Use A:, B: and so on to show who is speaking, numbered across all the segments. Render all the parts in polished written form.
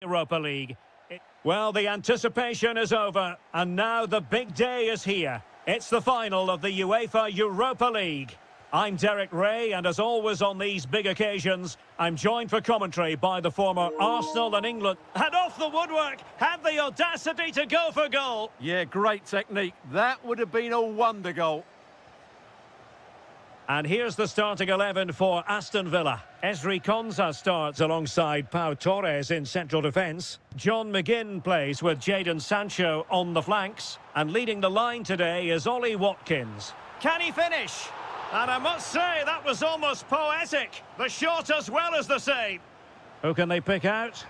A: Europa League. Well, the anticipation is over, and now the big day is here. It's the final of the UEFA Europa League. I'm Derek Ray, and as always on these big occasions, I'm joined for commentary by the former Arsenal and England. And off the woodwork, had the audacity to go for goal.
B: Yeah, great technique. That would have been a wonder goal.
A: And here's the starting 11 for Aston Villa. Ezri Konsa starts alongside Pau Torres in central defence. John McGinn plays with Jadon Sancho on the flanks. And leading the line today is Ollie Watkins. Can he finish? And I must say, that was almost poetic. The shot as well as the save. Who can they pick out?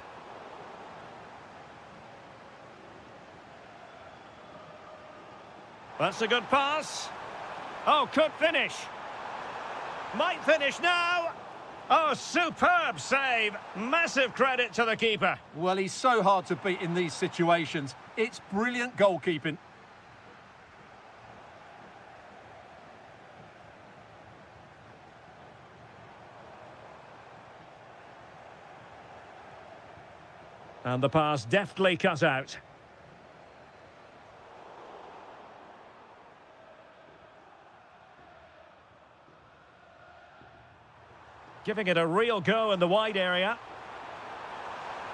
A: That's a good pass. Oh, could finish. Might finish now. Oh, superb save. Massive credit to the keeper.
B: Well, he's so hard to beat in these situations. It's brilliant goalkeeping.
A: And the pass deftly cut out. Giving it a real go in the wide area.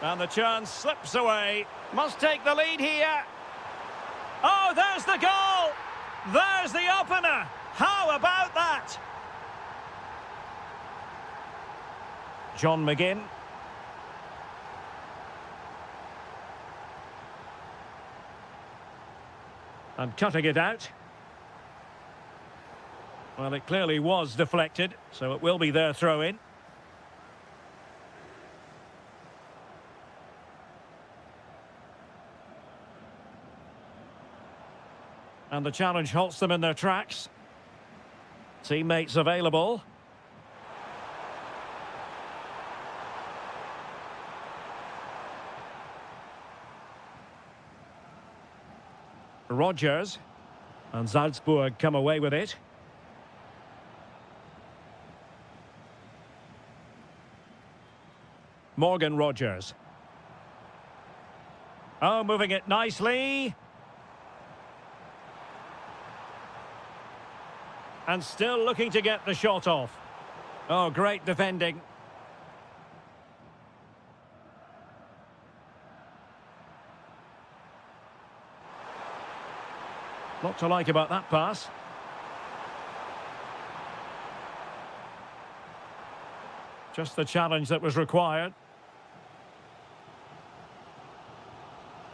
A: And the chance slips away. Must take the lead here. Oh, there's the goal! There's the opener! How about that? John McGinn. And cutting it out. Well, it clearly was deflected, so it will be their throw-in. And the challenge halts them in their tracks. Teammates available. Rodgers. And Salzburg come away with it. Morgan Rodgers. Oh, moving it nicely. And still looking to get the shot off. Oh, great defending. Lot to like about that pass. Just the challenge that was required.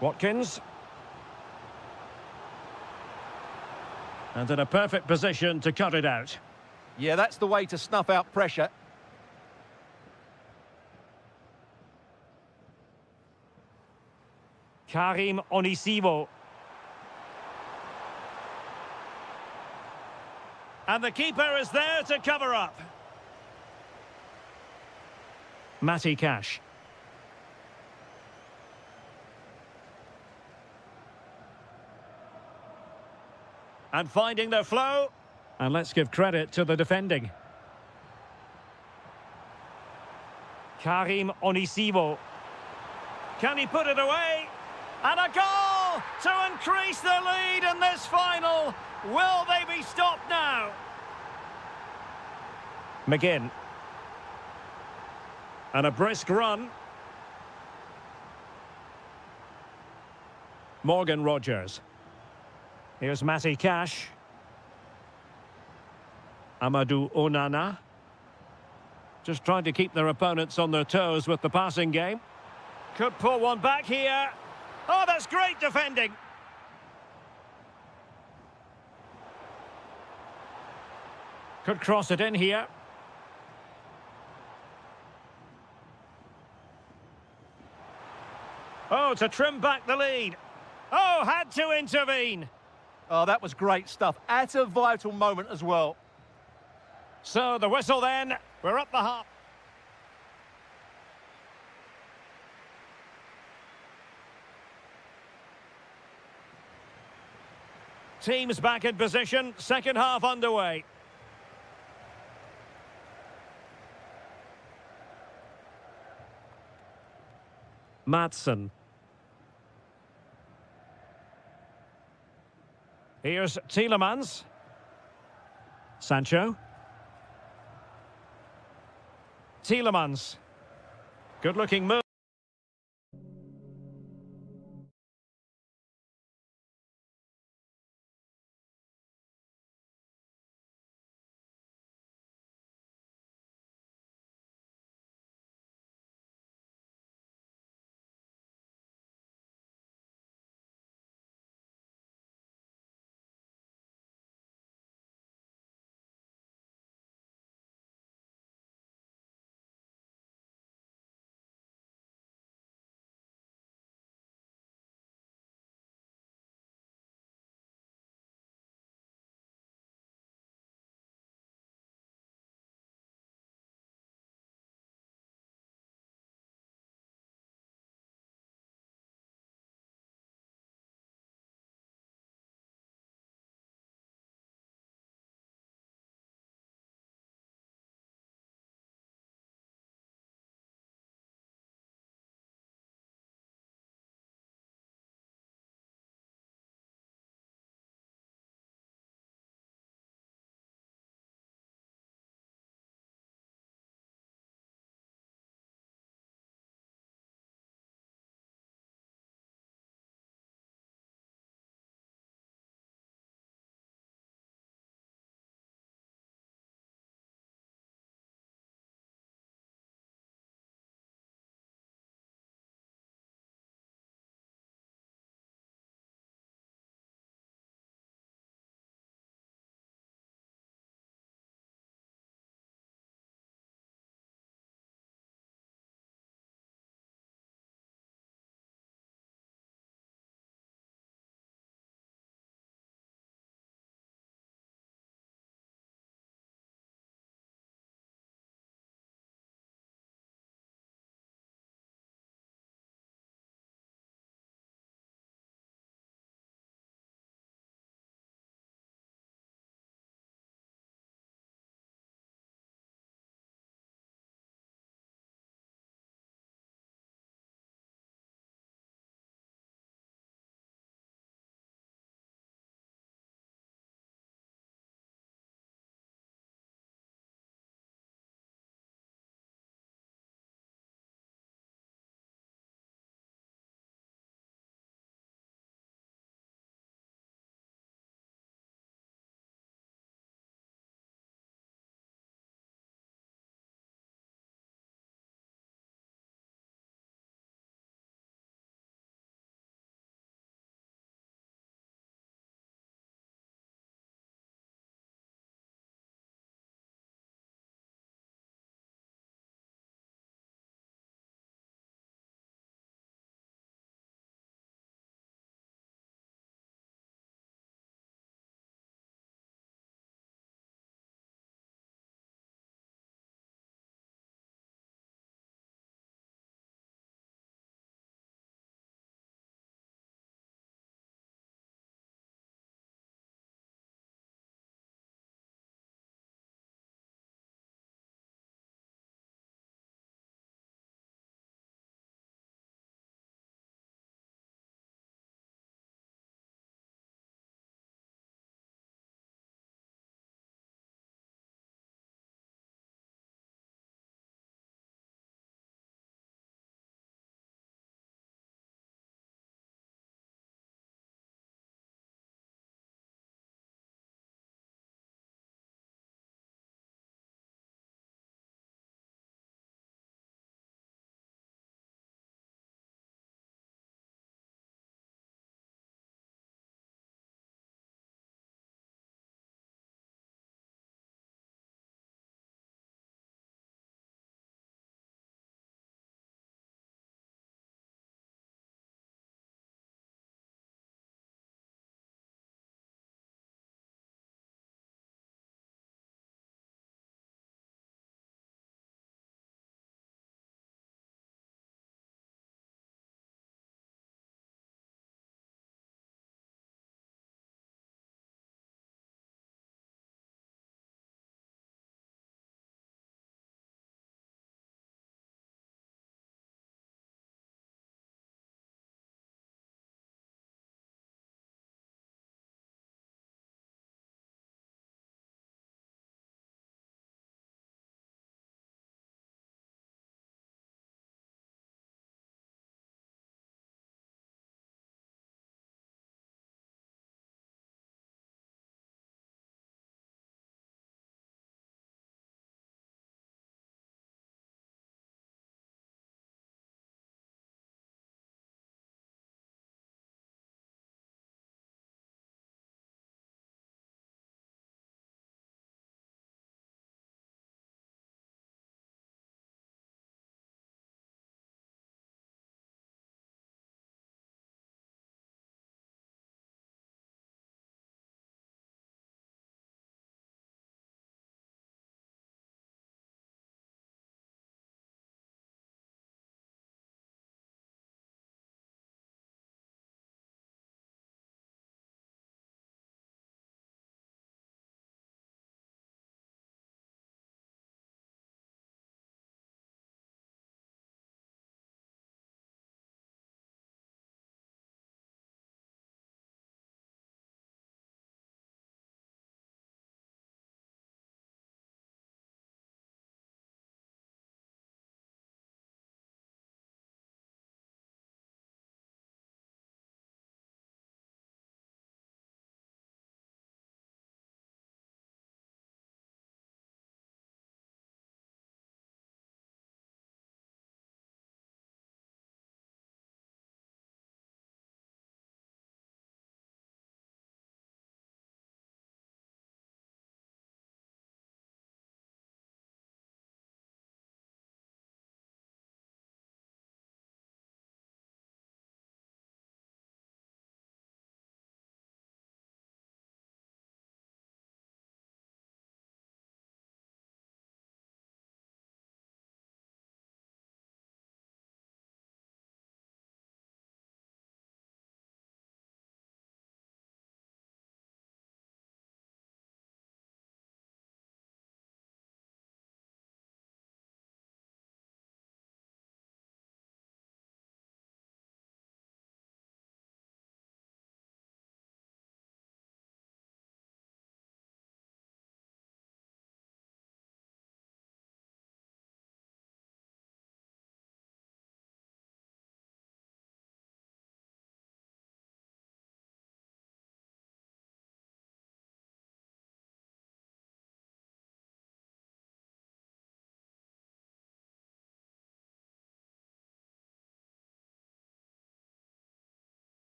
A: Watkins. And in a perfect position to cut it out.
B: Yeah, that's the way to snuff out pressure.
A: Karim Onisivo. And the keeper is there to cover up. Matty Cash. And finding their flow. And let's give credit to the defending. Karim Onisivo. Can he put it away? And a goal to increase the lead in this final. Will they be stopped now? McGinn. And a brisk run. Morgan Rodgers. Here's Matty Cash. Amadou Onana. Just trying to keep their opponents on their toes with the passing game. Could pull one back here. Oh, that's great defending. Could cross it in here. Oh, to trim back the lead. Oh, had to intervene.
B: Oh, that was great stuff. At a vital moment as well.
A: So the whistle then. We're up the half. Teams back in position. Second half underway. Madsen. Here's Tielemans. Sancho. Tielemans. Good-looking move.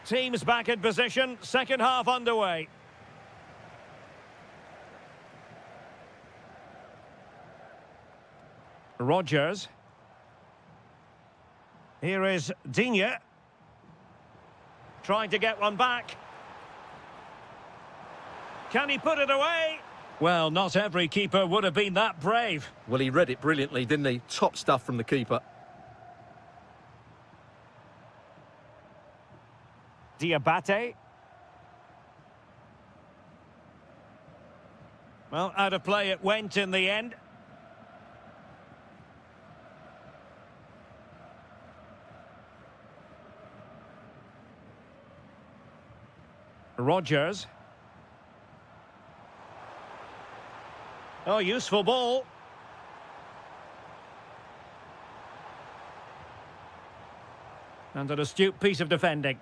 A: Teams back in position, second half underway. Rogers. Here is Digne. Trying to get one back. Can he put it away? Well, not every keeper would have been that brave.
B: Well, he read it brilliantly, didn't he? Top stuff from the keeper.
A: Diabate. Well, out of play it went in the end. Rogers. Oh, useful ball. And an astute piece of defending.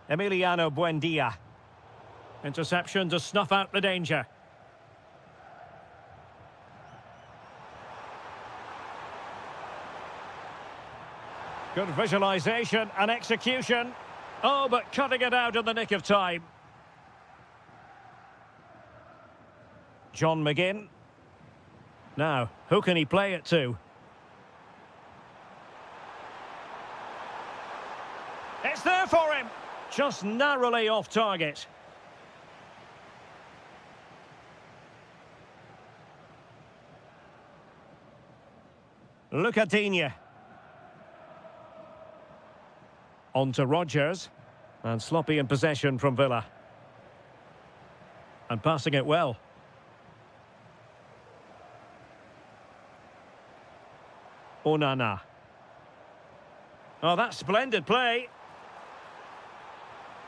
A: Emiliano Buendia. Interception to snuff out the danger. Good visualisation and execution. Oh, but cutting it out in the nick of time. John McGinn. Now, who can he play it to? It's there for him. Just narrowly off target. Look at Digne. On to Rogers. And sloppy in possession from Villa. And passing it well. Onana. Oh, that's splendid play.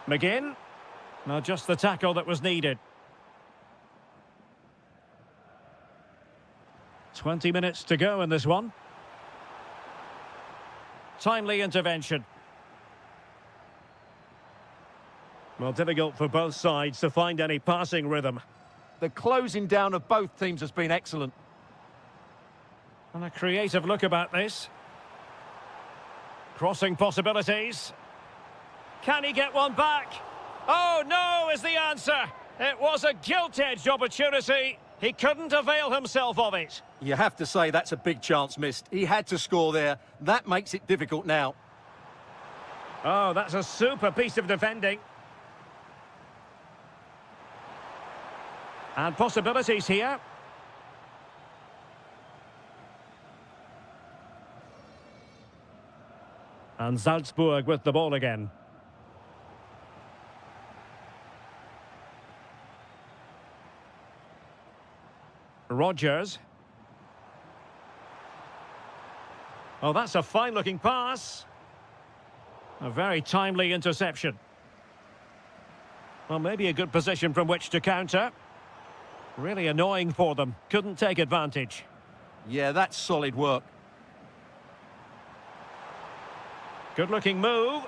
A: McGinn. Now just the tackle that was needed. 20 minutes to go in this one. Timely intervention. Well, difficult for both sides to find any passing rhythm.
B: The closing down of both teams has been excellent.
A: And a creative look about this. Crossing possibilities. Can he get one back? Oh, no is the answer. It was a gilt-edged opportunity. He couldn't avail himself of it.
B: You have to say that's a big chance missed. He had to score there. That makes it difficult now.
A: Oh, that's a super piece of defending. And possibilities here. And Salzburg with the ball again. Rogers. Oh, that's a fine-looking pass. A very timely interception. Well, maybe a good position from which to counter. Really annoying for them. Couldn't take advantage.
B: Yeah, that's solid work.
A: Good-looking move.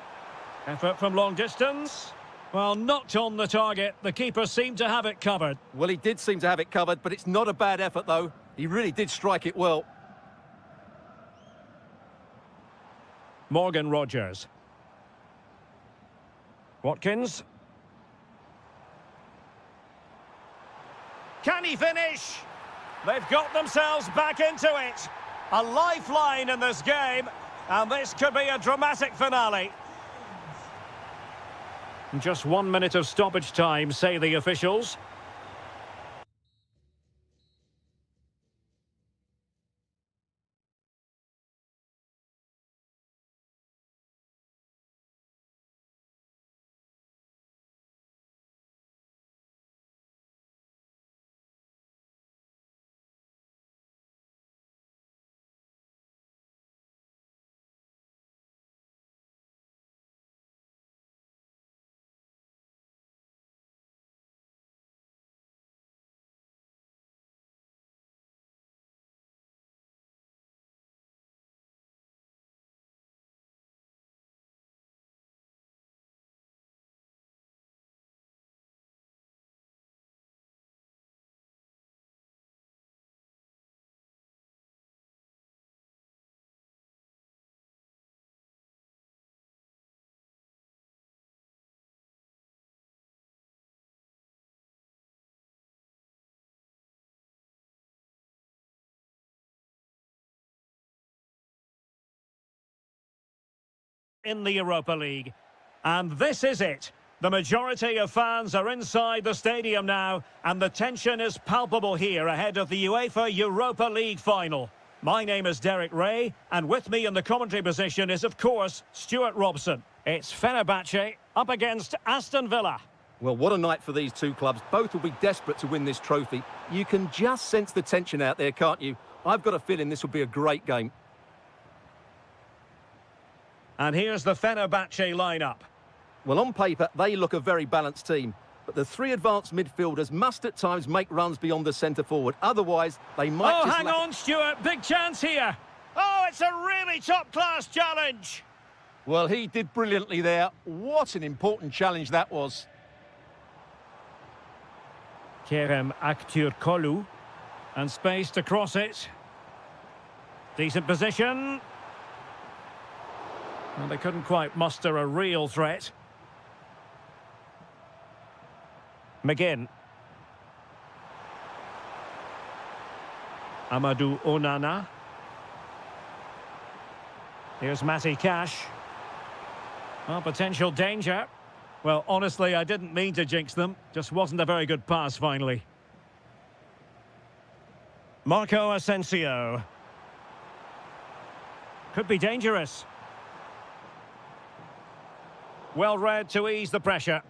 A: Effort from long distance. Well, not on the target. The keeper seemed to have it covered.
B: Well, he did seem to have it covered, but it's not a bad effort, though. He really did strike it well.
A: Morgan Rogers. Watkins. Can he finish? They've got themselves back into it. A lifeline in this game, and this could be a dramatic finale. Just 1 minute of stoppage time, say the officials. in the Europa League. And this is it. The majority of fans are inside the stadium now, and the tension is palpable here ahead of the UEFA Europa League final. My name is Derek Ray, and with me in the commentary position is, of course, Stuart Robson. It's Fenerbahce up against Aston Villa.
C: Well, what a night for these two clubs. Both will be desperate to win this trophy. You can just sense the tension out there, can't you? I've got a feeling this will be a great game.
A: And here's the Fenerbahce lineup.
C: Well, on paper, they look a very balanced team. But the three advanced midfielders must at times make runs beyond the centre-forward. Otherwise, they might
A: hang on, Stuart. Big chance here. Oh, it's a really top-class challenge.
B: Well, he did brilliantly there. What an important challenge that was.
A: Kerem Aktürkoğlu. And space to cross it. Decent position. Well, they couldn't quite muster a real threat. McGinn. Amadou Onana. Here's Matty Cash. Oh, potential danger. Well, honestly, I didn't mean to jinx them. Just wasn't a very good pass, finally. Marco Asensio. Could be dangerous. Well read to ease the pressure.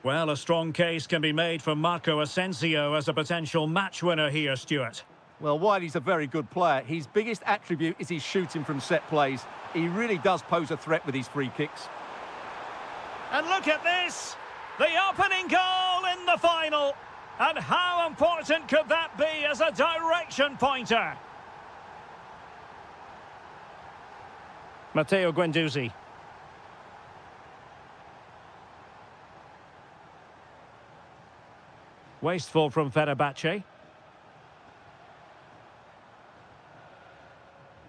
A: Well, a strong case can be made for Marco Asensio as a potential match winner here, Stuart.
B: Well, while he's a very good player, his biggest attribute is his shooting from set plays. He really does pose a threat with his free kicks.
A: And look at this! The opening goal in the final! And how important could that be as a direction pointer? Matteo Guendouzi. Wasteful from Fenerbahce.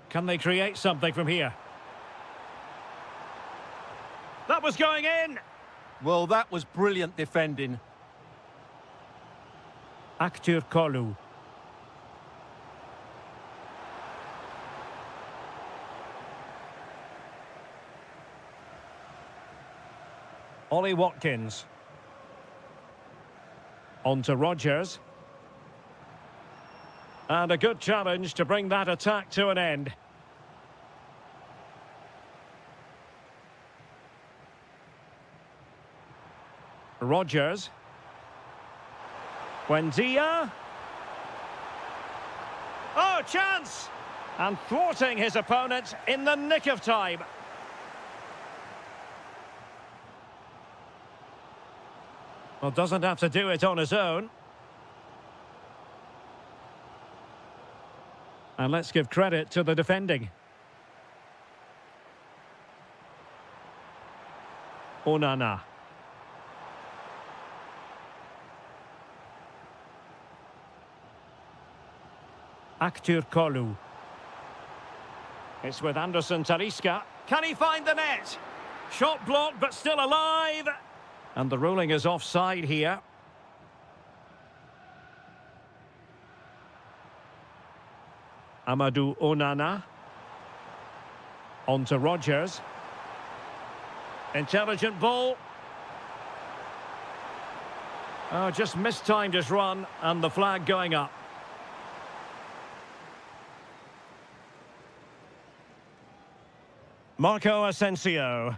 A: Can they create something from here? That was going in!
B: Well, that was brilliant defending.
A: Aktürkoğlu. Ollie Watkins. On to Rodgers. And a good challenge to bring that attack to an end. Rodgers. Buendia. Oh, chance! And thwarting his opponent in the nick of time. Well, doesn't have to do it on his own. And let's give credit to the defending. Onana. Aktürkoğlu. It's with Anderson Talisca. Can he find the net? Shot blocked, but still alive. And the ruling is offside here. Amadou Onana. On to Rodgers. Intelligent ball. Oh, just mistimed his run, and the flag going up. Marco Asensio.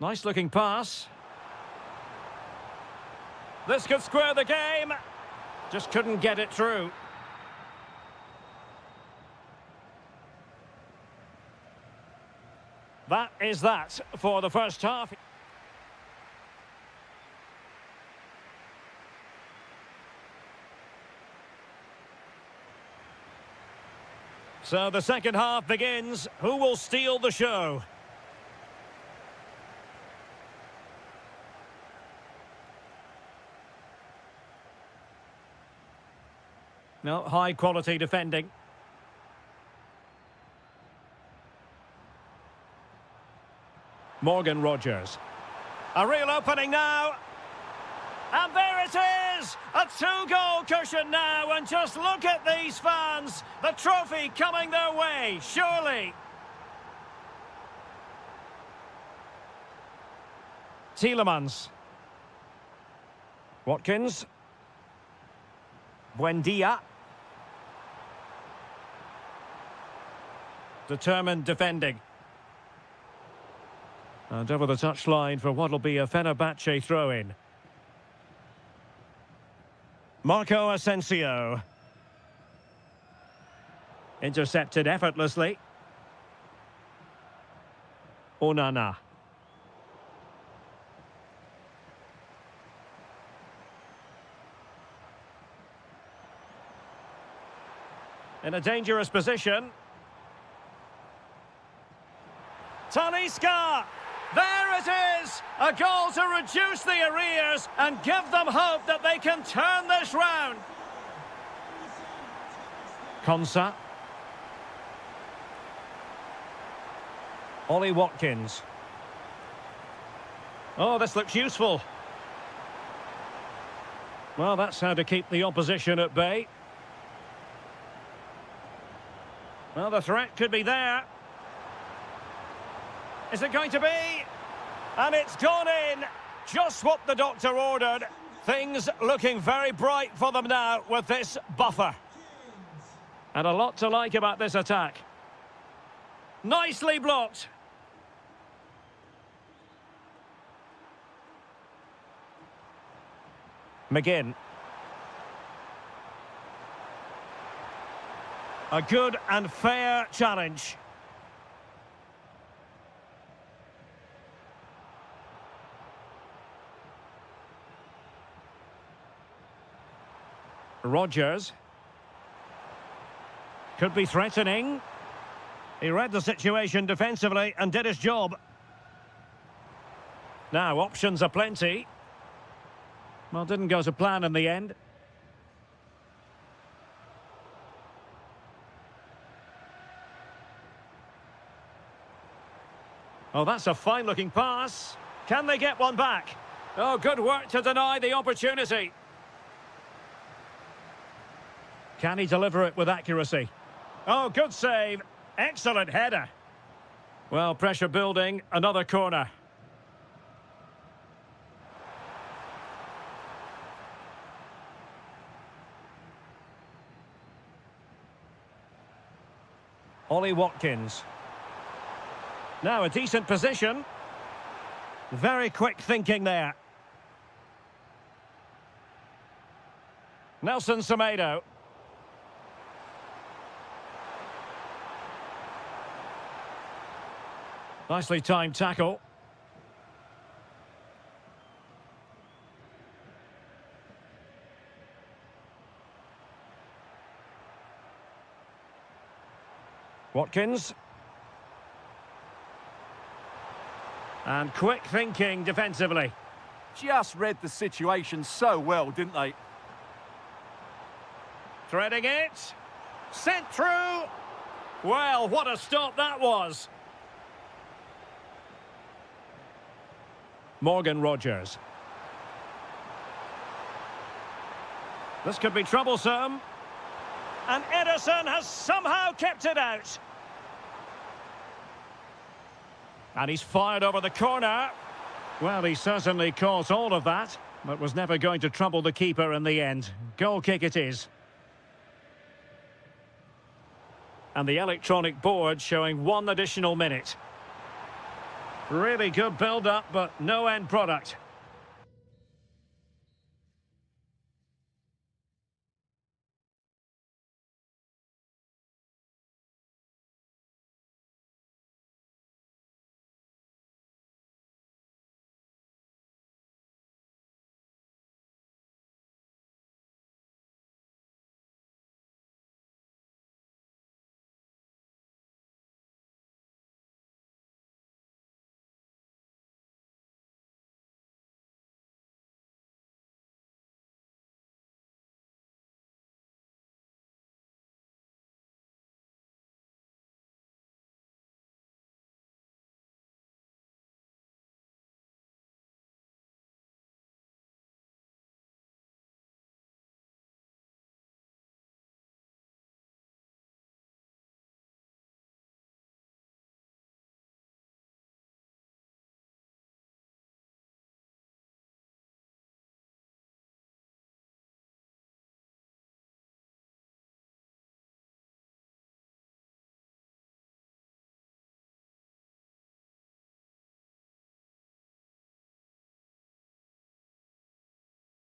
A: Nice looking pass. This could square the game. Just couldn't get it through. That is that for the first half. So the second half begins. Who will steal the show? No, high quality defending. Morgan Rodgers. A real opening now. And there it is! A two-goal cushion now, and just look at these fans. The trophy coming their way, surely. Tielemans. Watkins. Buendia. Determined defending. And over the touchline for what will be a Fenerbahce throw-in. Marco Asensio. Intercepted effortlessly. Onana. In a dangerous position. Talisca! There it is! A goal to reduce the arrears and give them hope that they can turn this round. Konsa. Ollie Watkins. Oh, this looks useful. Well, that's how to keep the opposition at bay. Well, the threat could be there. Is it going to be? And it's gone in. Just what the doctor ordered. Things looking very bright for them now with this buffer. And a lot to like about this attack. Nicely blocked. McGinn. A good and fair challenge. Rodgers. Could be threatening. He read the situation defensively and did his job. Now, options are plenty. Well, didn't go to plan in the end. Oh, that's a fine-looking pass. Can they get one back? Oh, good work to deny the opportunity. Can he deliver it with accuracy? Oh, good save. Excellent header. Well, pressure building. Another corner. Ollie Watkins. Now a decent position. Very quick thinking there. Nelson Semedo. Nicely timed tackle. Watkins. And quick thinking defensively.
B: Just read the situation so well, didn't they?
A: Threading it. Sent through. Well, what a stop that was. Morgan Rodgers. This could be troublesome. And Ederson has somehow kept it out. And he's fired over the corner. Well, he certainly caught all of that, but was never going to trouble the keeper in the end. Goal kick it is. And the electronic board showing 1 additional minute. Really good build-up, but no end product.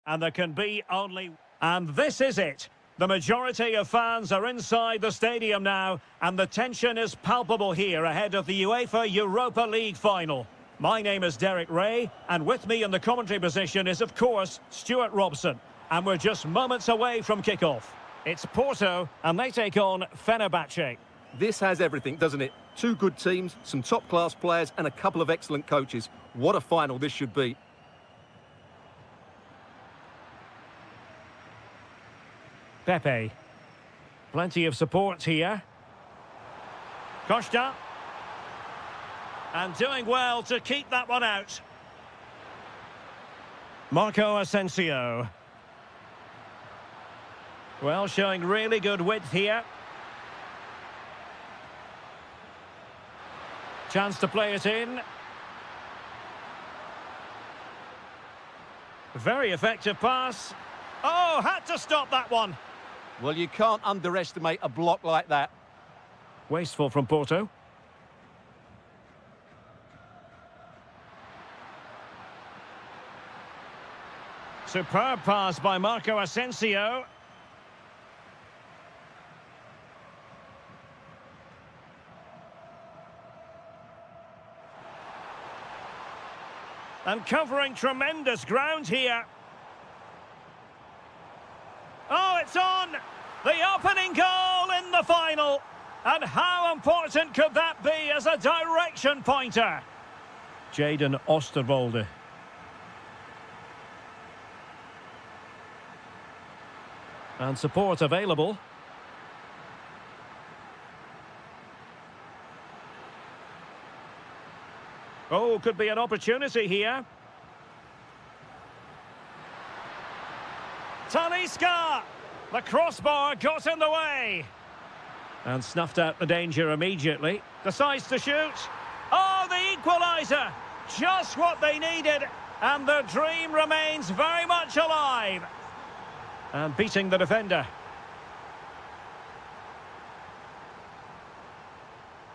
A: And there can be only... And this is it. The majority of fans are inside the stadium now, and the tension is palpable here ahead of the UEFA Europa League final. My name is Derek Ray, and with me in the commentary position is, of course, Stuart Robson. And we're just moments away from kick-off. It's Porto, and they take on Fenerbahce.
C: This has everything, doesn't it? Two good teams, some top-class players, and a couple of excellent coaches. What a final this should be.
A: Pepe. Plenty of support here. Costa. And doing well to keep that one out. Marco Asensio. Well, showing really good width here. Chance to play it in. Very effective pass. Oh, had to stop that one.
B: Well, you can't underestimate a block like that.
A: Wasteful from Porto. Superb pass by Marco Asensio. And covering tremendous ground here. Oh, it's on! The opening goal in the final. And how important could that be as a direction pointer? Jaden Osterwolde. And support available. Oh, could be an opportunity here. Talisca! The crossbar got in the way. And snuffed out the danger immediately. Decides to shoot. Oh, the equaliser! Just what they needed. And the dream remains very much alive. And beating the defender.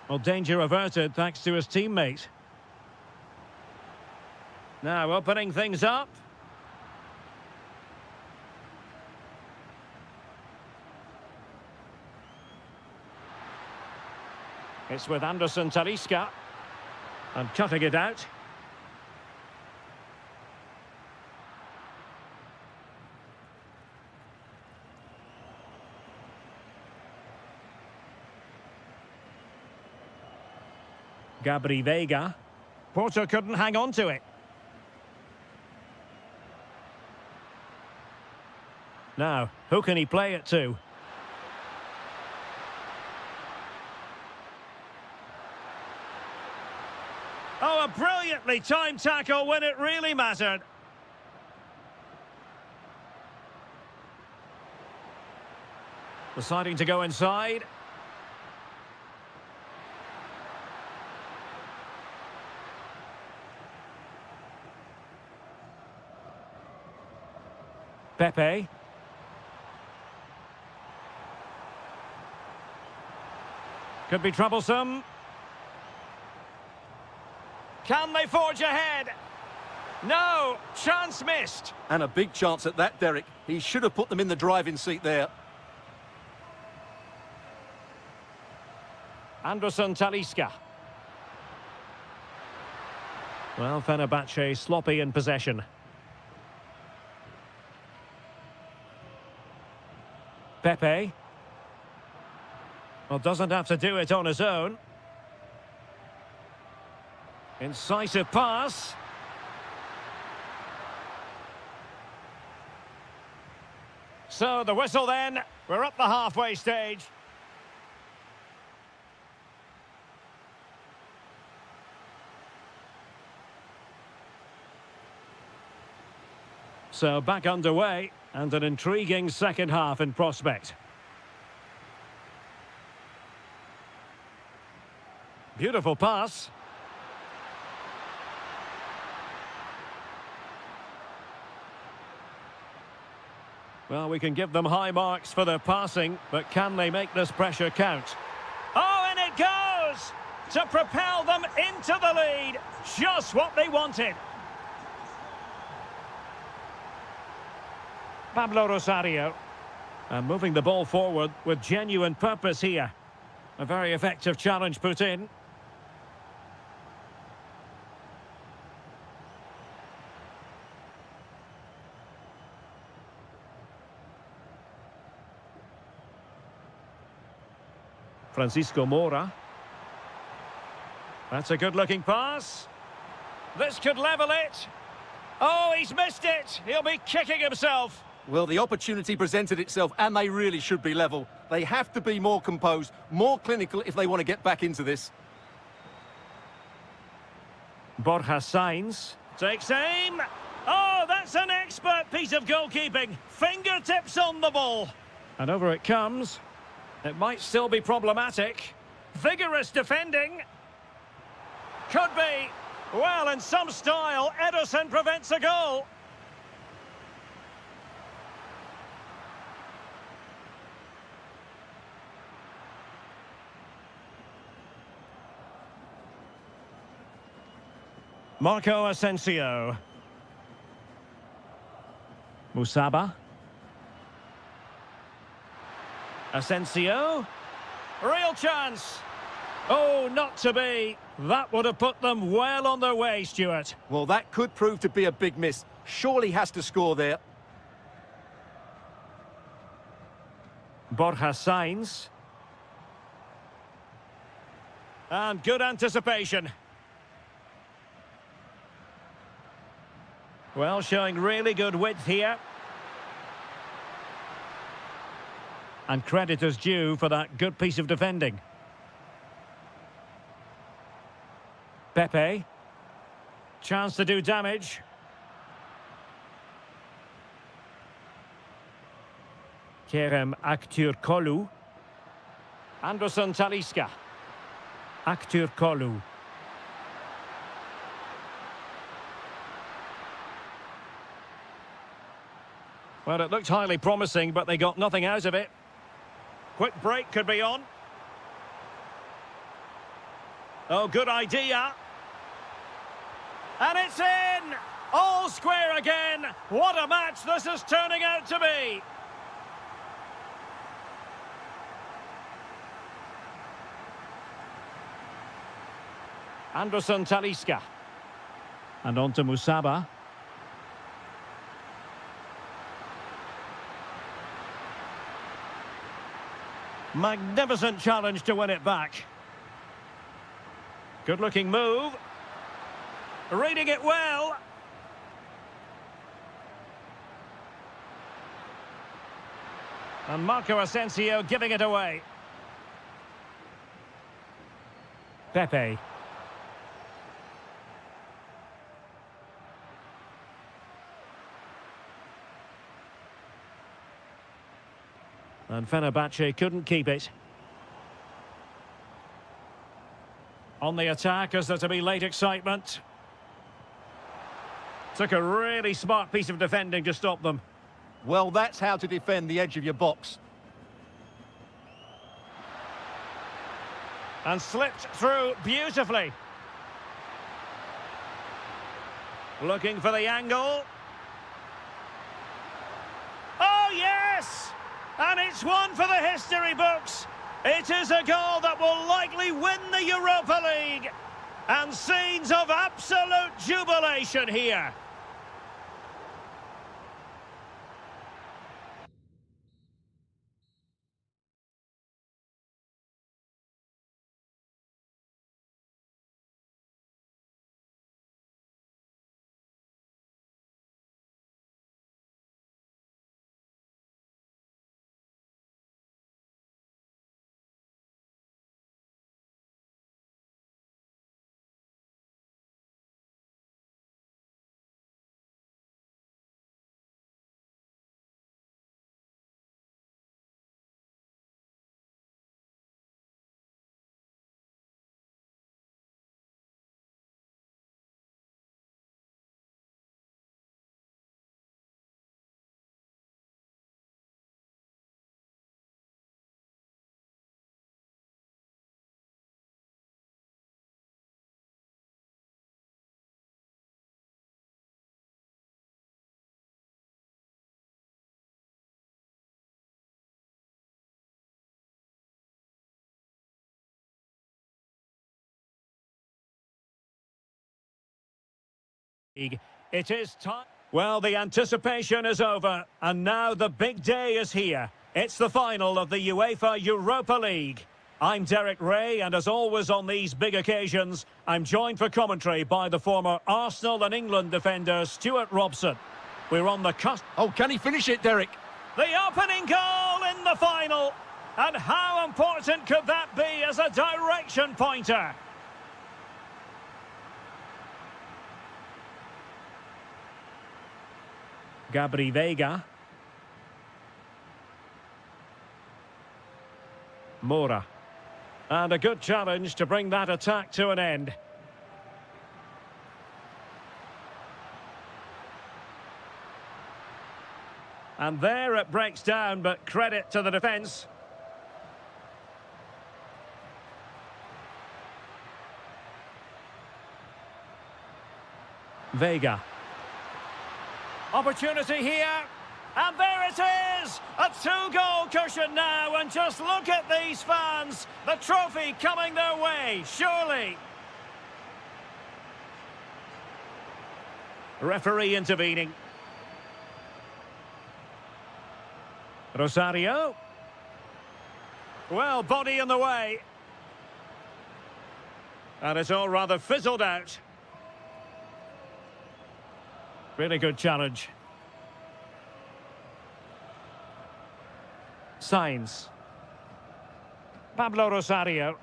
A: Well, danger averted thanks to his teammate. Now opening things up. It's with Anderson Talisca. And cutting it out. Gabri Veiga. Porto couldn't hang on to it. Now, who can he play it to? Oh, a brilliantly timed tackle when it really mattered. Deciding to go inside. Pepe. Could be troublesome. Can they forge ahead? No, chance missed.
B: And a big chance at that, Derek. He should have put them in the driving seat there.
A: Anderson Talisca. Well, Fenerbahce sloppy in possession. Pepe. Well, doesn't have to do it on his own. Incisive pass. So the whistle then. We're up the halfway stage. So back underway, and an intriguing second half in prospect. Beautiful pass. Well, we can give them high marks for their passing, but can they make this pressure count? Oh, and it goes! To propel them into the lead. Just what they wanted. Pablo Rosario. And moving the ball forward with genuine purpose here. A very effective challenge put in. Francisco Mora. That's a good-looking pass. This could level it. Oh, he's missed it. He'll be kicking himself.
C: Well, the opportunity presented itself, and they really should be level. They have to be more composed, more clinical if they want to get back into this.
A: Borja Sainz takes aim. Oh, that's an expert piece of goalkeeping. Fingertips on the ball. And over it comes. It might still be problematic. Vigorous defending. Could be. Well, in some style, Ederson prevents a goal. Marco Asensio. Musaba. Asensio. Real chance. Oh, not to be. That would have put them well on their way, Stuart.
C: Well, that could prove to be a big miss. Surely has to score there.
A: Borja Sainz. And good anticipation. Well, showing really good width here. And credit is due for that good piece of defending. Pepe. Chance to do damage. Kerem Aktürkoğlu. Anderson Talisca. Aktürkoğlu. Well, it looked highly promising, but they got nothing out of it. Quick break could be on. Oh, good idea. And it's in! All square again. What a match this is turning out to be. Anderson Talisca. And on to Musaba. Magnificent challenge to win it back. Good-looking move. Reading it well. And Marco Asensio giving it away. Pepe. And Fenerbahce couldn't keep it. On the attack as there to be late excitement. Took a really smart piece of defending to stop them.
C: Well, that's how to defend the edge of your box.
A: And slipped through beautifully. Looking for the angle. Oh, yes! And it's one for the history books. It is a goal that will likely win the Europa League. And scenes of absolute jubilation here. It is time. Well, the anticipation is over, and now the big day is here. It's the final of the UEFA Europa League. I'm Derek Ray, and as always on these big occasions, I'm joined for commentary by the former Arsenal and England defender Stuart Robson. We're on the cusp.
B: Oh, can he finish it, Derek?
A: The opening goal in the final. And how important could that be as a direction pointer? Gabri Veiga. Moura. And a good challenge to bring that attack to an end. And there it breaks down, but credit to the defence. Veiga. Opportunity here. And there it is! A two-goal cushion now, and just look at these fans. The trophy coming their way, surely. Referee intervening. Rosario. Well, body in the way. And it's all rather fizzled out. Really good challenge. Signs. Pablo Rosario.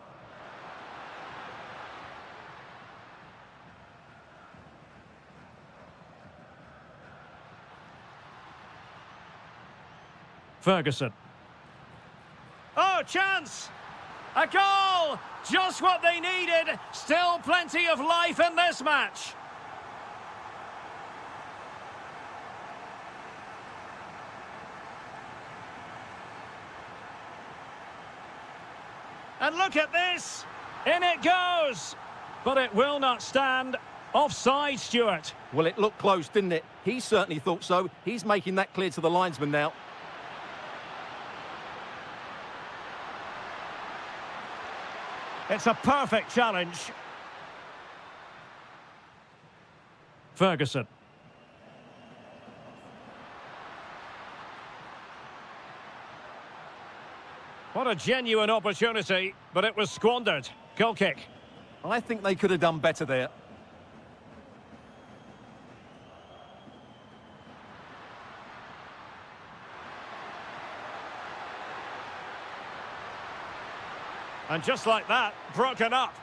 A: Ferguson. Oh, chance! A goal! Just what they needed. Still plenty of life in this match. And look at this. In it goes. But it will not stand. Offside, Stuart.
B: Well, it looked close, didn't it? He certainly thought so. He's making that clear to the linesman now.
A: It's a perfect challenge. Ferguson. What a genuine opportunity, but it was squandered. Goal kick.
B: I think they could have done better there.
A: And just like that, broken up.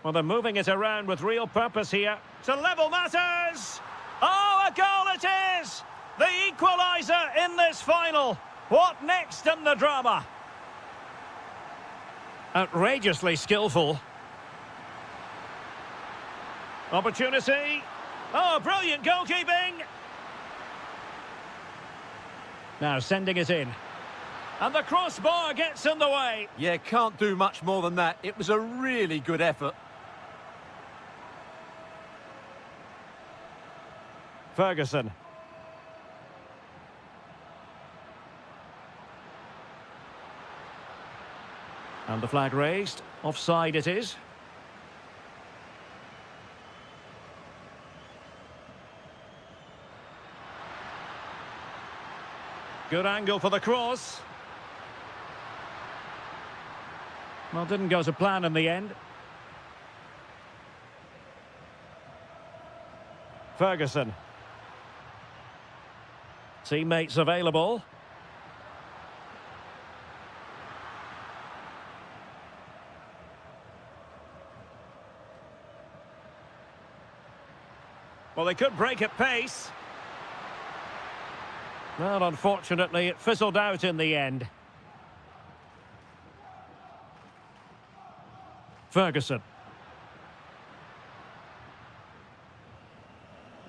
A: Well, they're moving it around with real purpose here. To level matters! Oh, a goal it is! The equaliser in this final. What next in the drama? Outrageously skillful. Opportunity. Oh, brilliant goalkeeping! Now sending it in. And the crossbar gets in the way.
B: Yeah, can't do much more than that. It was a really good effort.
A: Ferguson. And the flag raised. Offside it is. Good angle for the cross. Well, didn't go to plan in the end. Ferguson. Teammates available. Well, they could break at pace. Well, unfortunately, it fizzled out in the end. Ferguson.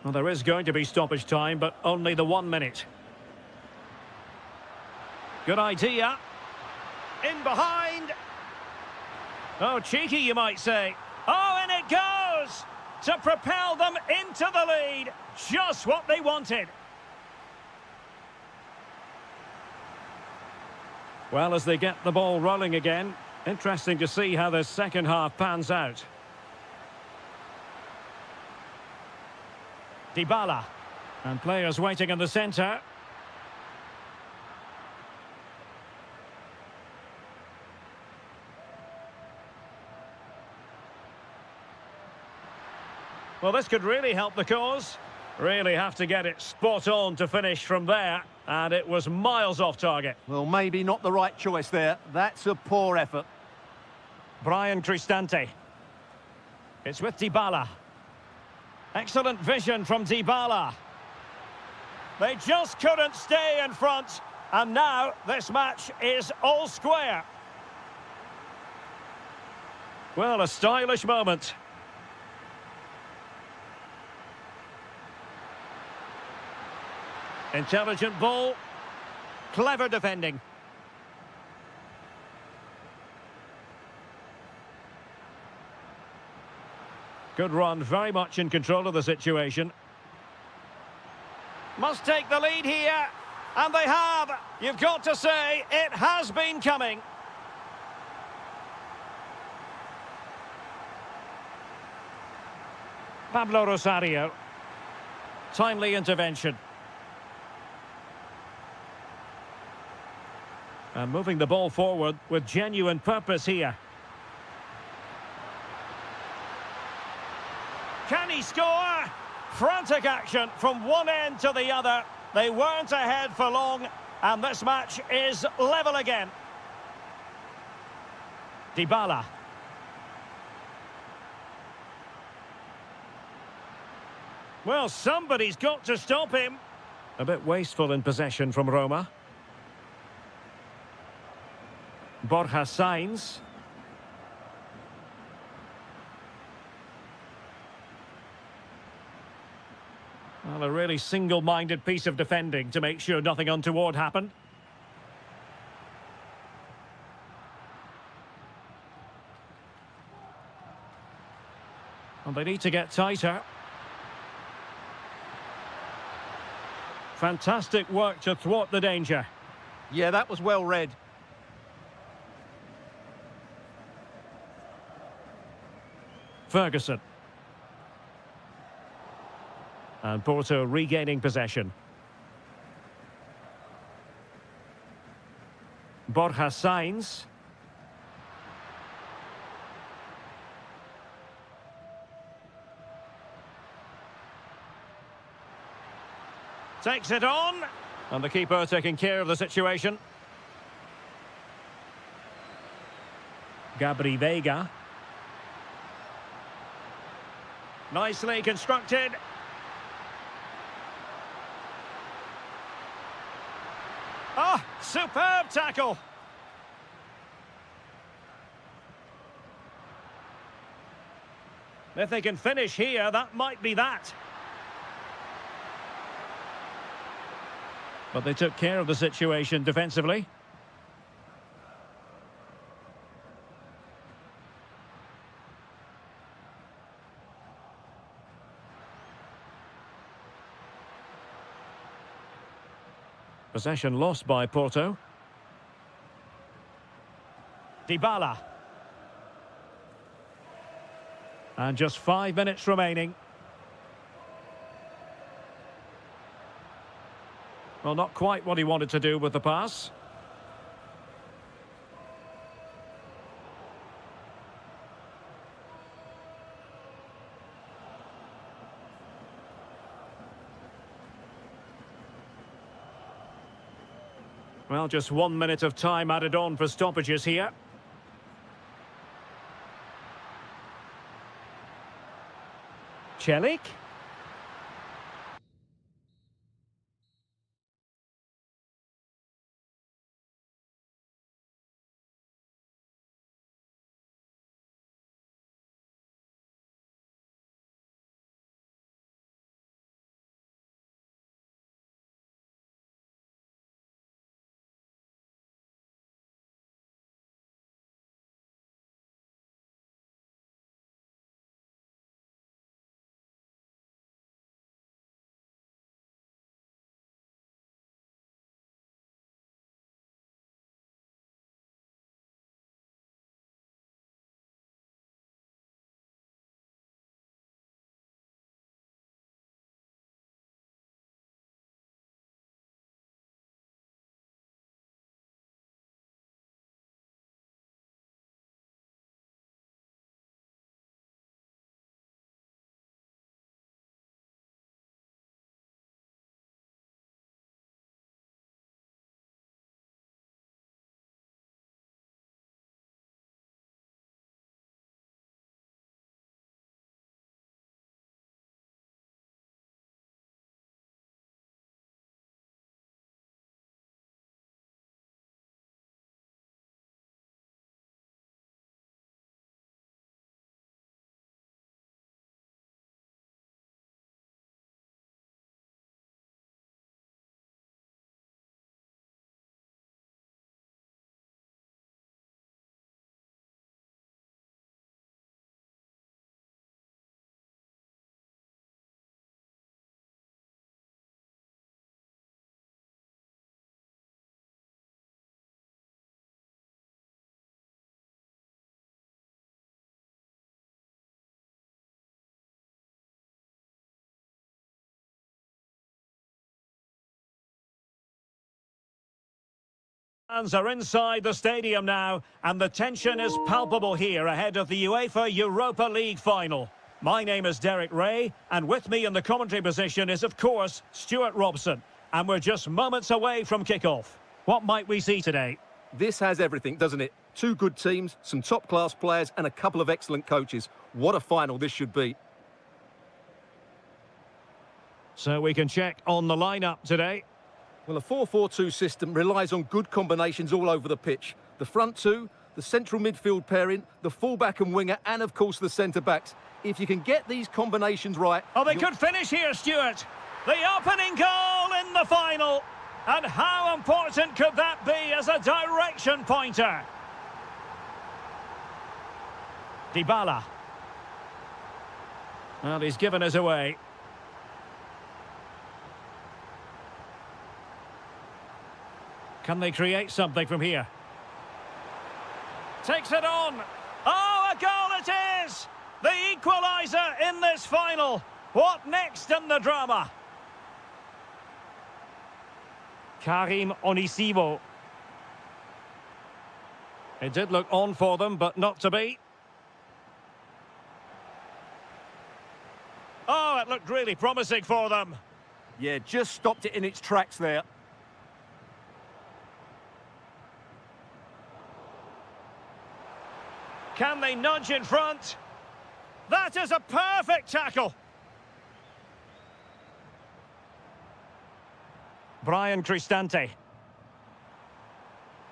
A: Well, there is going to be stoppage time, but only the 1 minute. Good idea. In behind. Oh, cheeky, you might say. Oh, and it goes! To propel them into the lead. Just what they wanted. Well, as they get the ball rolling again. Interesting to see how the second half pans out. Dybala. And players waiting in the centre. Well, this could really help the cause. Really have to get it spot on to finish from there. And it was miles off target.
B: Well, maybe not the right choice there. That's a poor effort.
A: Brian Cristante. It's with Dybala. Excellent vision from Dybala. They just couldn't stay in front. And now this match is all square. Well, a stylish moment. Intelligent ball. Clever defending. Good run, very much in control of the situation. Must take the lead here. And they have. You've got to say, it has been coming. Pablo Rosario. Timely intervention. And moving the ball forward with genuine purpose here. Can he score? Frantic action from one end to the other. They weren't ahead for long, and this match is level again. Dybala. Well, somebody's got to stop him. A bit wasteful in possession from Roma. Borja Sainz. Well, a really single-minded piece of defending to make sure nothing untoward happened. And they need to get tighter. Fantastic work to thwart the danger.
B: Yeah, that was well read.
A: Ferguson. And Porto regaining possession. Borja Sainz. Takes it on. And the keeper taking care of the situation. Gabri Veiga. Nicely constructed. Ah, superb tackle. If they can finish here, that might be that. But they took care of the situation defensively. Possession lost by Porto. Dybala. And just 5 minutes remaining. Well, not quite what he wanted to do with the pass. Well, just 1 minute of time added on for stoppages here. Celik. Fans are inside the stadium now, and the tension is palpable here ahead of the UEFA Europa League final. My name is Derek Ray, and with me in the commentary position is, of course, Stuart Robson. And we're just moments away from kick-off. What might we see today?
C: This has everything, doesn't it? Two good teams, some top-class players, and a couple of excellent coaches. What a final this should be.
A: So we can check on the lineup today.
C: Well, a 4-4-2 system relies on good combinations all over the pitch. The front two, the central midfield pairing, the fullback and winger, and, of course, the centre-backs. If you can get these combinations right...
A: Oh, they could finish here, Stuart. The opening goal in the final. And how important could that be as a direction pointer? Dybala. Well, he's given us away. Can they create something from here? Takes it on. Oh, a goal it is! The equaliser in this final. What next in the drama? Karim Onisivo. It did look on for them, but not to be. Oh, it looked really promising for them.
B: Yeah, just stopped it in its tracks there.
A: Can they nudge in front? That is a perfect tackle. Brian Cristante.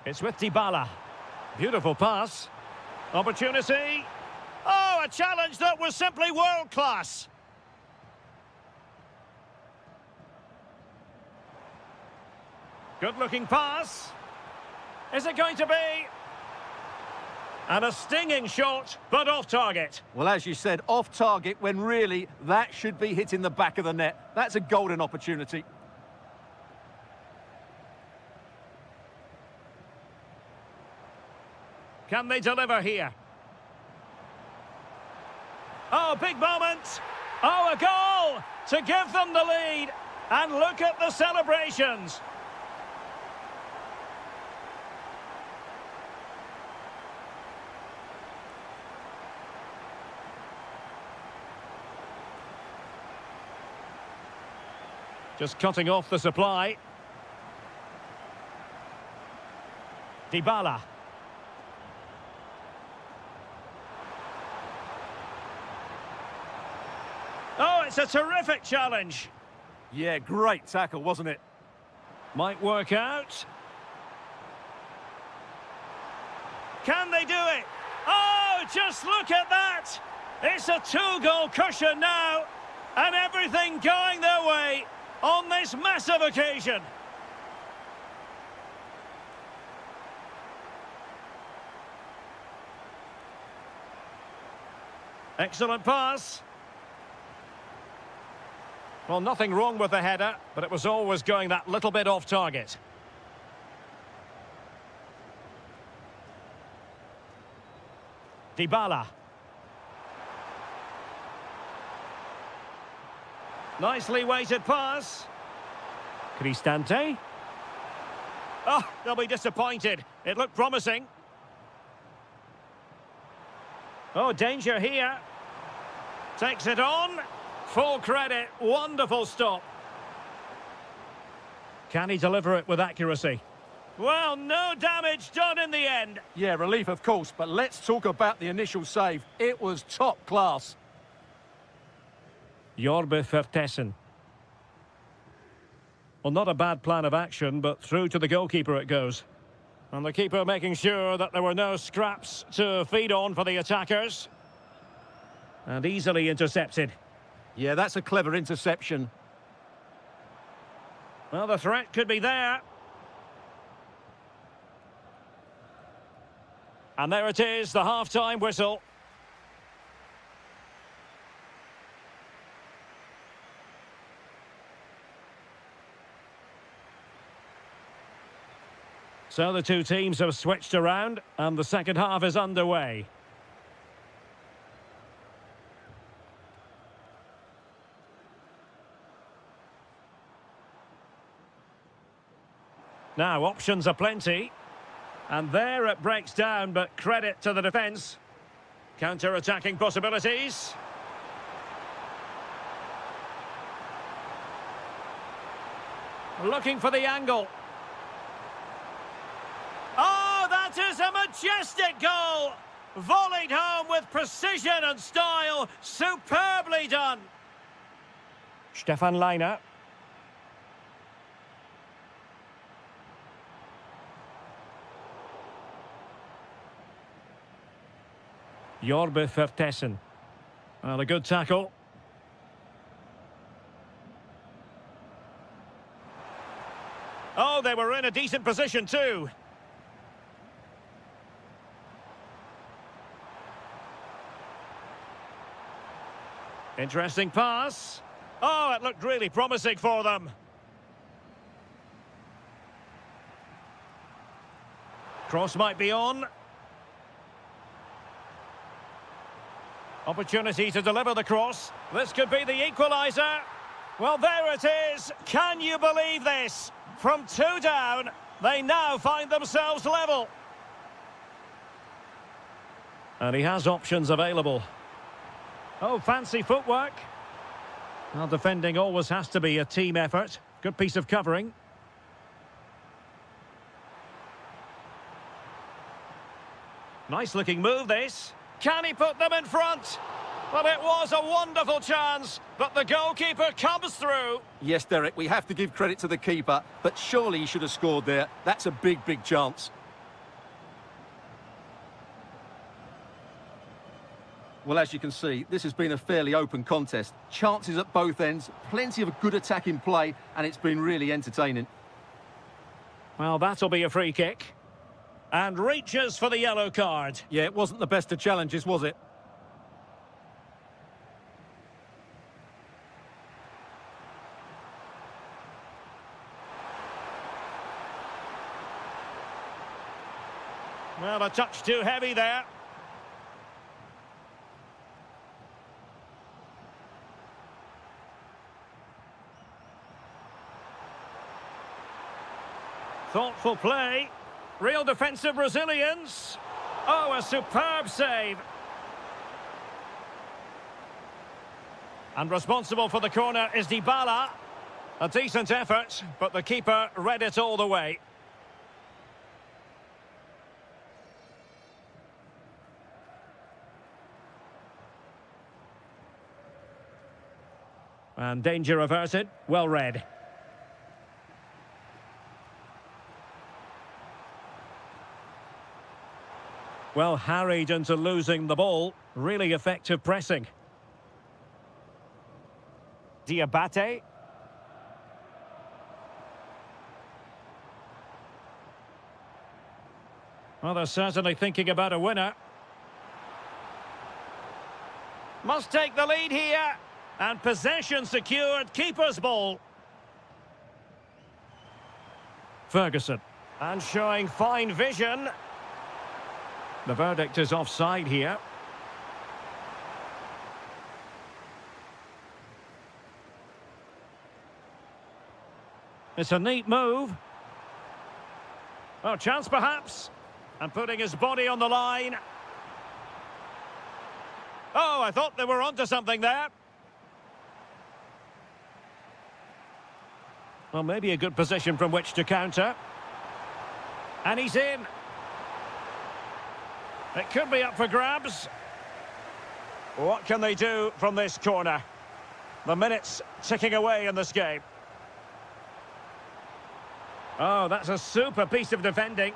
A: It's with Dybala. Beautiful pass. Opportunity. Oh, a challenge that was simply world-class. Good-looking pass. Is it going to be? And a stinging shot, but off target.
B: Well, as you said, off target when really that should be hitting the back of the net. That's a golden opportunity.
A: Can they deliver here? Oh, big moment. Oh, a goal to give them the lead. And look at the celebrations. Just cutting off the supply. Dybala. Oh, it's a terrific challenge.
B: Yeah, great tackle, wasn't it?
A: Might work out. Can they do it? Oh, just look at that. It's a two-goal cushion now. And everything going their way on this massive occasion. Excellent pass. Well, nothing wrong with the header, but it was always going that little bit off target. Dybala. Nicely weighted pass. Cristante. Oh, they'll be disappointed. It looked promising. Oh, danger here. Takes it on. Full credit. Wonderful stop. Can he deliver it with accuracy? Well, no damage done in the end.
B: Yeah, relief, of course, but let's talk about the initial save. It was top class.
A: Jorbe Vertessen. Well, not a bad plan of action, but through to the goalkeeper it goes. And the keeper making sure that there were no scraps to feed on for the attackers. And easily intercepted.
B: Yeah, that's a clever interception.
A: Well, the threat could be there. And there it is, the half-time whistle. So the two teams have switched around, and the second half is underway. Now, options are plenty. And there it breaks down, but credit to the defence. Counter-attacking possibilities. Looking for the angle. Oh, that is a majestic goal! Volleyed home with precision and style. Superbly done. Stefan Leiner. Jorbe Vertessen. Well, a good tackle. Oh, they were in a decent position too. Interesting pass. Oh, it looked really promising for them. Cross might be on. Opportunity to deliver the cross. This could be the equaliser. Well, there it is. Can you believe this? From 2 down, they now find themselves level. And he has options available. Oh, fancy footwork. Well, defending always has to be a team effort. Good piece of covering. Nice looking move, this. Can he put them in front? Well, it was a wonderful chance, but the goalkeeper comes through.
C: Yes, Derek, we have to give credit to the keeper, but surely he should have scored there. That's a big, big chance. Well, as you can see, this has been a fairly open contest. Chances at both ends, plenty of good attacking play, and it's been really entertaining.
A: Well, that'll be a free kick. And reaches for the yellow card.
C: Yeah, it wasn't the best of challenges, was it?
A: Well, a touch too heavy there. Thoughtful play. Real defensive resilience. Oh, a superb save. And responsible for the corner is Dybala. A decent effort, but the keeper read it all the way. And danger averted. Well read. Well, harried into losing the ball. Really effective pressing. Diabate. Well, they're certainly thinking about a winner. Must take the lead here. And possession secured. Keeper's ball. Ferguson. And showing fine vision. The verdict is offside here. It's a neat move. Oh, chance perhaps. And putting his body on the line. Oh, I thought they were onto something there. Well, maybe a good position from which to counter. And he's in. It could be up for grabs. What can they do from this corner? The minutes ticking away in this game. Oh, that's a super piece of defending.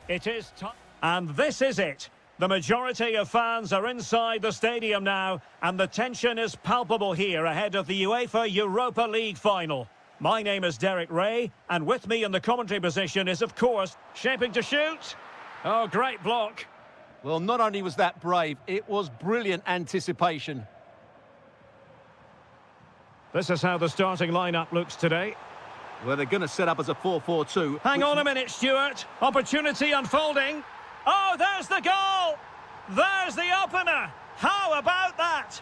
A: It is time. And this is it. The majority of fans are inside the stadium now, and the tension is palpable here ahead of the UEFA Europa League final. My name is Derek Ray, and with me in the commentary position is, of course, shaping to shoot. Oh, great block.
B: Well, not only was that brave, it was brilliant anticipation.
A: This is how the starting lineup looks today.
B: Well, they're going to set up as a 4-4-2.
A: Hang on a minute, Stuart. Opportunity unfolding. Oh, there's the goal! There's the opener! How about that?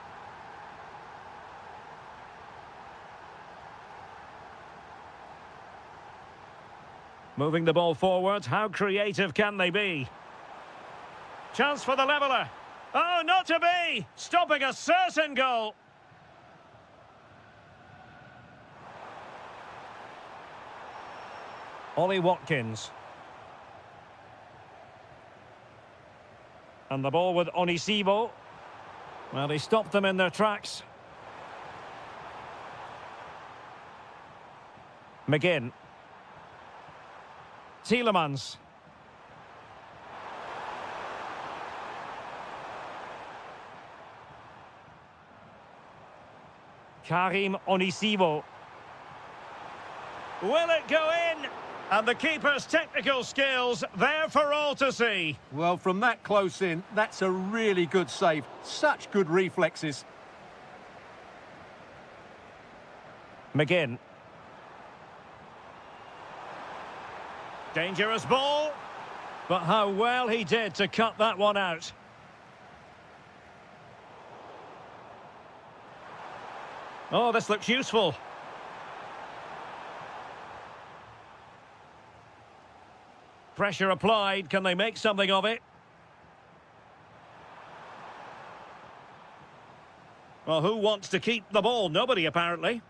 A: Moving the ball forward, how creative can they be? Chance for the leveller. Oh, not to be! Stopping a certain goal. Ollie Watkins. And the ball with Onisivo. Well, he stopped them in their tracks. McGinn. Tielemans. Karim Onisivo. Will it go in? And the keeper's technical skills there for all to see.
B: Well, from that close in, that's a really good save. Such good reflexes.
A: McGinn. Dangerous ball. But how well he did to cut that one out. Oh, this looks useful. Pressure applied. Can they make something of it? Well, who wants to keep the ball? Nobody, apparently.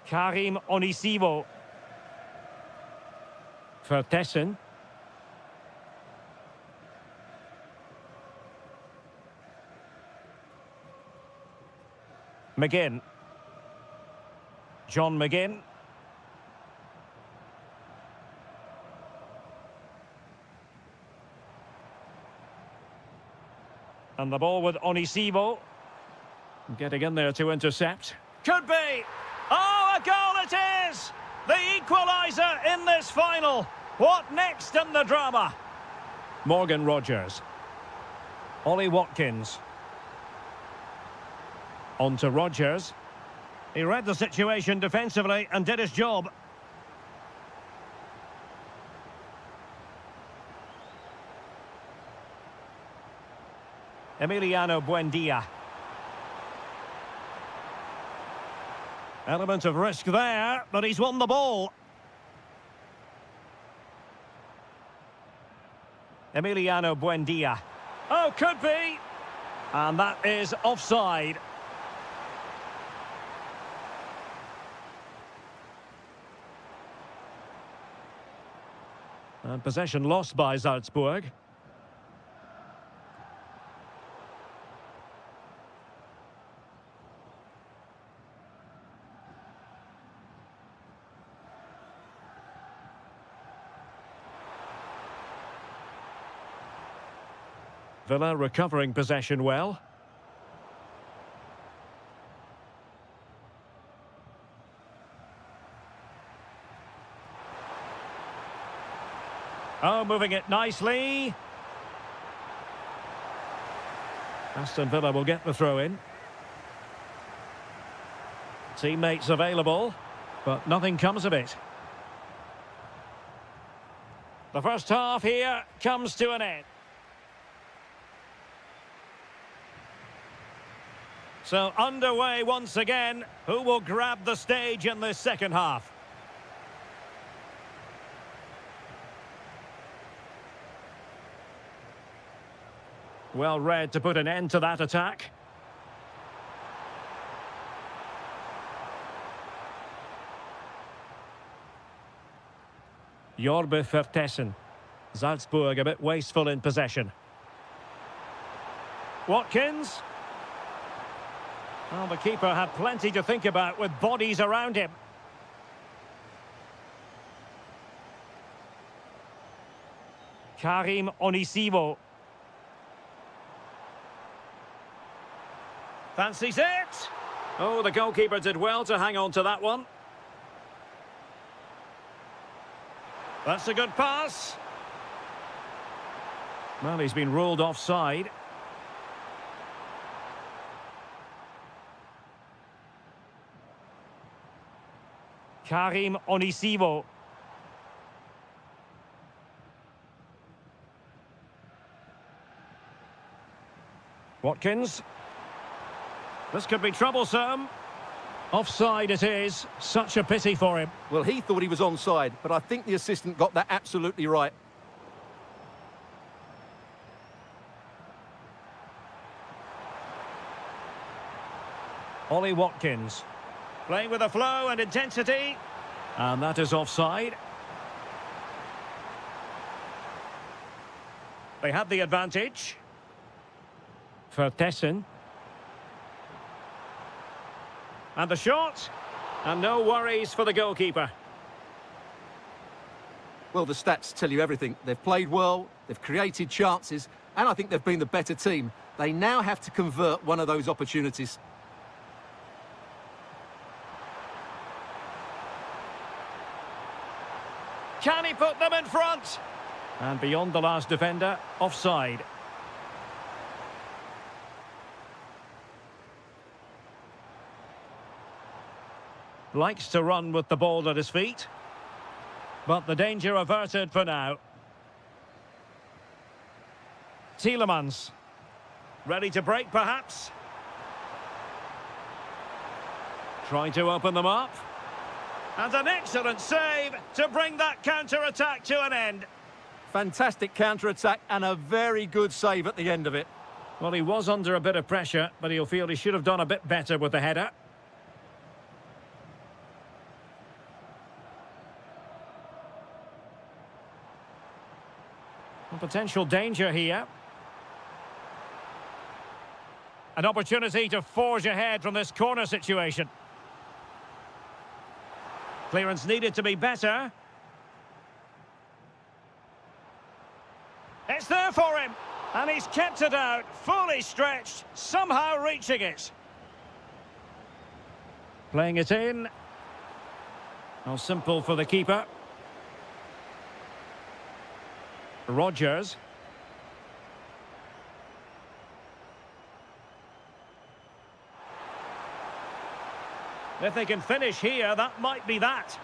A: Karim Onisivo. Vertessen. McGinn. John McGinn. And the ball with Onisivo. Getting in there to intercept. Could be! Oh, a goal it is! The equaliser in this final. What next in the drama? Morgan Rogers. Ollie Watkins. On to Rogers. He read the situation defensively and did his job. Emiliano Buendia. Element of risk there, but he's won the ball. Emiliano Buendia. Oh, could be. And that is offside. And possession lost by Salzburg. Villa recovering possession well. Oh, moving it nicely. Aston Villa will get the throw in. Teammates available, but nothing comes of it. The first half here comes to an end. So underway once again. Who will grab the stage in this second half? Well read to put an end to that attack. Jorbe Vertessen. Salzburg a bit wasteful in possession. Watkins. Well, the keeper had plenty to think about with bodies around him. Karim Onisivo. Fancies it. Oh, the goalkeeper did well to hang on to that one. That's a good pass. Well, he's been ruled offside. Karim Onisivo. Watkins. This could be troublesome. Offside it is. Such a pity for him.
C: Well, he thought he was onside, but I think the assistant got that absolutely right.
A: Ollie Watkins. Playing with a flow and intensity. And that is offside. They had the advantage. Vertessen. And the shot. And no worries for the goalkeeper.
C: Well, the stats tell you everything. They've played well, they've created chances, and I think they've been the better team. They now have to convert one of those opportunities.
A: Can he put them in front? And beyond the last defender, offside. Likes to run with the ball at his feet. But the danger averted for now. Tielemans. Ready to break, perhaps? Trying to open them up. And an excellent save to bring that counter-attack to an end.
C: Fantastic counter-attack and a very good save at the end of it.
A: Well, he was under a bit of pressure, but he'll feel he should have done a bit better with the header. A potential danger here. An opportunity to forge ahead from this corner situation. Clearance needed to be better. It's there for him. And he's kept it out, fully stretched, somehow reaching it. Playing it in. How simple for the keeper. Rodgers. If they can finish here, that might be that.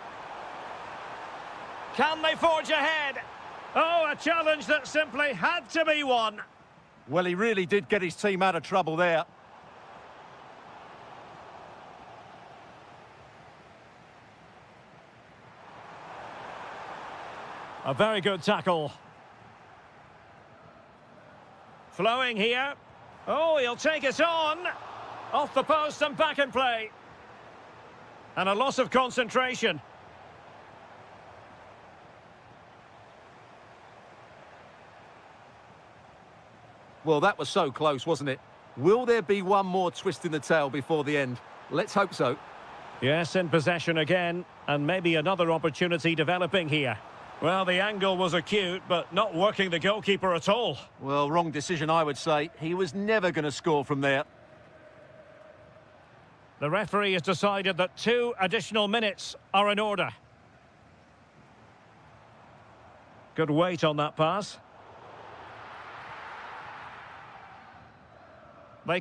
A: Can they forge ahead? Oh, a challenge that simply had to be won.
B: Well, he really did get his team out of trouble there.
A: A very good tackle. Flowing here. Oh, he'll take it on. Off the post and back in play. And a loss of concentration.
C: Well, that was so close, wasn't it? Will there be one more twist in the tail before the end? Let's hope so.
A: Yes, in possession again. And maybe another opportunity developing here. Well, the angle was acute, but not working the goalkeeper at all.
B: Well, wrong decision, I would say. He was never going to score from there.
A: The referee has decided that 2 additional minutes are in order. Good weight on that pass. They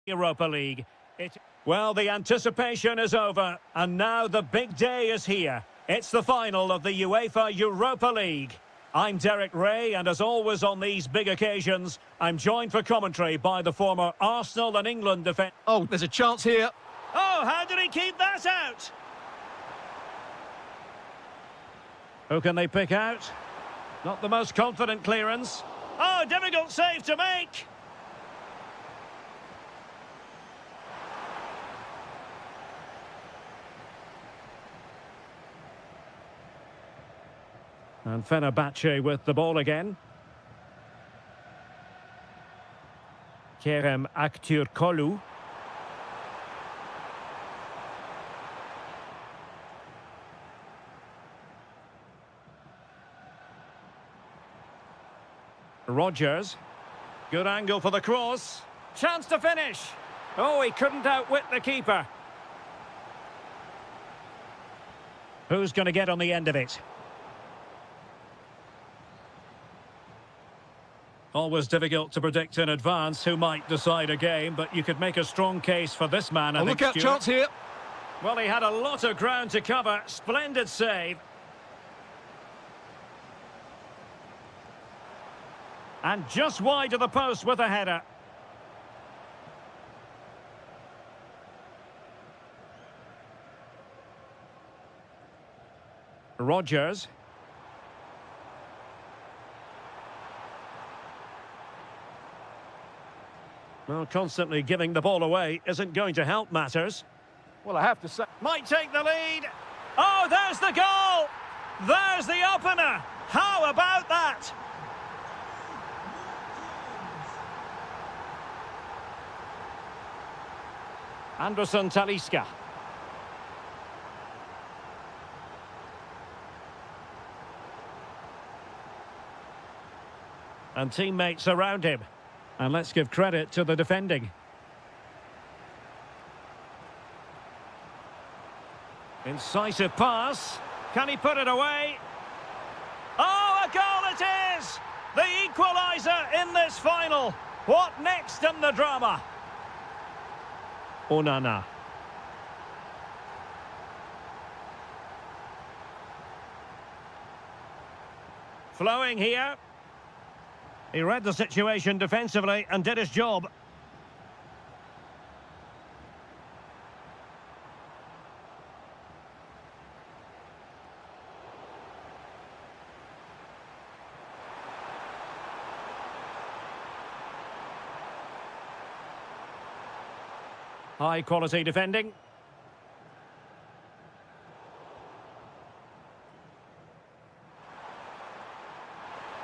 A: Europa League. Well, the anticipation is over, and now the big day is here. It's the final of the UEFA Europa League. I'm Derek Ray, and as always on these big occasions, I'm joined for commentary by the former Arsenal and England defender.
C: Oh, there's a chance here.
A: Oh, how did he keep that out? Who can they pick out? Not the most confident clearance. Oh, difficult save to make. And Fenerbahce with the ball again. Kerem Aktürkoğlu. Rodgers. Good angle for the cross. Chance to finish. Oh, he couldn't outwit the keeper. Who's going to get on the end of it? Always difficult to predict in advance who might decide a game, but you could make a strong case for this man, I think,
C: Look out,
A: Stuart.
C: chance here.
A: Well, he had a lot of ground to cover. Splendid save. And just wide of the post with a header. Rodgers. Well, constantly giving the ball away isn't going to help matters.
B: Well, I have to say...
A: Might take the lead. Oh, there's the goal! There's the opener! How about that? Anderson Talisca. And teammates around him. And let's give credit to the defending. Incisive pass. Can he put it away? Oh, a goal it is! The equaliser in this final. What next in the drama? Onana. Flowing here. He read the situation defensively and did his job. High quality defending.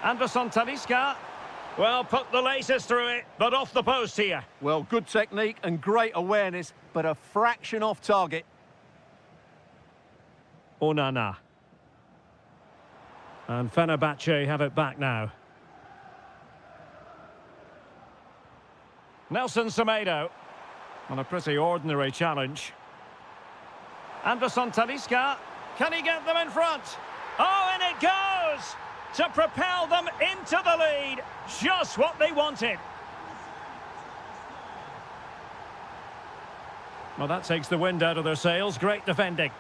A: Anderson Talisca. Well, put the laces through it, but off the post here.
B: Well, good technique and great awareness, but a fraction off target.
A: Onana. And Fenerbahce have it back now. Nelson Semedo. On a pretty ordinary challenge. Anderson Talisca. Can he get them in front? Oh, and it goes! To propel them into the lead. Just what they wanted. Well, that takes the wind out of their sails. Great defending.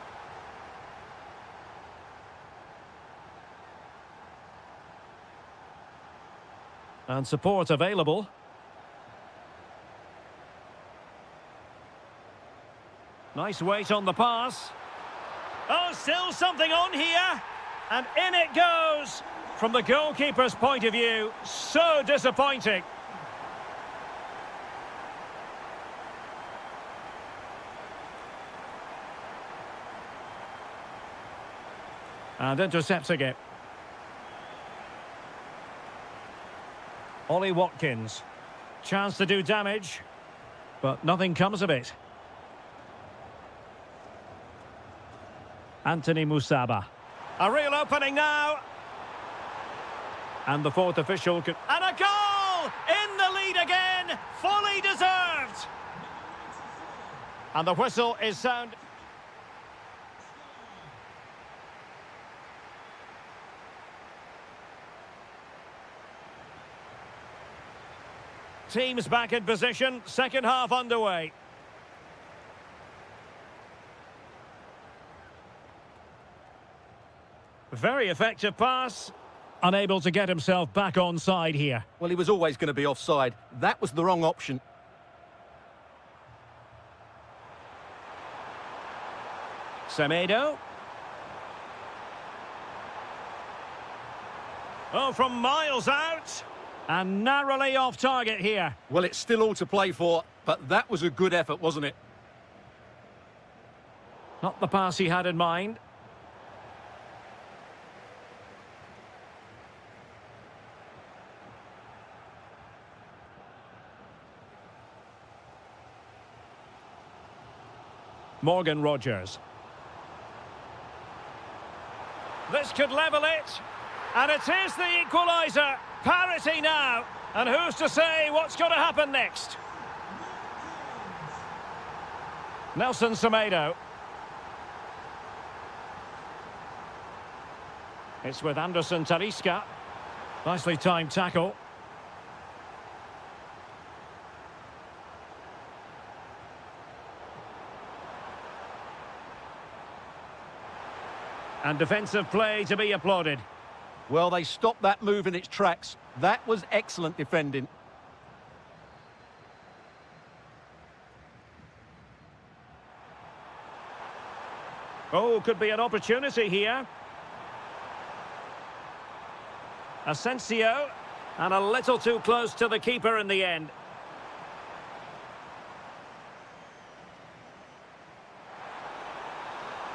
A: And support available. Nice weight on the pass. Oh, still something on here. And in it goes. From the goalkeeper's point of view, so disappointing. And intercepting it. Ollie Watkins. Chance to do damage, but nothing comes of it. Anthony Musaba. A real opening now. And the fourth official could... And a goal! In the lead again! Fully deserved! And the whistle is sound. Teams back in position, second half underway. Very effective pass. Unable to get himself back onside here.
C: Well, he was always going to be offside. That was the wrong option.
A: Semedo. Oh, from miles out. And narrowly off target here.
C: Well, it's still all to play for, but that was a good effort, wasn't it?
A: Not the pass he had in mind. Morgan Rogers. This could level it. And it is the equaliser. Parity now. And who's to say what's going to happen next? Nelson Semedo. It's with Anderson Talisca. Nicely timed tackle. And defensive play to be applauded.
B: Well, they stopped that move in its tracks. That was excellent defending.
A: Oh, could be an opportunity here. Asensio. And a little too close to the keeper in the end.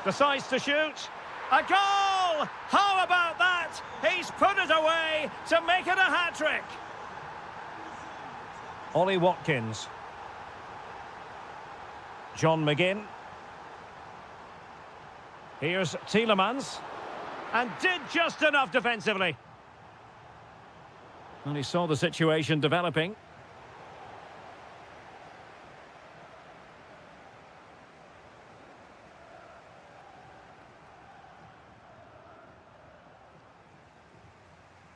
A: Decides to shoot. A goal! How about that? He's put it away to make it a hat-trick. Ollie Watkins. John McGinn. Here's Tielemans. And did just enough defensively. And he saw the situation developing.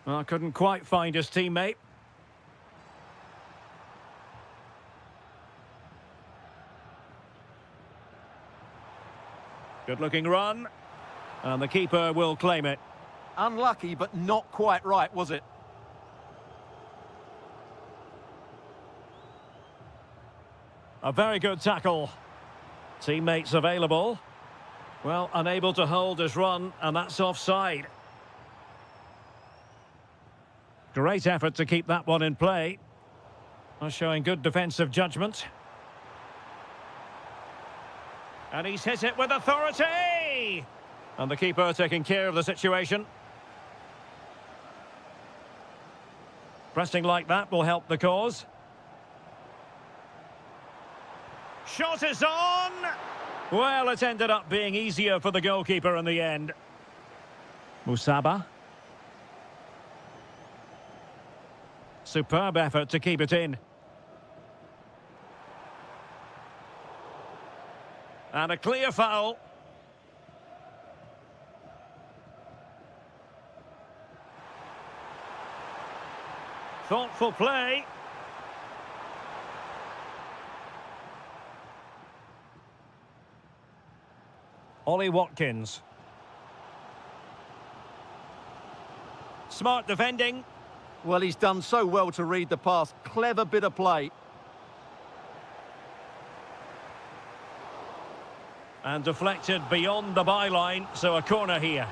A: Well, couldn't quite find his teammate. Good-looking run. And the keeper will claim it.
B: Unlucky, but not quite right, was it?
A: A very good tackle. Teammates available. Well, unable to hold his run, and that's offside. Great effort to keep that one in play. Showing good defensive judgment. And he's hit it with authority! And the keeper taking care of the situation. Pressing like that will help the cause. Shot is on! Well, it ended up being easier for the goalkeeper in the end. Musaba. Superb effort to keep it in. And a clear foul. Thoughtful play. Ollie Watkins. Smart defending.
B: Well, he's done so well to read the pass. Clever bit of play.
A: And deflected beyond the byline, so a corner here.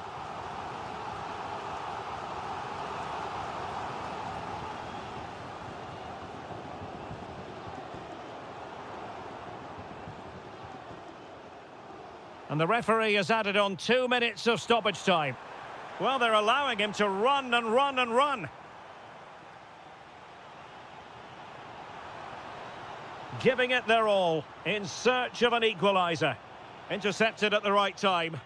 A: And the referee has added on 2 minutes of stoppage time. Well, they're allowing him to run and run and run. Giving it their all in search of an equaliser. Intercepted at the right time.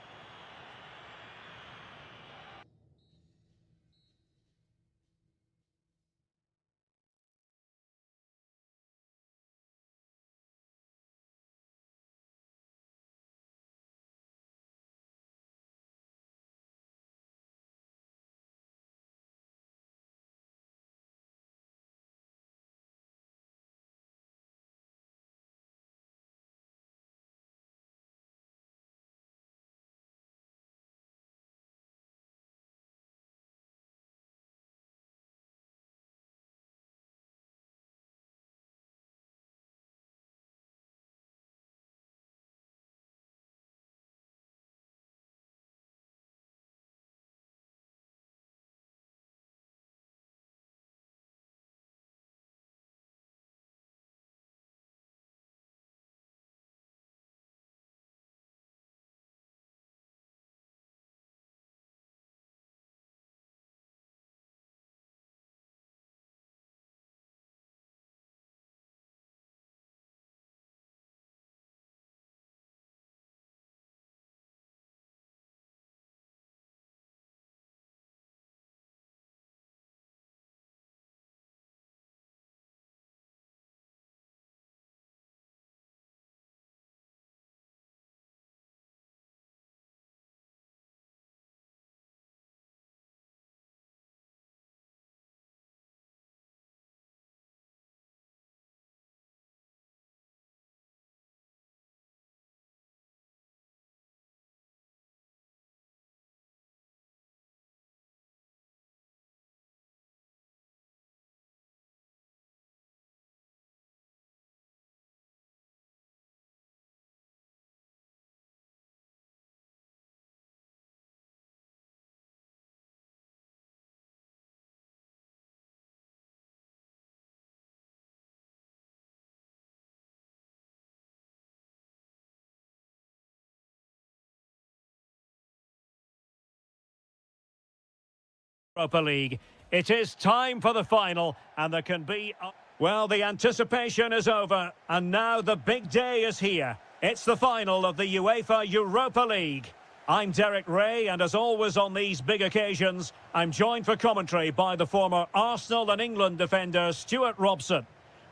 A: Europa League. It is time for the final, and there can be... Well, the anticipation is over, and now the big day is here. It's the final of the UEFA Europa League. I'm Derek Ray, and as always on these big occasions, I'm joined for commentary by the former Arsenal and England defender Stuart Robson.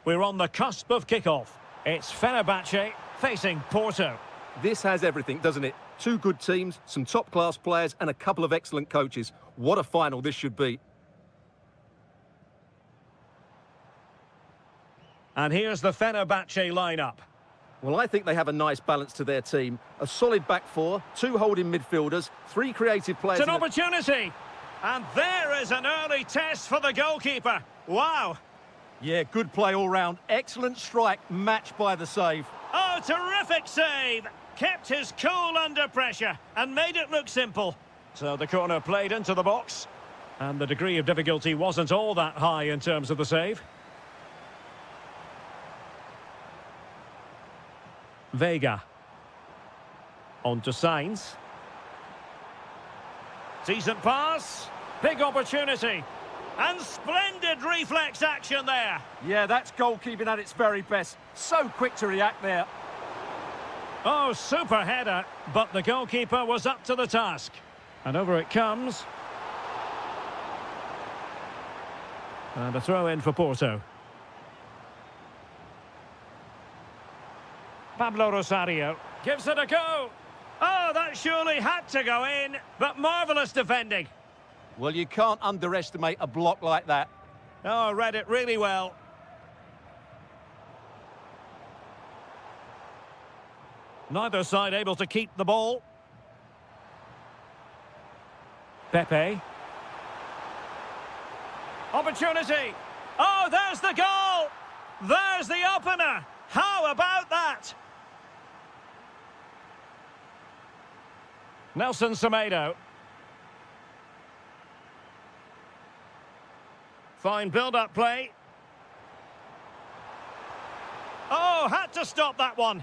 A: We're on the cusp of kickoff. It's Fenerbahce facing Porto.
C: This has everything, doesn't it? Two good teams, some top-class players, and a couple of excellent coaches. What a final this should be.
A: And here's the Fenerbahce lineup.
C: Well, I think they have a nice balance to their team. A solid back four, two holding midfielders, three creative players...
A: It's an opportunity! And there is an early test for the goalkeeper. Wow!
B: Yeah, good play all round. Excellent strike, matched by the save.
A: Oh, terrific save! Kept his cool under pressure and made it look simple. So the corner played into the box. And the degree of difficulty wasn't all that high in terms of the save. Vega. On to Sainz. Decent pass. Big opportunity. And splendid reflex action there.
B: Yeah, that's goalkeeping at its very best. So quick to react there.
A: Oh, super header. But the goalkeeper was up to the task. And over it comes. And a throw in for Porto. Pablo Rosario gives it a go. Oh, that surely had to go in, but marvellous defending.
B: Well, you can't underestimate a block like that.
A: Oh, read it really well. Neither side able to keep the ball. Pepe. Opportunity. Oh, there's the goal. There's the opener. How about that? Nelson Semedo. Fine build-up play. Oh, had to stop that one.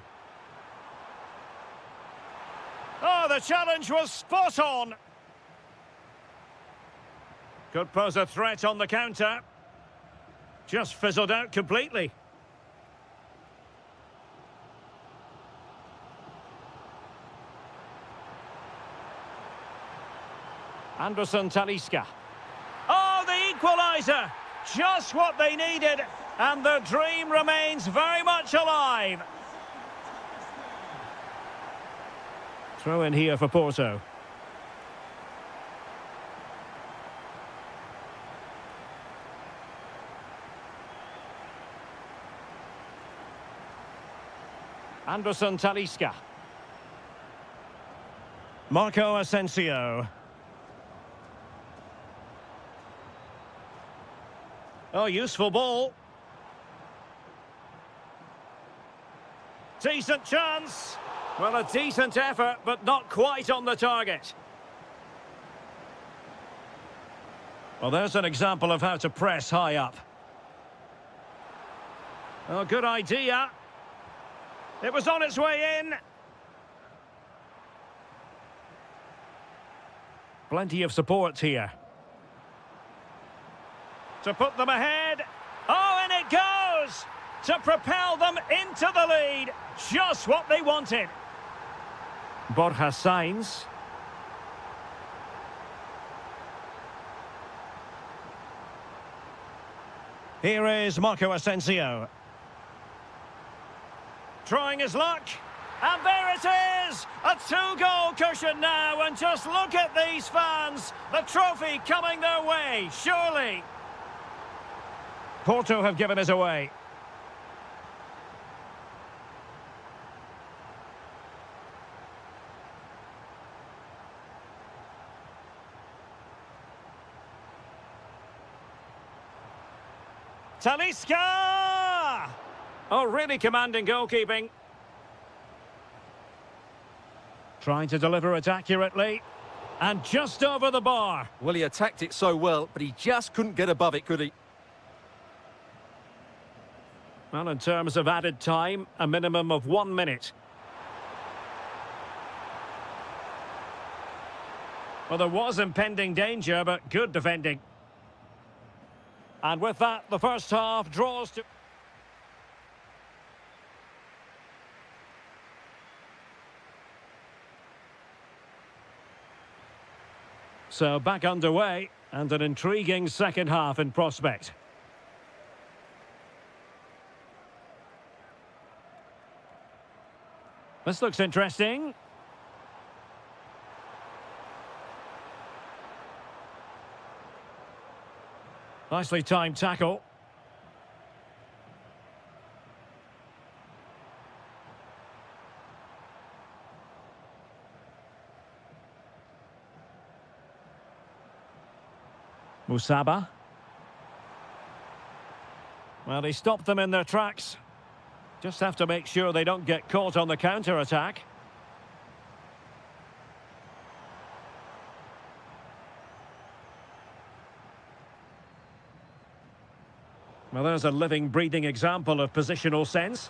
A: Oh, the challenge was spot on. Could pose a threat on the counter. Just fizzled out completely. Anderson Talisca. Oh, the equaliser! Just what they needed, and the dream remains very much alive. Throw in here for Porto. Anderson Talisca. Marco Asensio. Oh, useful ball. Decent chance. Well, a decent effort, but not quite on the target. Well, there's an example of how to press high up. Oh, good idea. It was on its way in. Plenty of support here. To put them ahead. Oh, and it goes! To propel them into the lead. Just what they wanted. Borja Sainz. Here is Marco Asensio. Trying his luck. And there it is! A two-goal cushion now, and just look at these fans. The trophy coming their way, surely. Porto have given us away. Talisca! Oh, really commanding goalkeeping. Trying to deliver it accurately. And just over the bar.
C: Well, he attacked it so well, but he just couldn't get above it, could he?
A: Well, in terms of added time, a minimum of 1 minute. Well, there was impending danger, but good defending. And with that, the first half draws to... So back underway, and an intriguing second half in prospect. This looks interesting. Nicely timed tackle. Musaba. Well, he stopped them in their tracks. Just have to make sure they don't get caught on the counter-attack. Well, there's a living, breathing example of positional sense.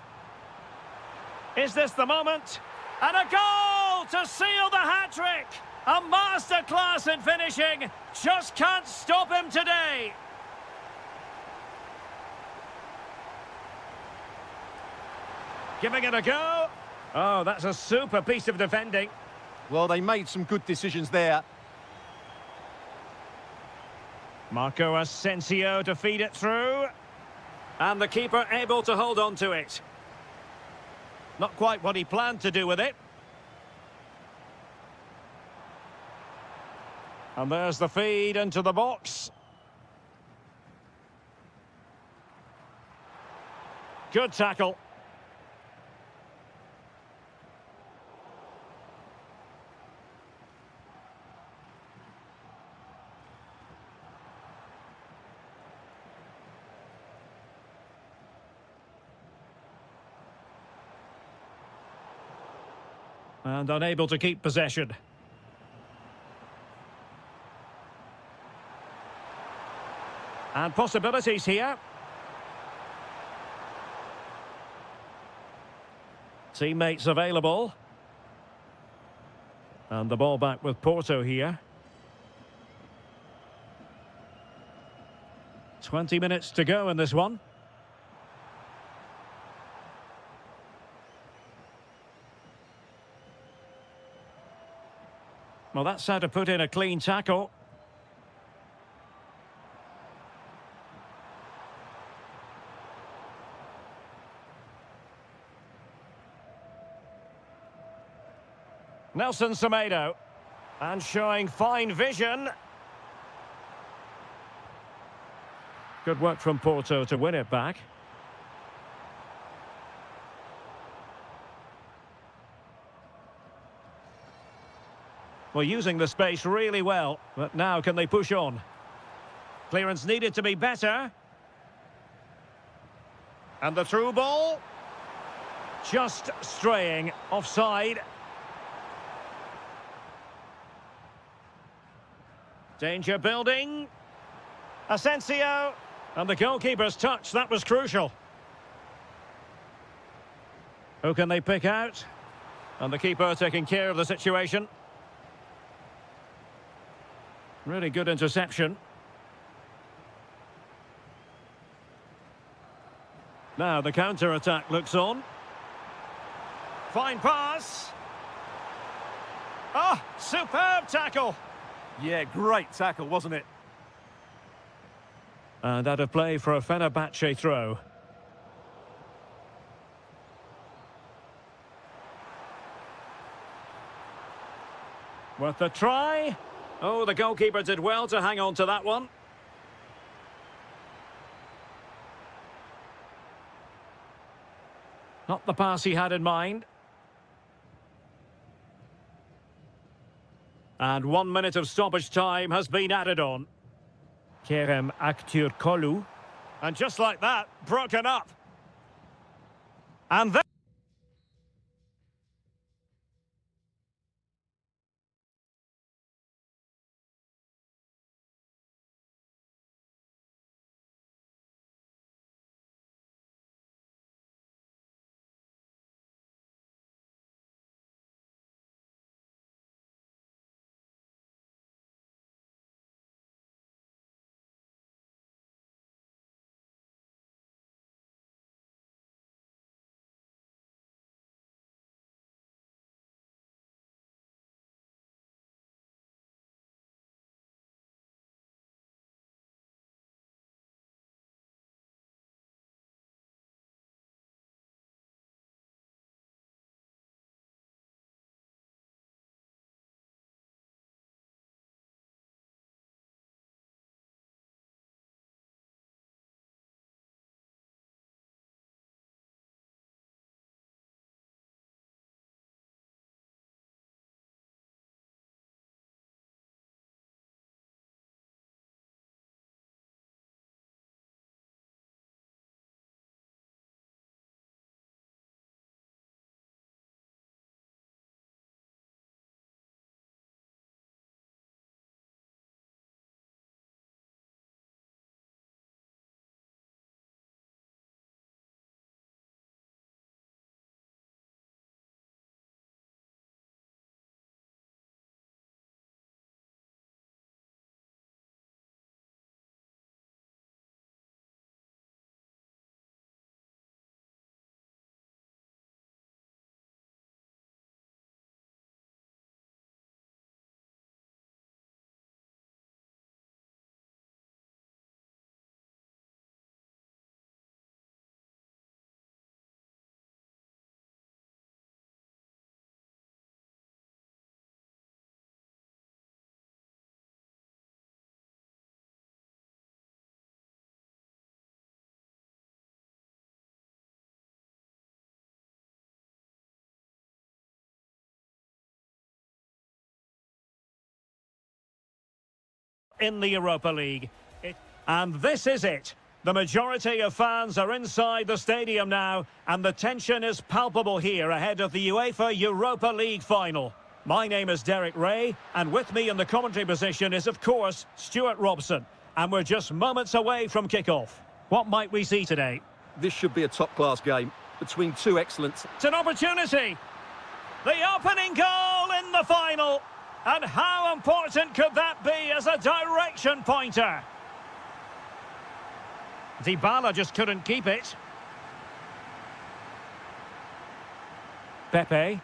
A: Is this the moment? And a goal to seal the hat-trick! A masterclass in finishing. Just can't stop him today. Giving it a go. Oh, that's a super piece of defending.
B: Well, they made some good decisions there.
A: Marco Asensio to feed it through. And the keeper able to hold on to it. Not quite what he planned to do with it. And there's the feed into the box. Good tackle. And unable to keep possession. And possibilities here. Teammates available. And the ball back with Porto here. 20 minutes to go in this one. Well, that's how to put in a clean tackle. Nelson Semedo, and showing fine vision. Good work from Porto to win it back. Well, using the space really well, but now can they push on? Clearance needed to be better. And the through ball. Just straying offside. Danger building. Asensio. And the goalkeeper's touch, that was crucial. Who can they pick out? And the keeper taking care of the situation. Really good interception. Now the counter-attack looks on. Fine pass. Oh, superb tackle.
B: Yeah, great tackle, wasn't it?
A: And out of play for a Fenerbahce throw. Worth a try. Oh, the goalkeeper did well to hang on to that one. Not the pass he had in mind. And 1 minute of stoppage time has been added on. Kerem Aktürkoğlu. And just like that, broken up. And then... in the Europa League. And this is it. The majority of fans are inside the stadium now, and the tension is palpable here ahead of the UEFA Europa League final. My name is Derek Ray, and with me in the commentary position is, of course, Stuart Robson. And we're just moments away from kick-off. What might we see today?
C: This should be a top-class game between two excellents.
A: It's an opportunity. The opening goal in the final. And how important could that be as a direction pointer? Dybala just couldn't keep it. Pepe.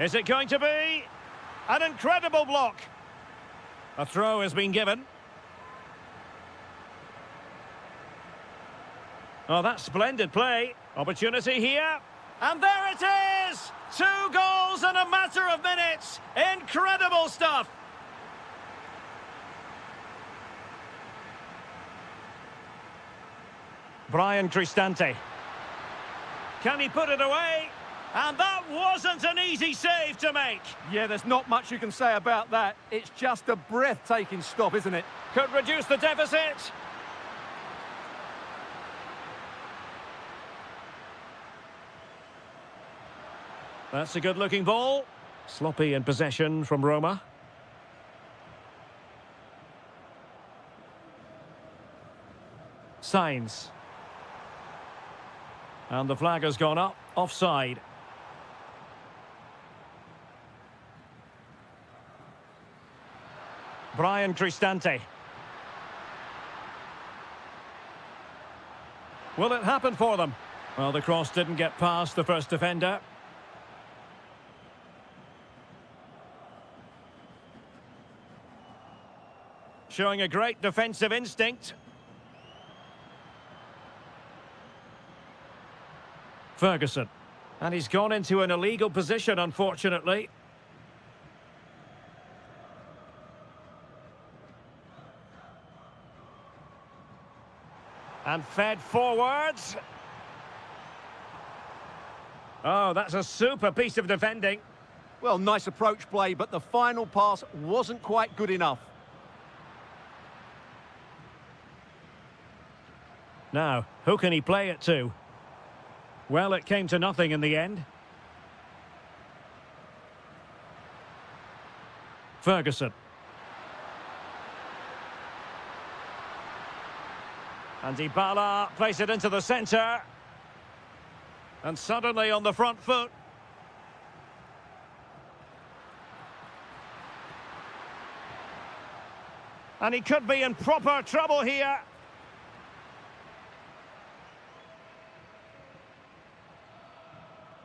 A: Is it going to be an incredible block? A throw has been given. Oh, that's splendid play. Opportunity here. And there it is! 2 goals in a matter of minutes. Incredible stuff. Brian Cristante. Can he put it away? And that wasn't an easy save to make.
B: Yeah, there's not much you can say about that. It's just a breathtaking stop, isn't it?
A: Could reduce the deficit. That's a good-looking ball. Sloppy in possession from Roma. Signs. And the flag has gone up. Offside. Brian Cristante. Will it happen for them? Well, the cross didn't get past the first defender. Showing a great defensive instinct. Ferguson. And he's gone into an illegal position, unfortunately. And fed forwards. Oh, that's a super piece of defending.
B: Well, nice approach play, but the final pass wasn't quite good enough.
A: Now, who can he play it to? Well, it came to nothing in the end. Ferguson. And Dybala plays it into the centre. And suddenly on the front foot. And he could be in proper trouble here.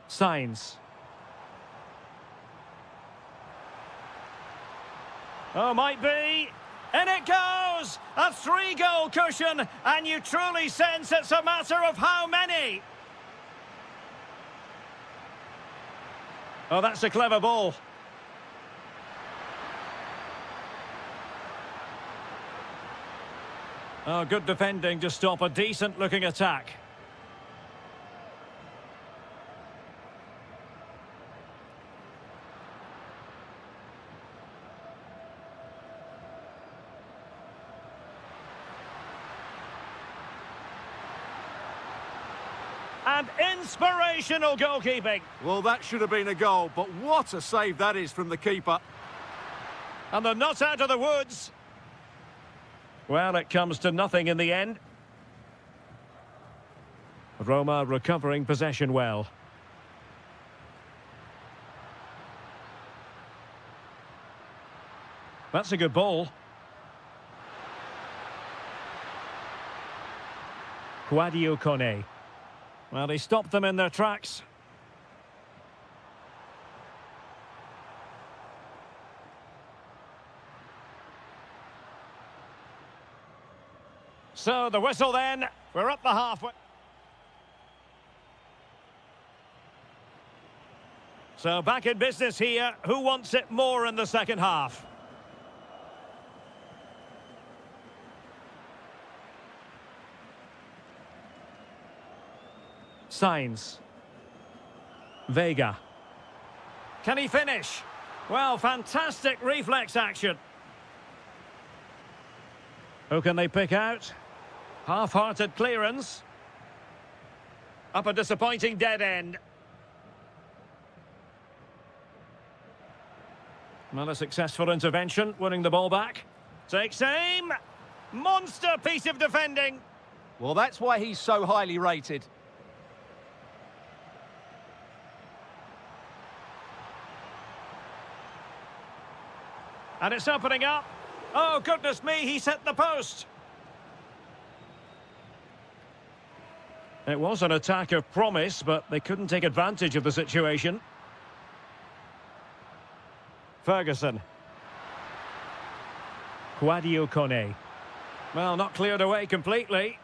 A: Signs. Oh, might be. In it goes! A 3-goal cushion, and you truly sense it's a matter of how many. Oh, that's a clever ball. Oh, good defending to stop a decent-looking attack. And inspirational goalkeeping.
B: Well, that should have been a goal, but what a save that is from the keeper.
A: And they're not out of the woods. Well, it comes to nothing in the end. Roma recovering possession well. That's a good ball. Quadio Kone. Well, he stopped them in their tracks. So, the whistle then. We're up the halfway. So, back in business here. Who wants it more in the second half? Signs. Vega. Can he finish? Well, fantastic reflex action. Who can they pick out? Half-hearted clearance. Up a disappointing dead end. Well, a successful intervention, winning the ball back. Takes aim. Monster piece of defending.
B: Well, that's why he's so highly rated.
A: And it's opening up. Oh, goodness me, he's hit the post. It was an attack of promise, but they couldn't take advantage of the situation. Ferguson. Quadio Kone. Well, not cleared away completely.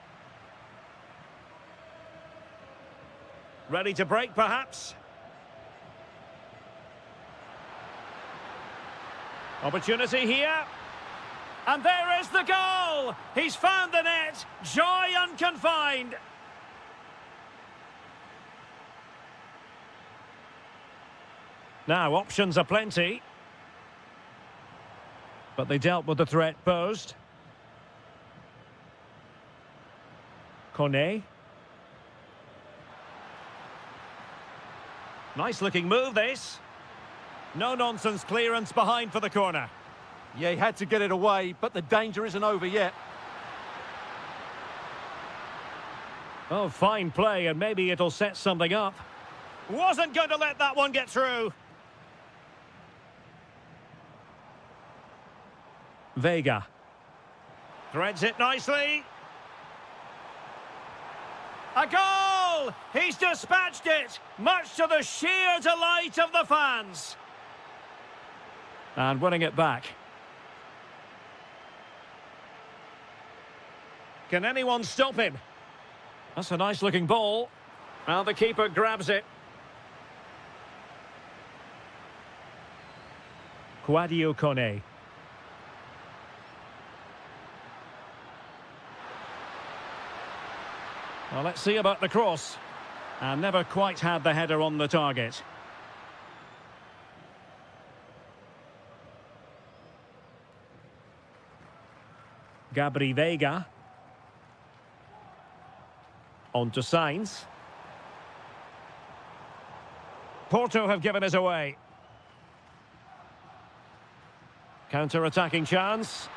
A: Ready to break, perhaps. Opportunity here. And there is the goal! He's found the net. Joy unconfined. Now, options are plenty. But they dealt with the threat posed. Kone. Nice-looking move, this. No-nonsense clearance behind for the corner.
B: Yeah, he had to get it away, but the danger isn't over yet.
A: Oh, fine play, and maybe it'll set something up. Wasn't going to let that one get through. Vega. Threads it nicely. A goal! He's dispatched it, much to the sheer delight of the fans. And winning it back. Can anyone stop him? That's a nice-looking ball. And the keeper grabs it. Quadio Kone. Well, let's see about the cross. And never quite had the header on the target. Gabri Vega. On to Sainz. Porto have given us away. Counter-attacking chance.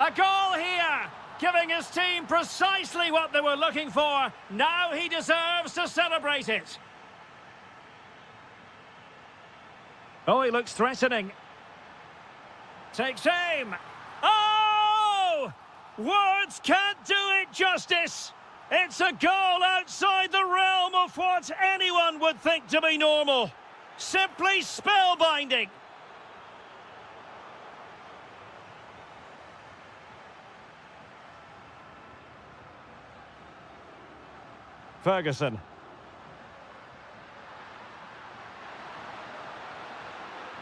A: A goal here! Giving his team precisely what they were looking for. Now he deserves to celebrate it. Oh, he looks threatening. Takes aim. Oh! Words can't do it justice. It's a goal outside the realm of what anyone would think to be normal. Simply spellbinding. Ferguson.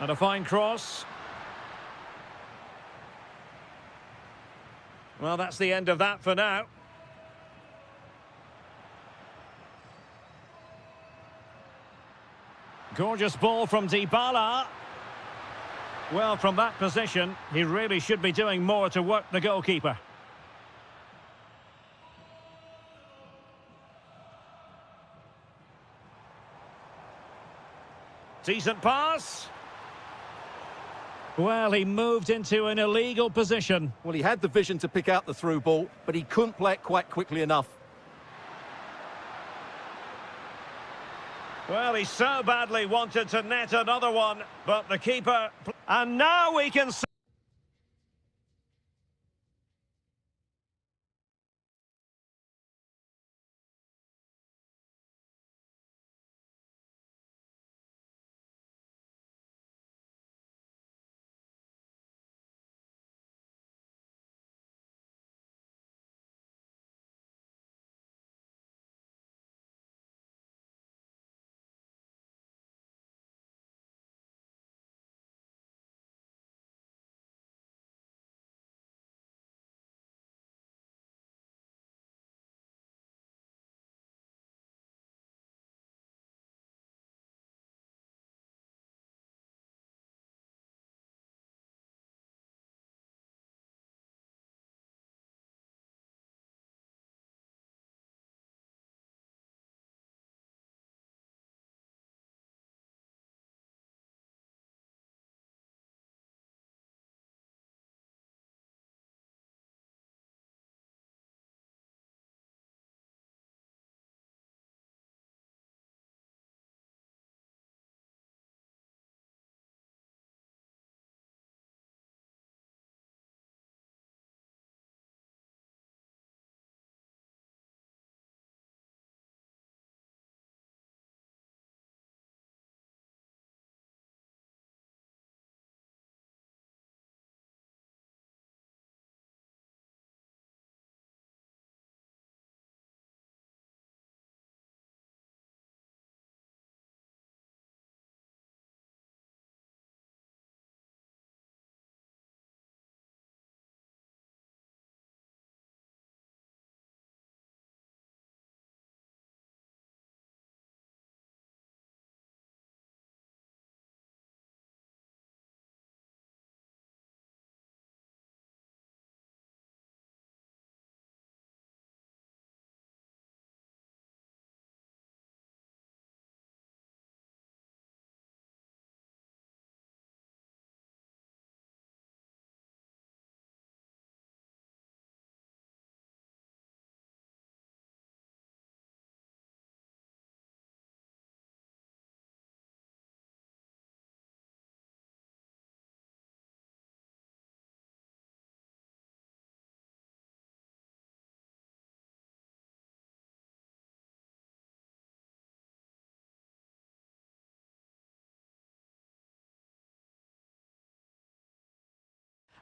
A: And a fine cross. Well, that's the end of that for now. Gorgeous ball from Dybala. Well, from that position, he really should be doing more to work the goalkeeper. Decent pass. Well, he moved into an illegal position.
B: Well, he had the vision to pick out the through ball, but he couldn't play it quite quickly enough.
A: Well, he so badly wanted to net another one, but the keeper... And now we can see...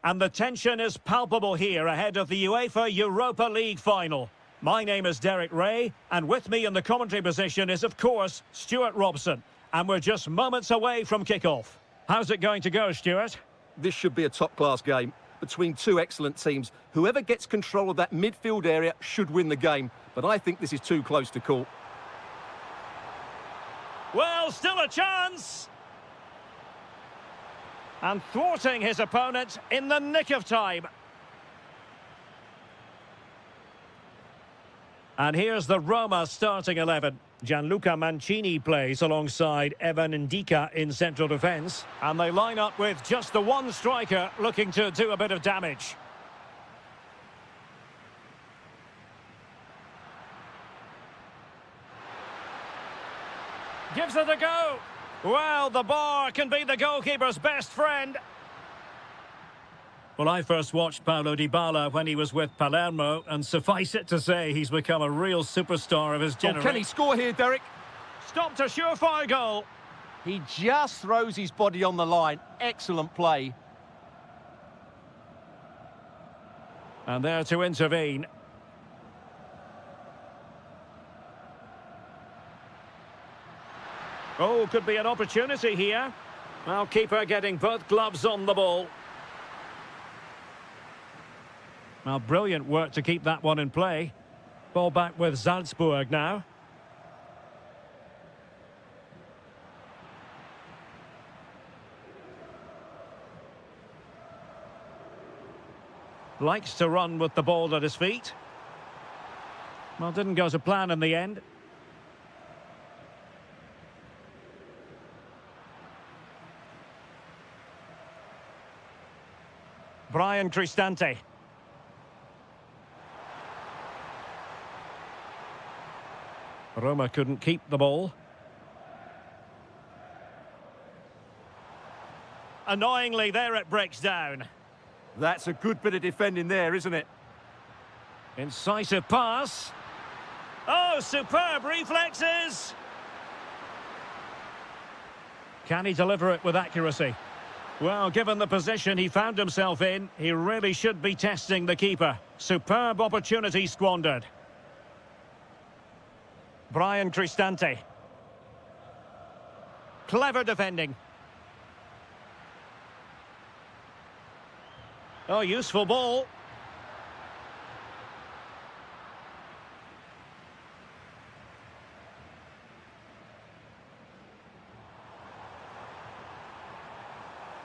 A: And the tension is palpable here ahead of the UEFA Europa League final. My name is Derek Ray, and with me in the commentary position is, of course, Stuart Robson. And we're just moments away from kick-off. How's it going to go, Stuart?
C: This should be a top-class game between two excellent teams. Whoever gets control of that midfield area should win the game, but I think this is too close to call.
A: Well, still a chance! And thwarting his opponent in the nick of time. And here's the Roma starting 11. Gianluca Mancini plays alongside Evan Ndika in central defence. And they line up with just the one striker looking to do a bit of damage. Gives it a go. Well, the bar can be the goalkeeper's best friend. Well, I first watched Paulo Dybala when he was with Palermo, and suffice it to say, he's become a real superstar of his generation.
B: Oh, can he score here, Derek?
A: Stopped a surefire goal.
B: He just throws his body on the line. Excellent play.
A: And there to intervene. Oh, could be an opportunity here. Well, keeper getting both gloves on the ball. Well, brilliant work to keep that one in play. Ball back with Salzburg now. Likes to run with the ball at his feet. Well, didn't go to plan in the end. Brian Cristante. Roma couldn't keep the ball. Annoyingly, there it breaks down.
B: That's a good bit of defending there, isn't it?
A: Incisive pass. Oh, superb reflexes! Can he deliver it with accuracy? Well, given the position he found himself in, he really should be testing the keeper. Superb opportunity squandered. Brian Cristante. Clever defending. Oh, useful ball.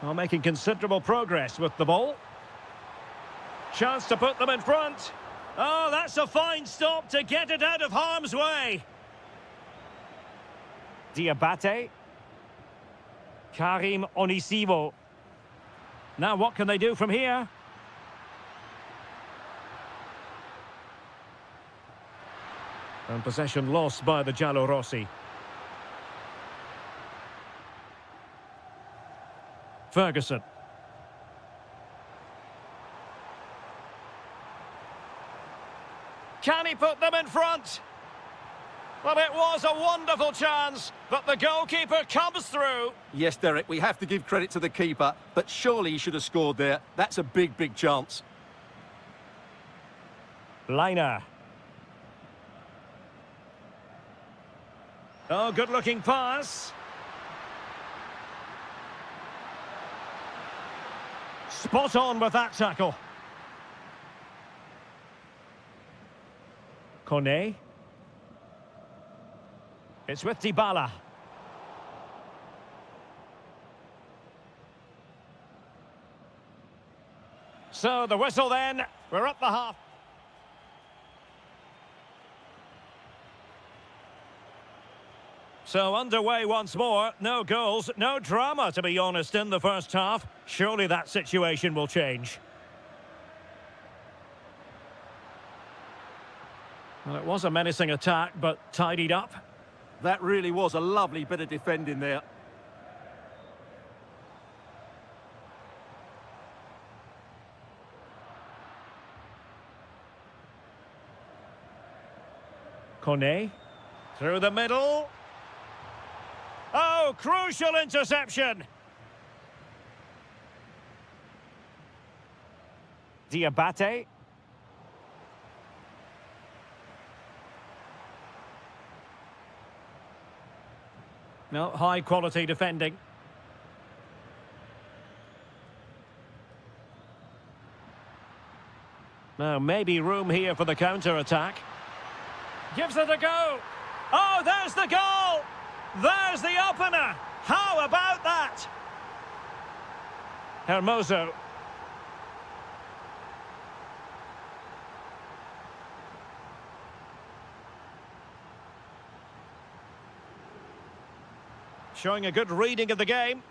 A: Well, making considerable progress with the ball. Chance to put them in front. Oh, that's a fine stop to get it out of harm's way. Diabate. Karim Onisivo. Now what can they do from here? And possession lost by the Giallorossi. Ferguson. Can he put them in front? Well, it was a wonderful chance, but the goalkeeper comes through.
C: Yes, Derek, we have to give credit to the keeper, but surely he should have scored there. That's a big, big chance.
A: Liner. Oh, good-looking pass. Spot on with that tackle. Kone. It's with Dybala. So the whistle then. We're at the half. So underway once more. No goals, no drama, to be honest, in the first half. Surely that situation will change. Well, it was a menacing attack, but tidied up.
B: That really was a lovely bit of defending there.
A: Kone. Through the middle. Oh, crucial interception. Diabate. No, high quality defending. Now, maybe room here for the counter-attack. Gives it a go. Oh, there's the goal! There's the opener! How about that? Hermoso. Showing a good reading of the game.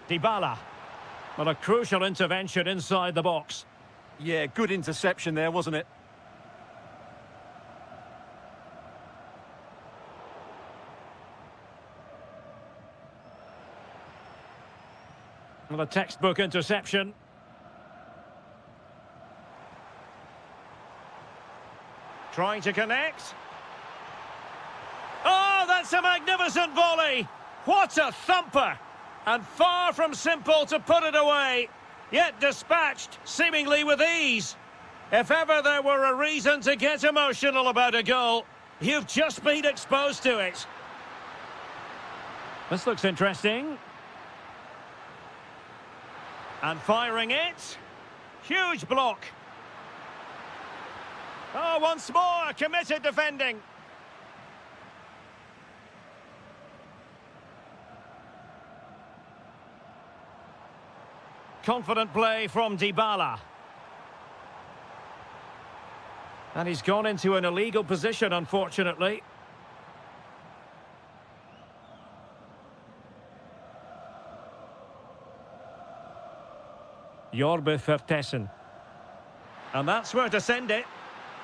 A: Dybala. Well, a crucial intervention inside the box.
B: Yeah, good interception there, wasn't it?
A: Well, a textbook interception. Trying to connect. Oh, that's a magnificent volley! What a thumper! And far from simple to put it away, yet dispatched seemingly with ease. If ever there were a reason to get emotional about a goal, you've just been exposed to it. This looks interesting. And firing it. Huge block. Oh, once more, committed defending. Confident play from Dybala. And he's gone into an illegal position, unfortunately. Jorbe Vertessen. And that's where to send it.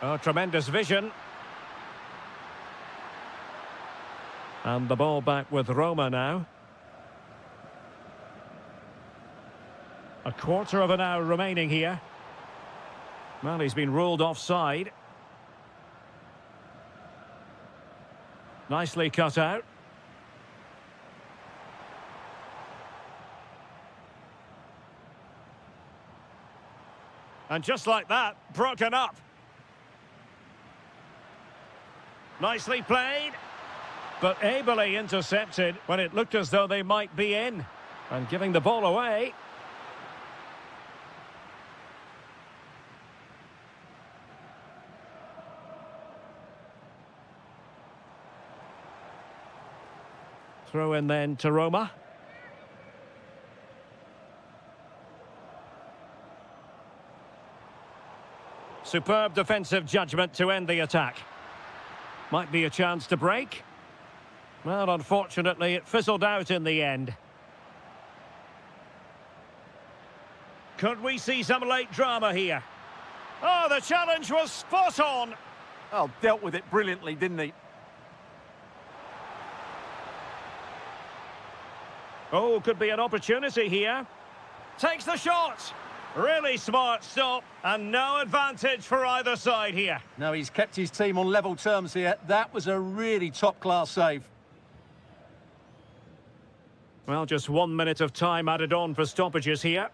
A: Oh, tremendous vision. And the ball back with Roma now. A quarter of an hour remaining here. Well, he's been ruled offside. Nicely cut out. And just like that, broken up. Nicely played, but ably intercepted when it looked as though they might be in. And giving the ball away. Throw in then to Roma. Superb defensive judgment to end the attack. Might be a chance to break. Well, unfortunately, it fizzled out in the end. Could we see some late drama here? Oh, the challenge was spot on.
B: Oh, dealt with it brilliantly, didn't he?
A: Oh, could be an opportunity here. Takes the shot. Really smart stop, and no advantage for either side here.
B: No, he's kept his team on level terms here. That was a really top-class save.
A: Well, just 1 minute of time added on for stoppages here.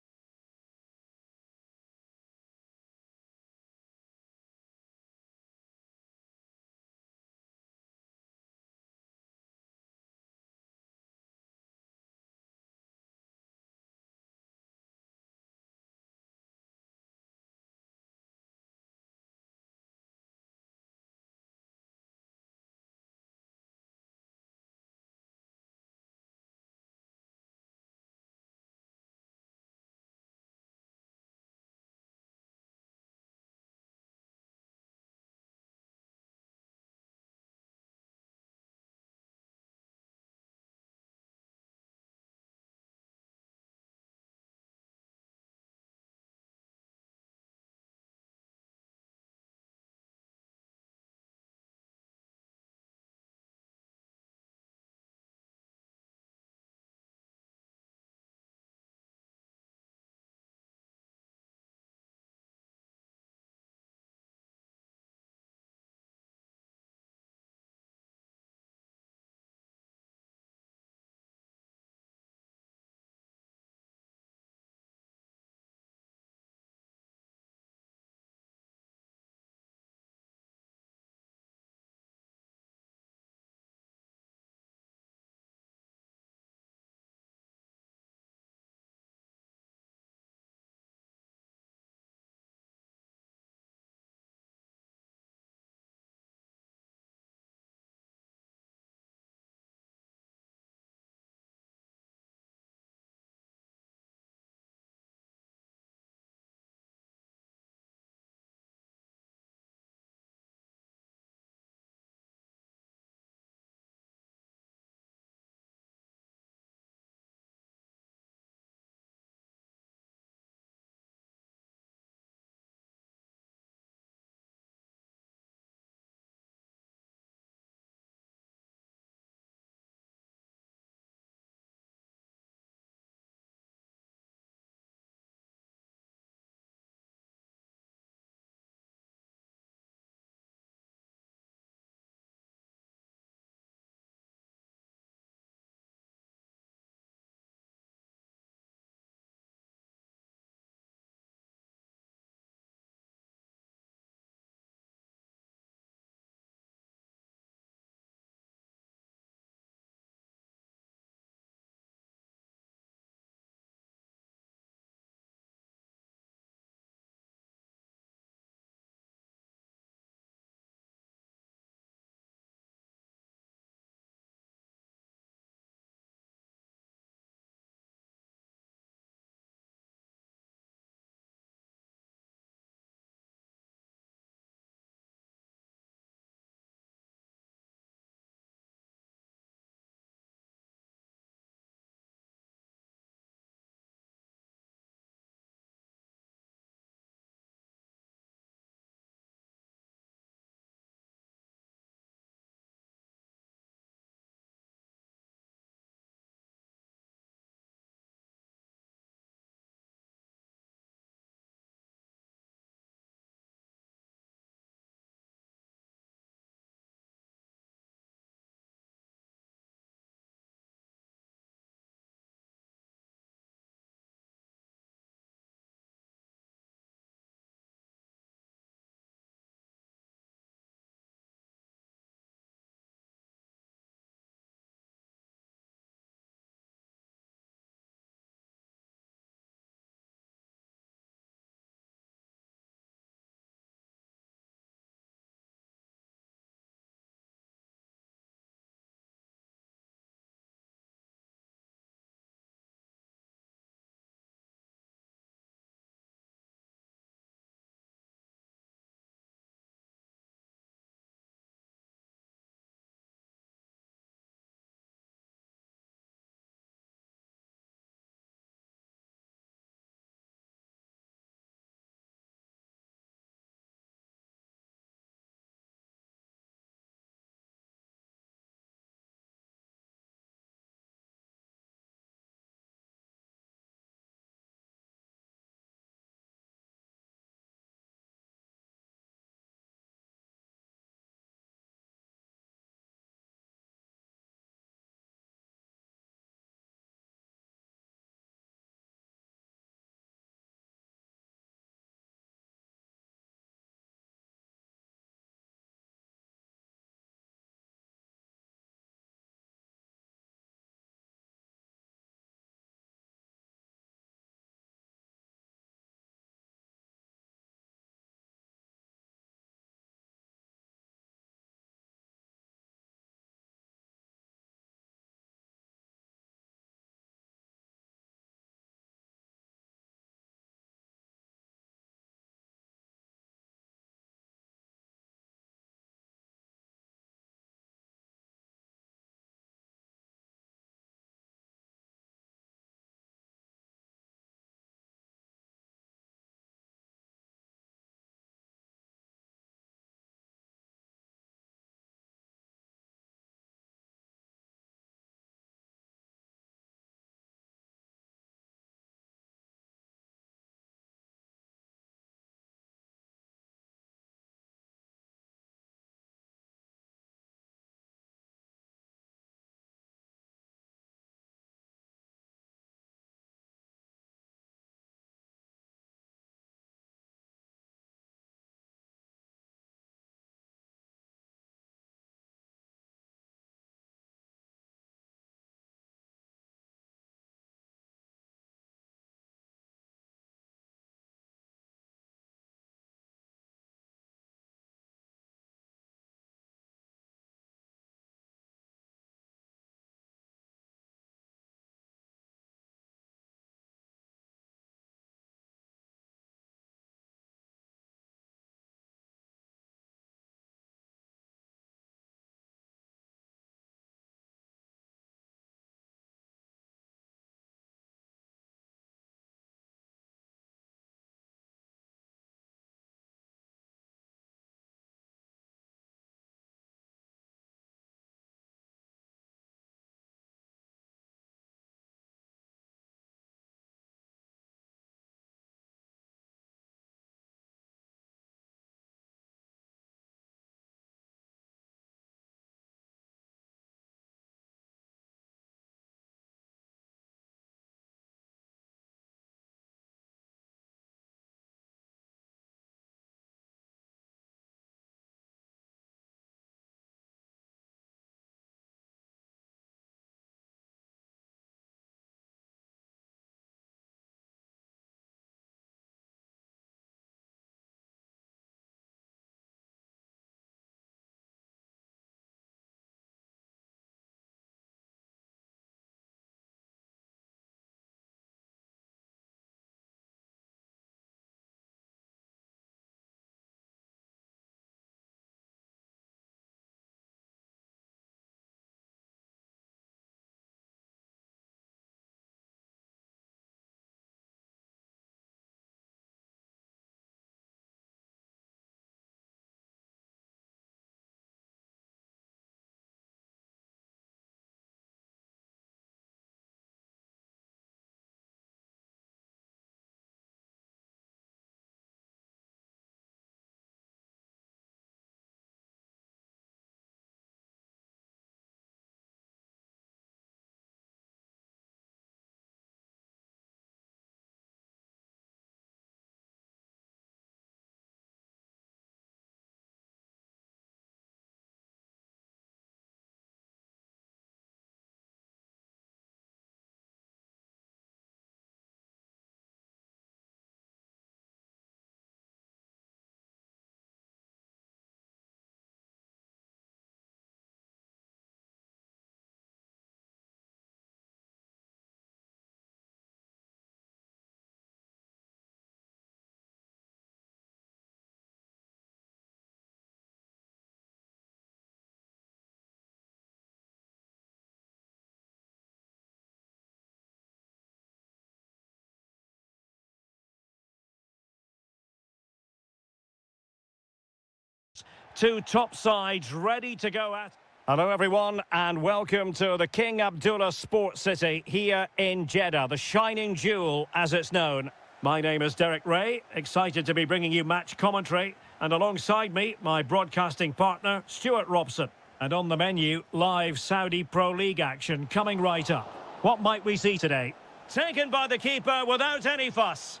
A: Two top sides ready to go at. Hello everyone and welcome to the King Abdullah Sports City here in Jeddah, the shining jewel as it's known. My name is Derek Ray, excited to be bringing you match commentary, and alongside me, my broadcasting partner, Stuart Robson. And on the menu, live Saudi Pro League action coming right up. What might we see today? Taken by the keeper without any fuss.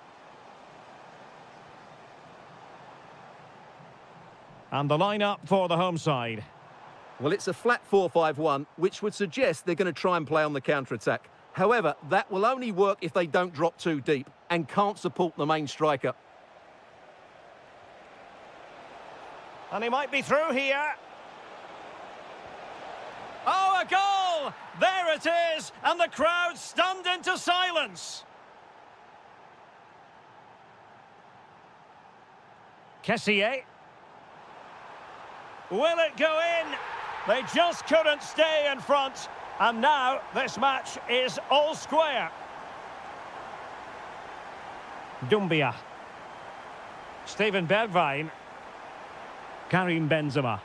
A: And the lineup for the home side.
C: Well, it's a flat 4-5-1, which would suggest they're going to try and play on the counter-attack. However, that will only work if they don't drop too deep and can't support the main striker.
A: And he might be through here. Oh, a goal! There it is! And the crowd stunned into silence. Kessier. Will it go in? They just couldn't stay in front. And now this match is all square. Doumbia. Steven Bergwijn. Karim Benzema.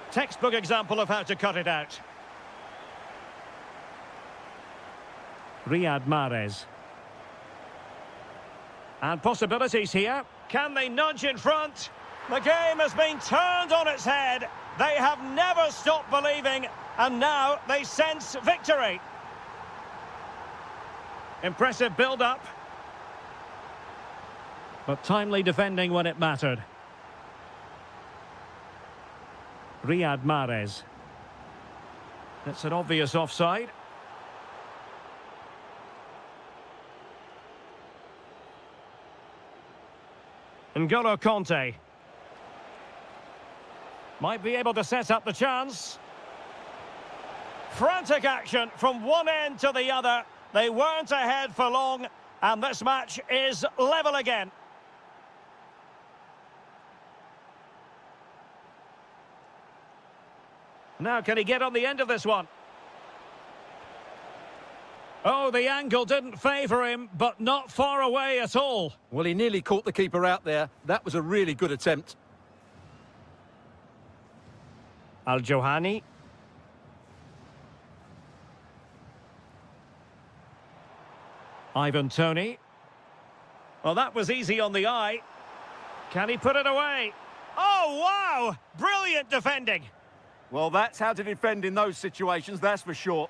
A: Textbook example of how to cut it out. Riyad Mahrez. And possibilities here. Can they nudge in front? The game has been turned on its head. They have never stopped believing, and now they sense victory. Impressive build-up. But timely defending when it mattered. Riyad Mahrez. It's an obvious offside. N'Golo Kanté. Might be able to set up the chance. Frantic action from one end to the other. They weren't ahead for long, and this match is level again. Now, can he get on the end of this one? Oh, the angle didn't favour him, but not far away at all.
C: Well, he nearly caught the keeper out there. That was a really good attempt.
A: Al-Johani. Ivan Toney. Well, that was easy on the eye. Can he put it away? Oh, wow! Brilliant defending.
B: Well, that's how to defend in those situations, that's for sure.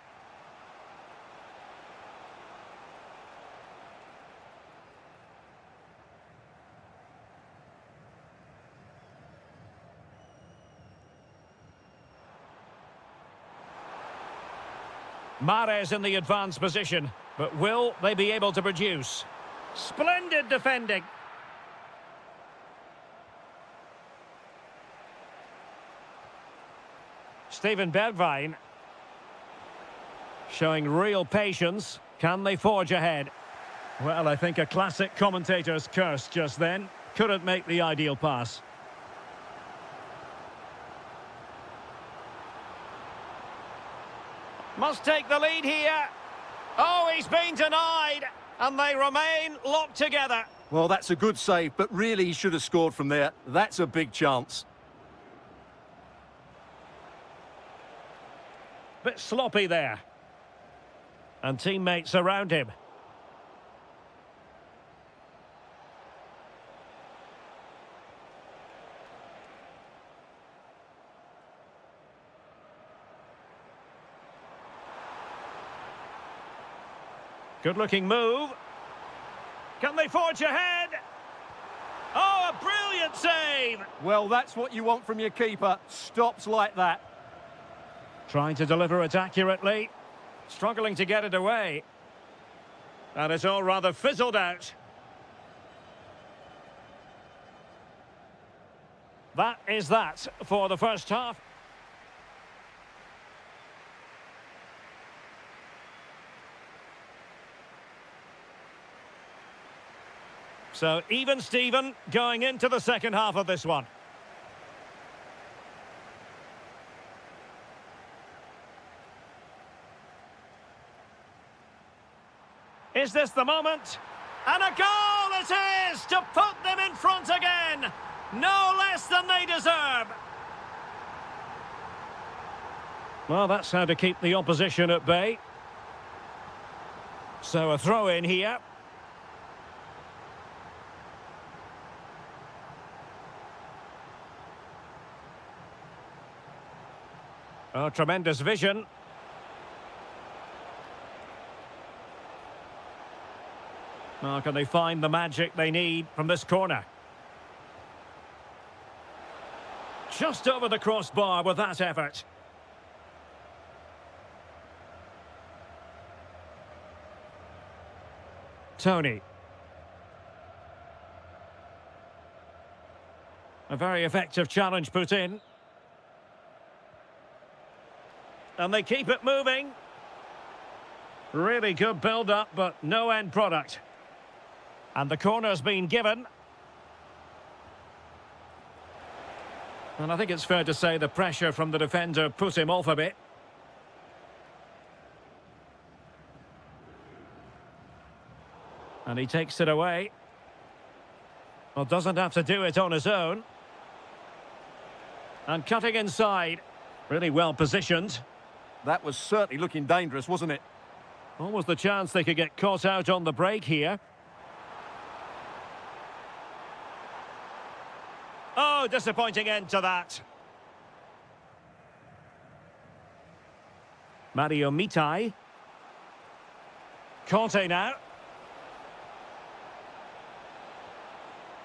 A: Mahrez in the advanced position, but will they be able to produce? Splendid defending. Steven Bergwijn. Showing real patience. Can they forge ahead? Well, I think a classic commentator's curse just then. Couldn't make the ideal pass. Must take the lead here. Oh, he's been denied. And they remain locked together.
C: Well, that's a good save, but really he should have scored from there. That's a big chance.
A: Bit sloppy there. And teammates around him. Good-looking move. Can they forge ahead? Oh, a brilliant save!
B: Well, that's what you want from your keeper. Stops like that.
A: Trying to deliver it accurately. Struggling to get it away. And it's all rather fizzled out. That is that for the first half. So, even Steven going into the second half of this one. Is this the moment? And a goal it is to put them in front again. No less than they deserve. Well, that's how to keep the opposition at bay. So a throw in here. Oh, tremendous vision. Now, can they find the magic they need from this corner? Just over the crossbar with that effort. Tony. A very effective challenge put in. And they keep it moving. Really good build-up, but no end product. And the corner's been given. And I think it's fair to say the pressure from the defender put him off a bit. And he takes it away. Well, doesn't have to do it on his own. And cutting inside. Really well positioned.
B: That was certainly looking dangerous, wasn't it?
A: Almost the chance they could get caught out on the break here. Oh, disappointing end to that. Mario Mitai. Conte now.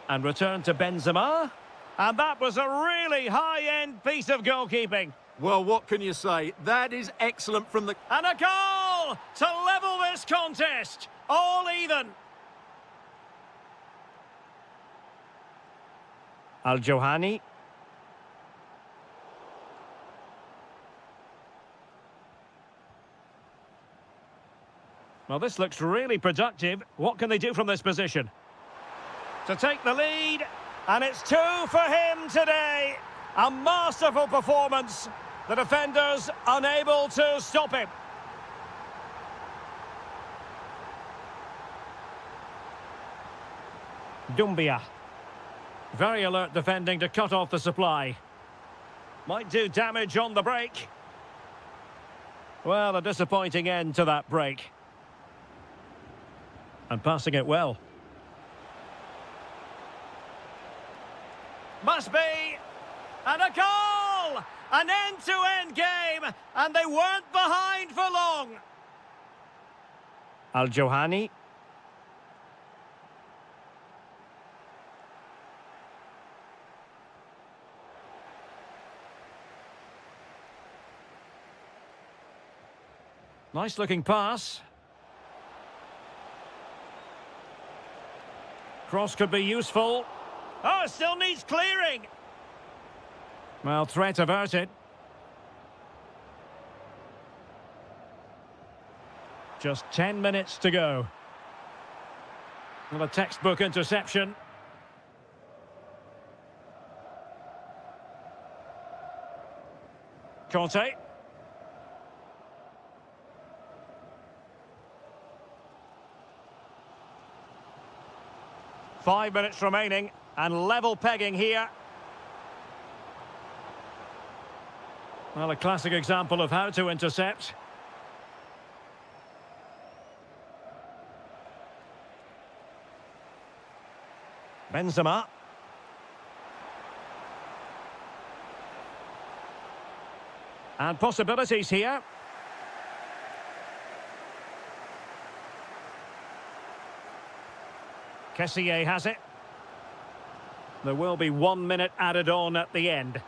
A: And return to Benzema. And that was a really high-end piece of goalkeeping.
B: Well, what can you say? That is excellent from the...
A: And a goal to level this contest. All even. Al-Johani. Well, this looks really productive. What can they do from this position? To take the lead. And it's 2 for him today. A masterful performance. The defenders unable to stop him. Doumbia. Very alert defending to cut off the supply. Might do damage on the break. Well, a disappointing end to that break. And passing it well. Must be. And a goal! An end-to-end game, and they weren't behind for long. Al-Johani. Nice-looking pass. Cross could be useful. Oh, it still needs clearing. Well, threat averted. Just 10 minutes to go. Well, a textbook interception. Conte. Five minutes remaining, and level pegging here. Well, a classic example of how to intercept. Benzema. And possibilities here. Kessié has it. There will be 1 minute added on at the end.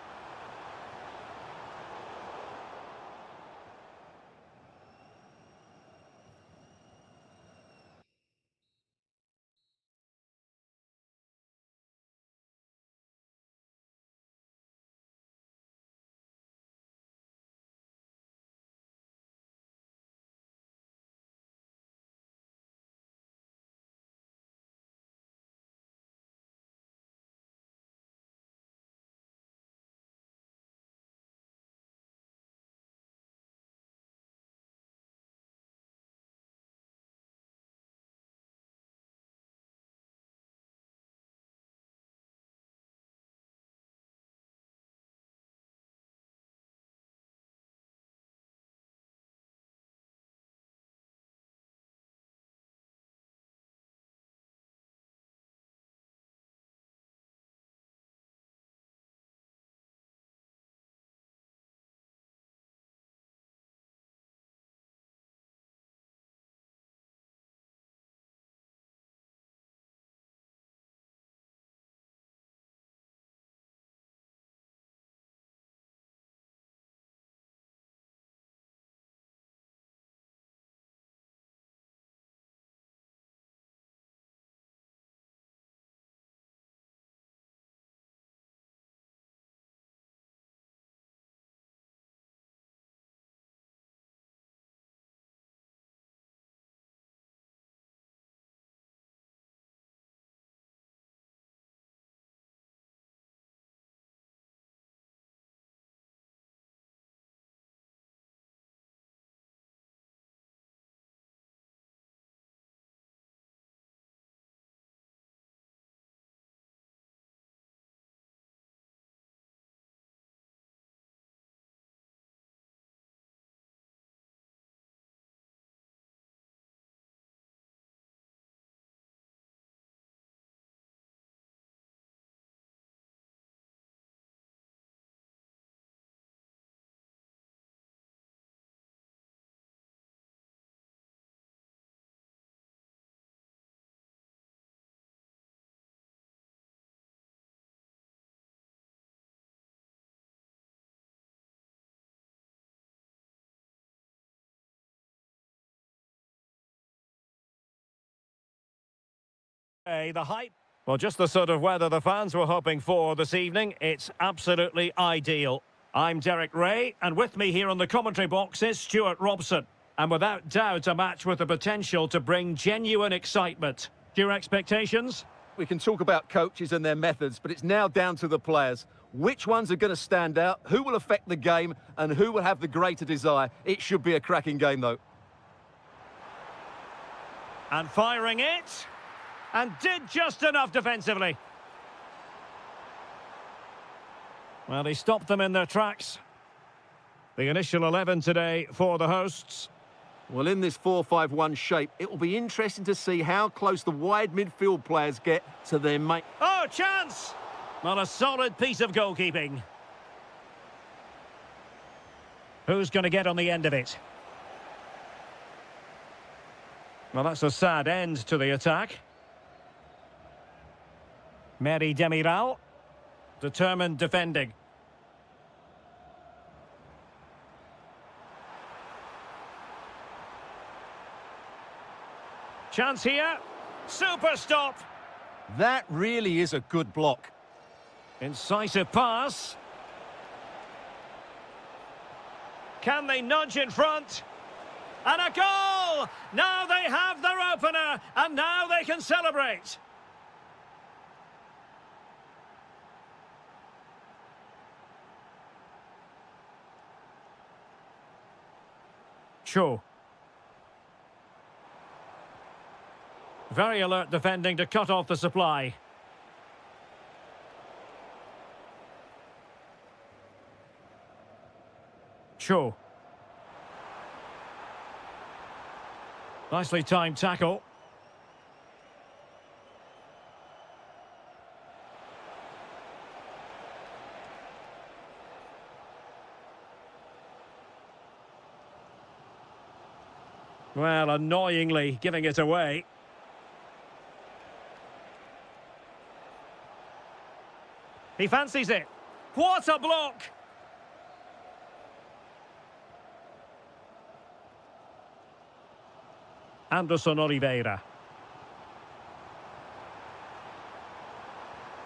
A: The hype. Well, just the sort of weather the fans were hoping for this evening. It's absolutely ideal. I'm Derek Ray, and with me here on the commentary box is Stuart Robson. And without doubt, a match with the potential to bring genuine excitement. Your expectations?
C: We can talk about coaches and their methods, but it's now down to the players. Which ones are going to stand out, who will affect the game, and who will have the greater desire? It should be a cracking game, though.
A: And firing it. And did just enough defensively. Well, he stopped them in their tracks. The initial 11 today for the hosts.
C: Well, in this 4-5-1 shape, it will be interesting to see how close the wide midfield players get to their mate.
A: Oh, chance! Well, a solid piece of goalkeeping. Who's going to get on the end of it? Well, that's a sad end to the attack. Mary Demiral, determined defending. Chance here. Super stop.
B: That really is a good block.
A: Incisive pass. Can they nudge in front? And a goal! Now they have their opener, and now they can celebrate. Cho. Very alert defending to cut off the supply. Cho. Nicely timed tackle. Well, annoyingly giving it away. He fancies it. What a block! Anderson Oliveira.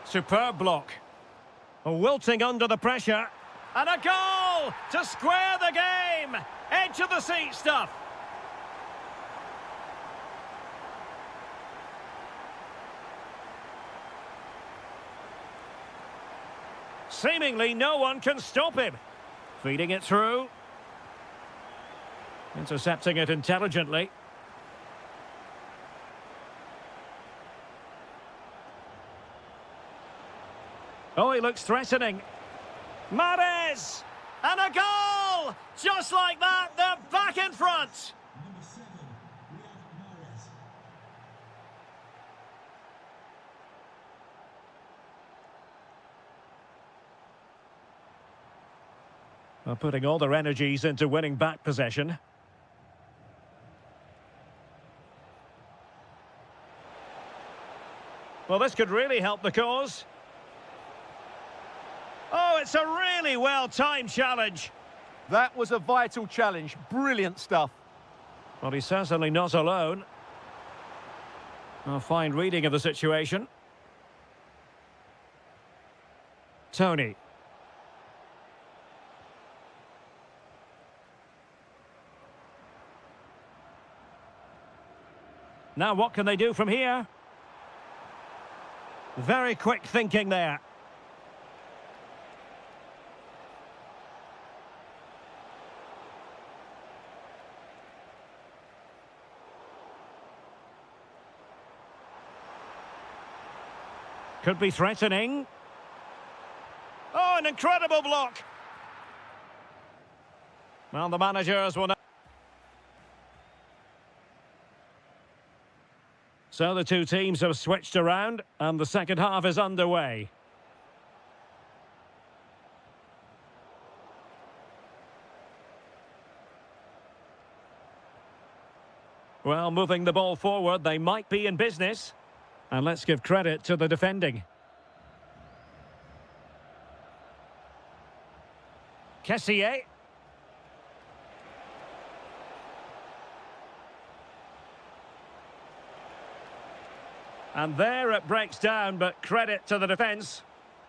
A: Superb block. Wilting under the pressure. And a goal to square the game. Edge of the seat stuff. Seemingly no one can stop him. Feeding it through. Intercepting it intelligently. Oh, he looks threatening. Mahrez! And a goal! Just like that, they're back in front. Well, putting all their energies into winning back possession. Well, this could really help the cause. Oh, it's a really well-timed challenge.
B: That was a vital challenge. Brilliant stuff.
A: Well, he's certainly not alone. A fine reading of the situation. Tony. Now what can they do from here? Very quick thinking there. Could be threatening. Oh, an incredible block. Well, the managers will now... So the two teams have switched around and the second half is underway. Well, moving the ball forward, they might be in business. And let's give credit to the defending. Kessié. And there it breaks down, but credit to the defence.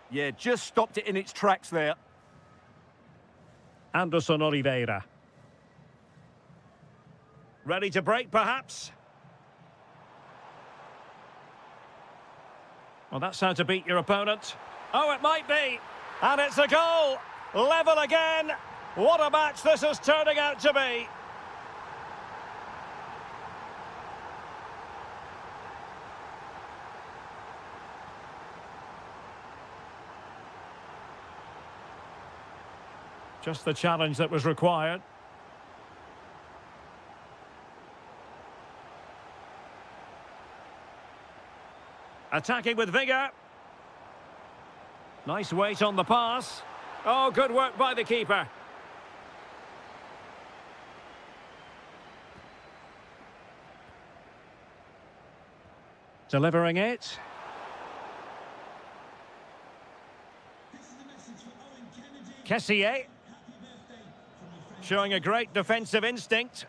B: Yeah, just stopped it in its tracks there.
A: Anderson Oliveira. Ready to break, perhaps? Well, that's how to beat your opponent. Oh, it might be. And it's a goal. Level again. What a match this is turning out to be. Just the challenge that was required. Attacking with vigour. Nice weight on the pass. Oh, good work by the keeper. Delivering it. Kessié. Showing a great defensive instinct.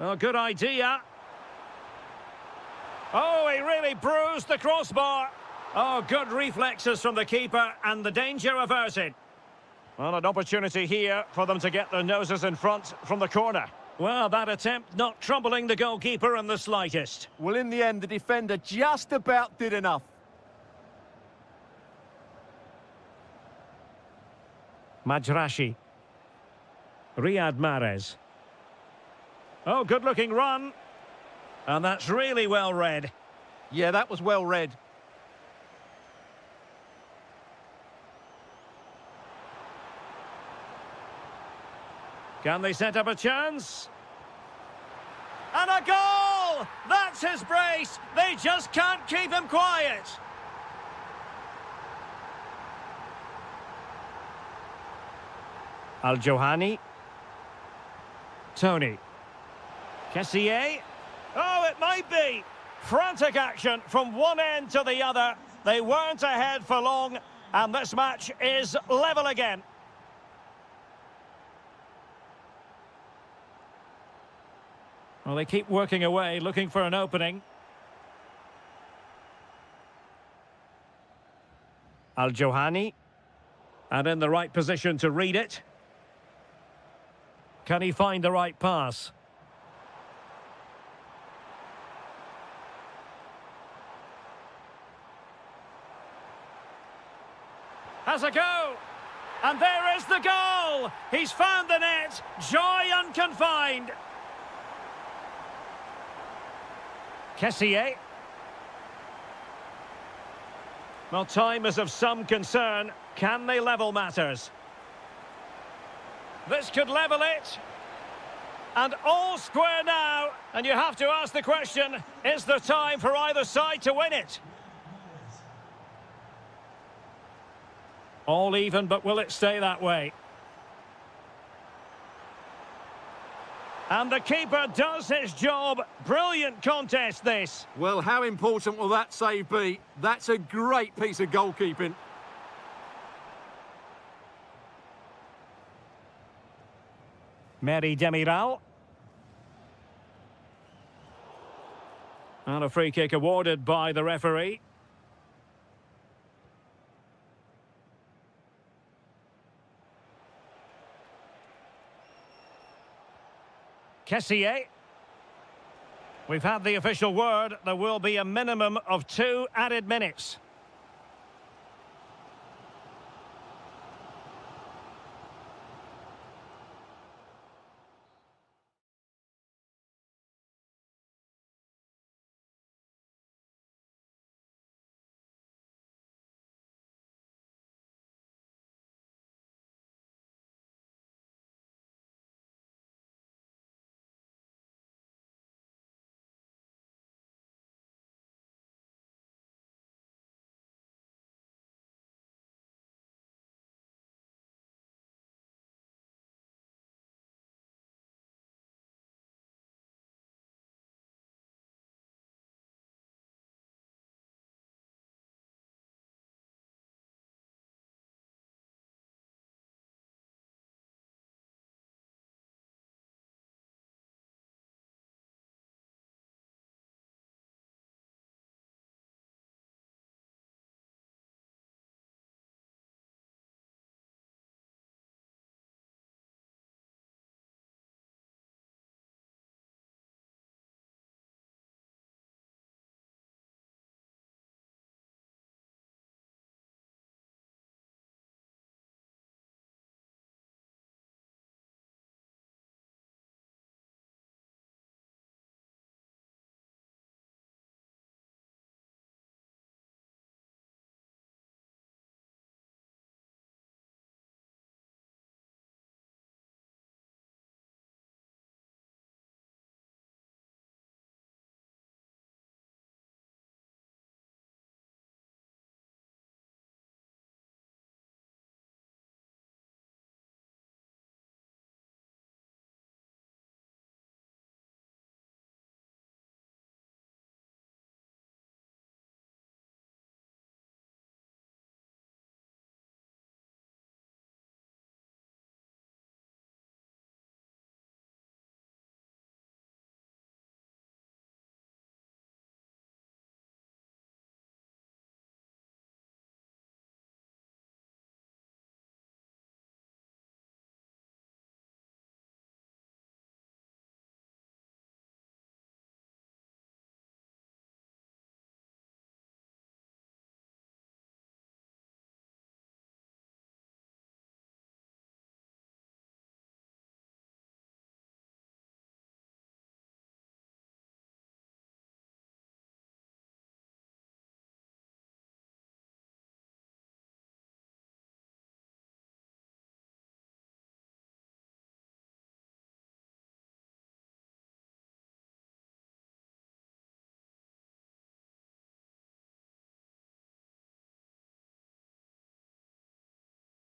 A: Oh, good idea. Oh, he really bruised the crossbar. Oh, good reflexes from the keeper and the danger averted. Well, an opportunity here for them to get their noses in front from the corner. Well, that attempt not troubling the goalkeeper in the slightest.
B: Well, in the end, the defender just about did enough.
A: Majrashi. Riyad Mahrez. Oh, good-looking run. And that's really well read.
B: Yeah, that was well read.
A: Can they set up a chance? And a goal! That's his brace! They just can't keep him quiet. Al-Johani. Tony. Kessié. Oh, it might be. Frantic action from one end to the other. They weren't ahead for long, and this match is level again. Well, they keep working away, looking for an opening. Al-Johani. And in the right position to read it. Can he find the right pass? Has a go. And there is the goal. He's found the net. Joy unconfined. Kessié. Well, time is of some concern. Can they level matters? This could level it. And all square now. And you have to ask the question, is there time for either side to win it? All even, but will it stay that way? And the keeper does his job. Brilliant contest, this.
C: Well, how important will that save be? That's a great piece of goalkeeping.
A: Mary Demiral. And a free kick awarded by the referee. Kessié. We've had the official word. There will be a minimum of 2 added minutes.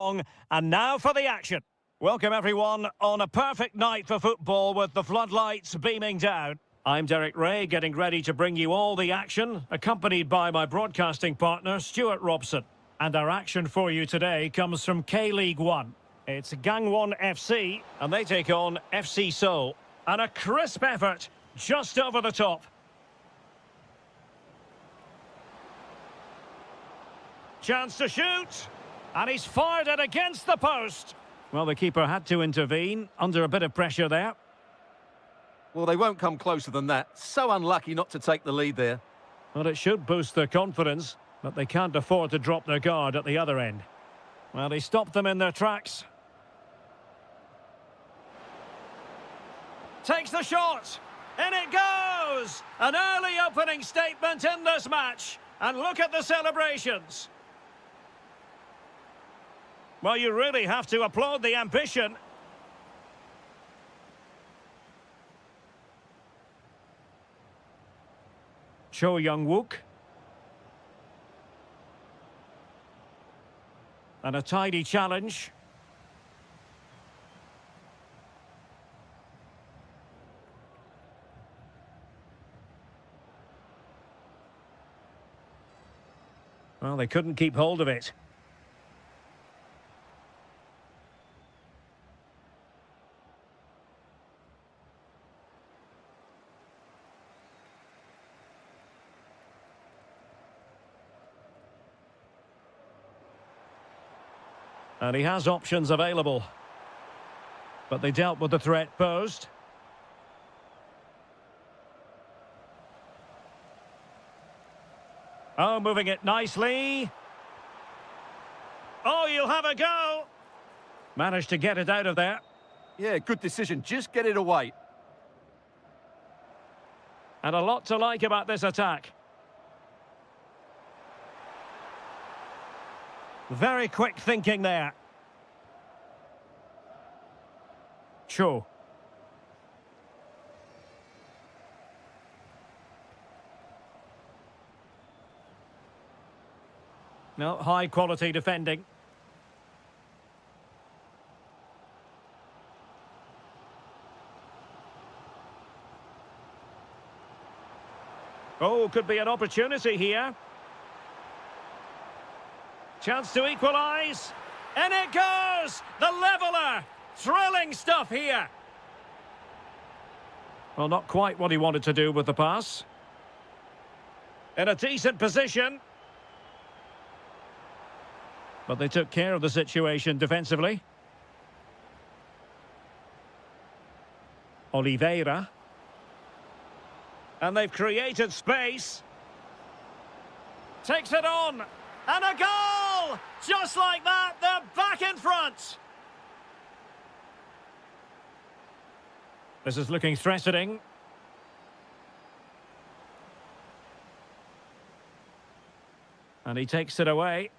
A: And now for the action. Welcome everyone on a perfect night for football with the floodlights beaming down. I'm Derek Ray, getting ready to bring you all the action, accompanied by my broadcasting partner, Stuart Robson. And our action for you today comes from K-League 1. It's Gangwon FC, and they take on FC Seoul. And a crisp effort, just over the top. Chance to shoot, and he's fired it against the post. Well, the keeper had to intervene, under a bit of pressure there.
C: Well, they won't come closer than that. So unlucky not to take the lead there.
A: Well, it should boost their confidence, but they can't afford to drop their guard at the other end. Well, he stopped them in their tracks. Takes the shot, and it goes! An early opening statement in this match, and look at the celebrations. Well, you really have to applaud the ambition. Cho Young-wook. And a tidy challenge. Well, they couldn't keep hold of it. And he has options available. But they dealt with the threat posed. Oh, moving it nicely. Oh, you'll have a go. Managed to get it out of there.
C: Yeah, good decision. Just get it away.
A: And a lot to like about this attack. Very quick thinking there. Cho. No, high quality defending. Oh, could be an opportunity here. Chance to equalise. And it goes! The leveller! Thrilling stuff here. Well, not quite what he wanted to do with the pass. In a decent position. But they took care of the situation defensively. Oliveira. And they've created space. Takes it on. And a goal! Just like that, they're back in front. This is looking threatening. And he takes it away.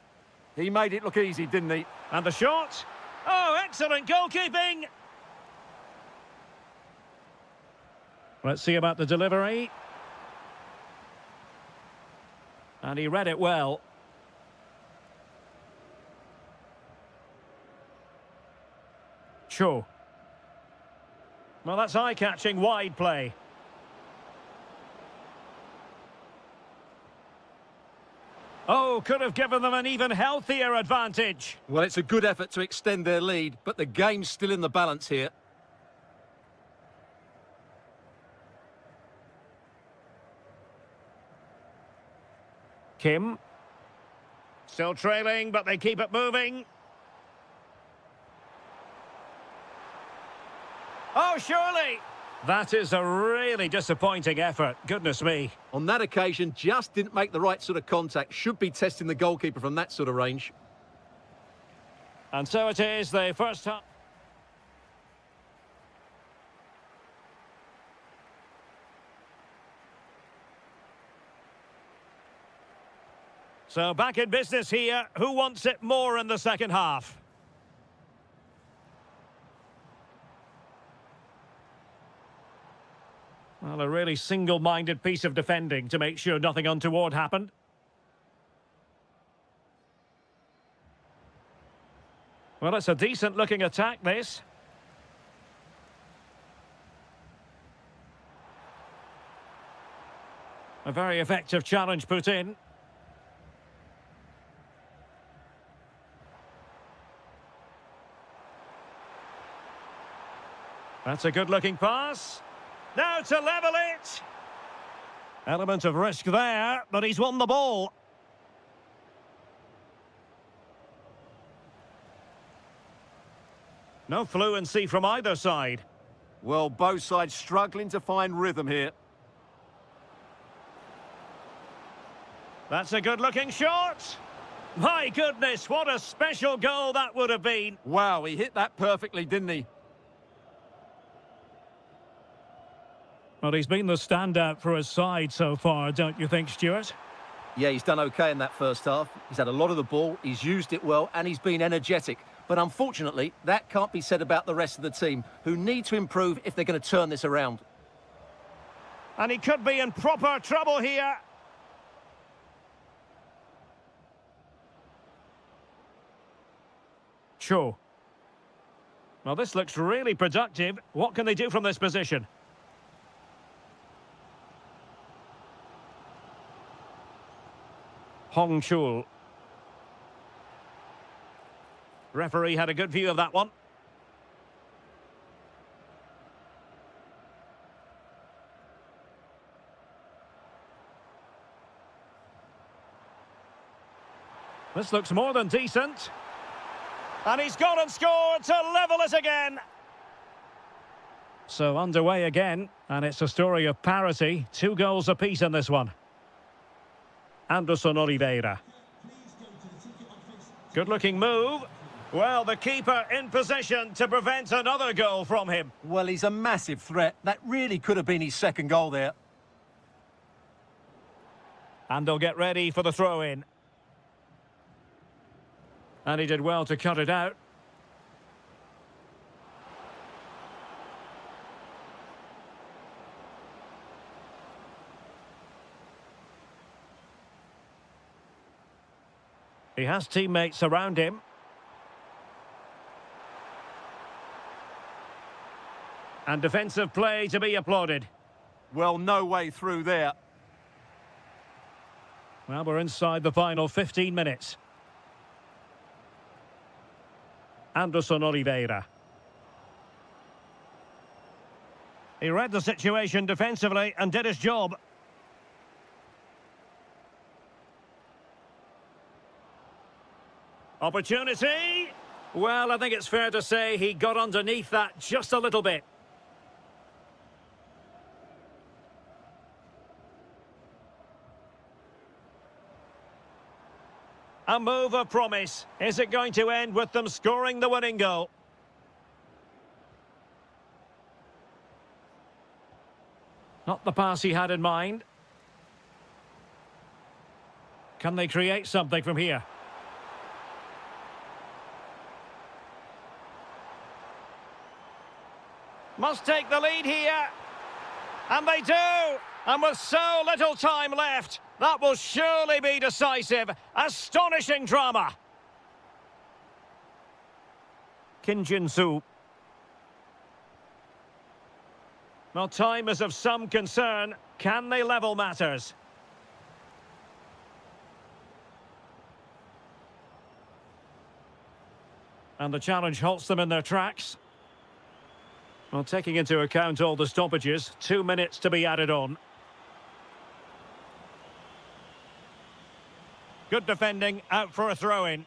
B: He made it look easy, didn't he?
A: And the shot. Oh, excellent goalkeeping. Let's see about the delivery. And he read it well. Cho. Well, that's eye-catching wide play. Oh, could have given them an even healthier advantage.
C: Well, it's a good effort to extend their lead, but the game's still in the balance here.
A: Kim. Still trailing, but they keep it moving. Oh, surely! That is a really disappointing effort. Goodness me.
C: On that occasion, just didn't make the right sort of contact. Should be testing the goalkeeper from that sort of range.
A: And so it is, the first half. So back in business here. Who wants it more in the second half? Well, a really single-minded piece of defending to make sure nothing untoward happened. Well, it's a decent-looking attack, this. A very effective challenge put in. That's a good-looking pass. Now to level it. Element of risk there, but he's won the ball. No fluency from either side.
B: Well, both sides struggling to find rhythm here.
A: That's a good-looking shot. My goodness, what a special goal that would have been.
B: Wow, he hit that perfectly, didn't he?
A: Well, he's been the standout for his side so far, don't you think, Stuart?
C: Yeah, he's done okay in that first half. He's had a lot of the ball, he's used it well, and he's been energetic. But unfortunately, that can't be said about the rest of the team, who need to improve if they're going to turn this around.
A: And he could be in proper trouble here. Cho. Well, this looks really productive. What can they do from this position? Hong Chul. Referee had a good view of that one. This looks more than decent. And he's gone and scored to level it again. So underway again, and it's a story of parity. 2 goals apiece in this one. Anderson Oliveira. Good-looking move. Well, the keeper in position to prevent another goal from him.
B: Well, he's a massive threat. That really could have been his second goal there.
A: And they'll get ready for the throw-in. And he did well to cut it out. He has teammates around him. And defensive play to be applauded.
B: Well, no way through there.
A: Well, we're inside the final 15 minutes. Anderson Oliveira. He read the situation defensively and did his job. Opportunity. Well, I think it's fair to say he got underneath that just a little bit. A move of promise. Is it going to end with them scoring the winning goal? Not the pass he had in mind. Can they create something from here? Must take the lead here. And they do. And with so little time left, that will surely be decisive. Astonishing drama. Kim Jin-soo. Well, time is of some concern. Can they level matters? And the challenge halts them in their tracks. Well, taking into account all the stoppages, 2 minutes to be added on. Good defending, out for a throw-in.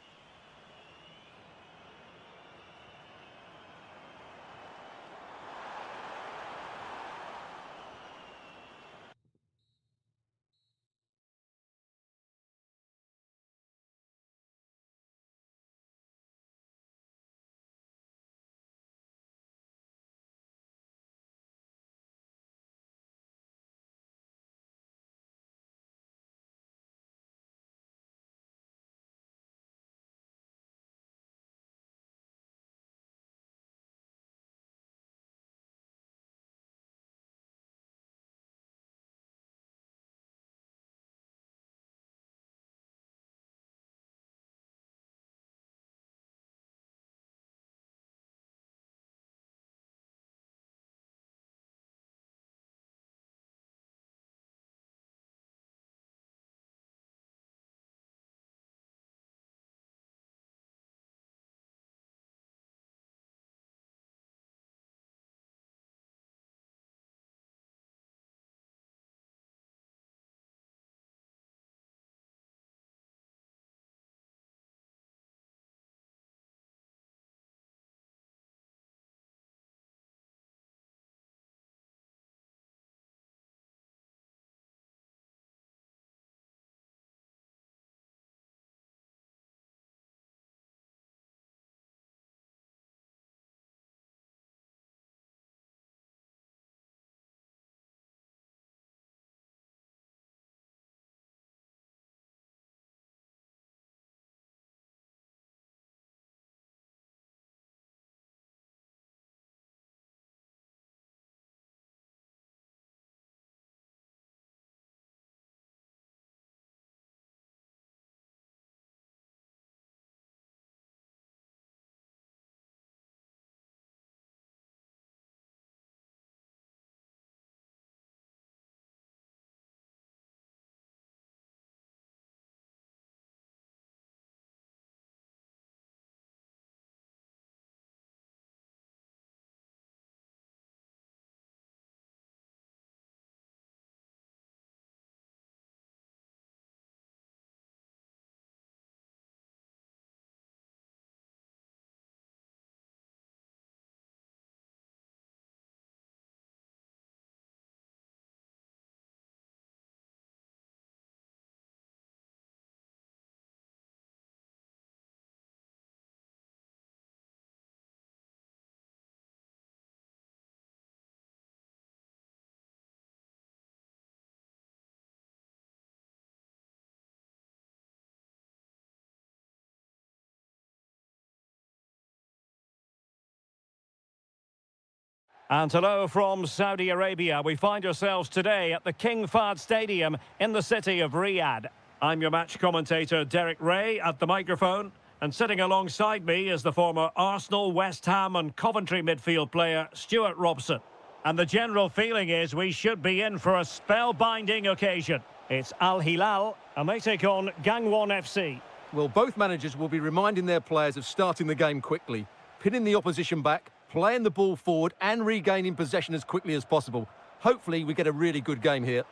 A: And hello from Saudi Arabia. We find ourselves today at the King Fahd Stadium in the city of Riyadh. I'm your match commentator, Derek Ray, at the microphone. And sitting alongside me is the former Arsenal, West Ham and Coventry midfield player, Stuart Robson. And the general feeling is we should be in for a spellbinding occasion. It's Al Hilal, and they take on Gangwon FC.
C: Well, both managers will be reminding their players of starting the game quickly, pinning the opposition back, playing the ball forward and regaining possession as quickly as possible. Hopefully we get a really good game here.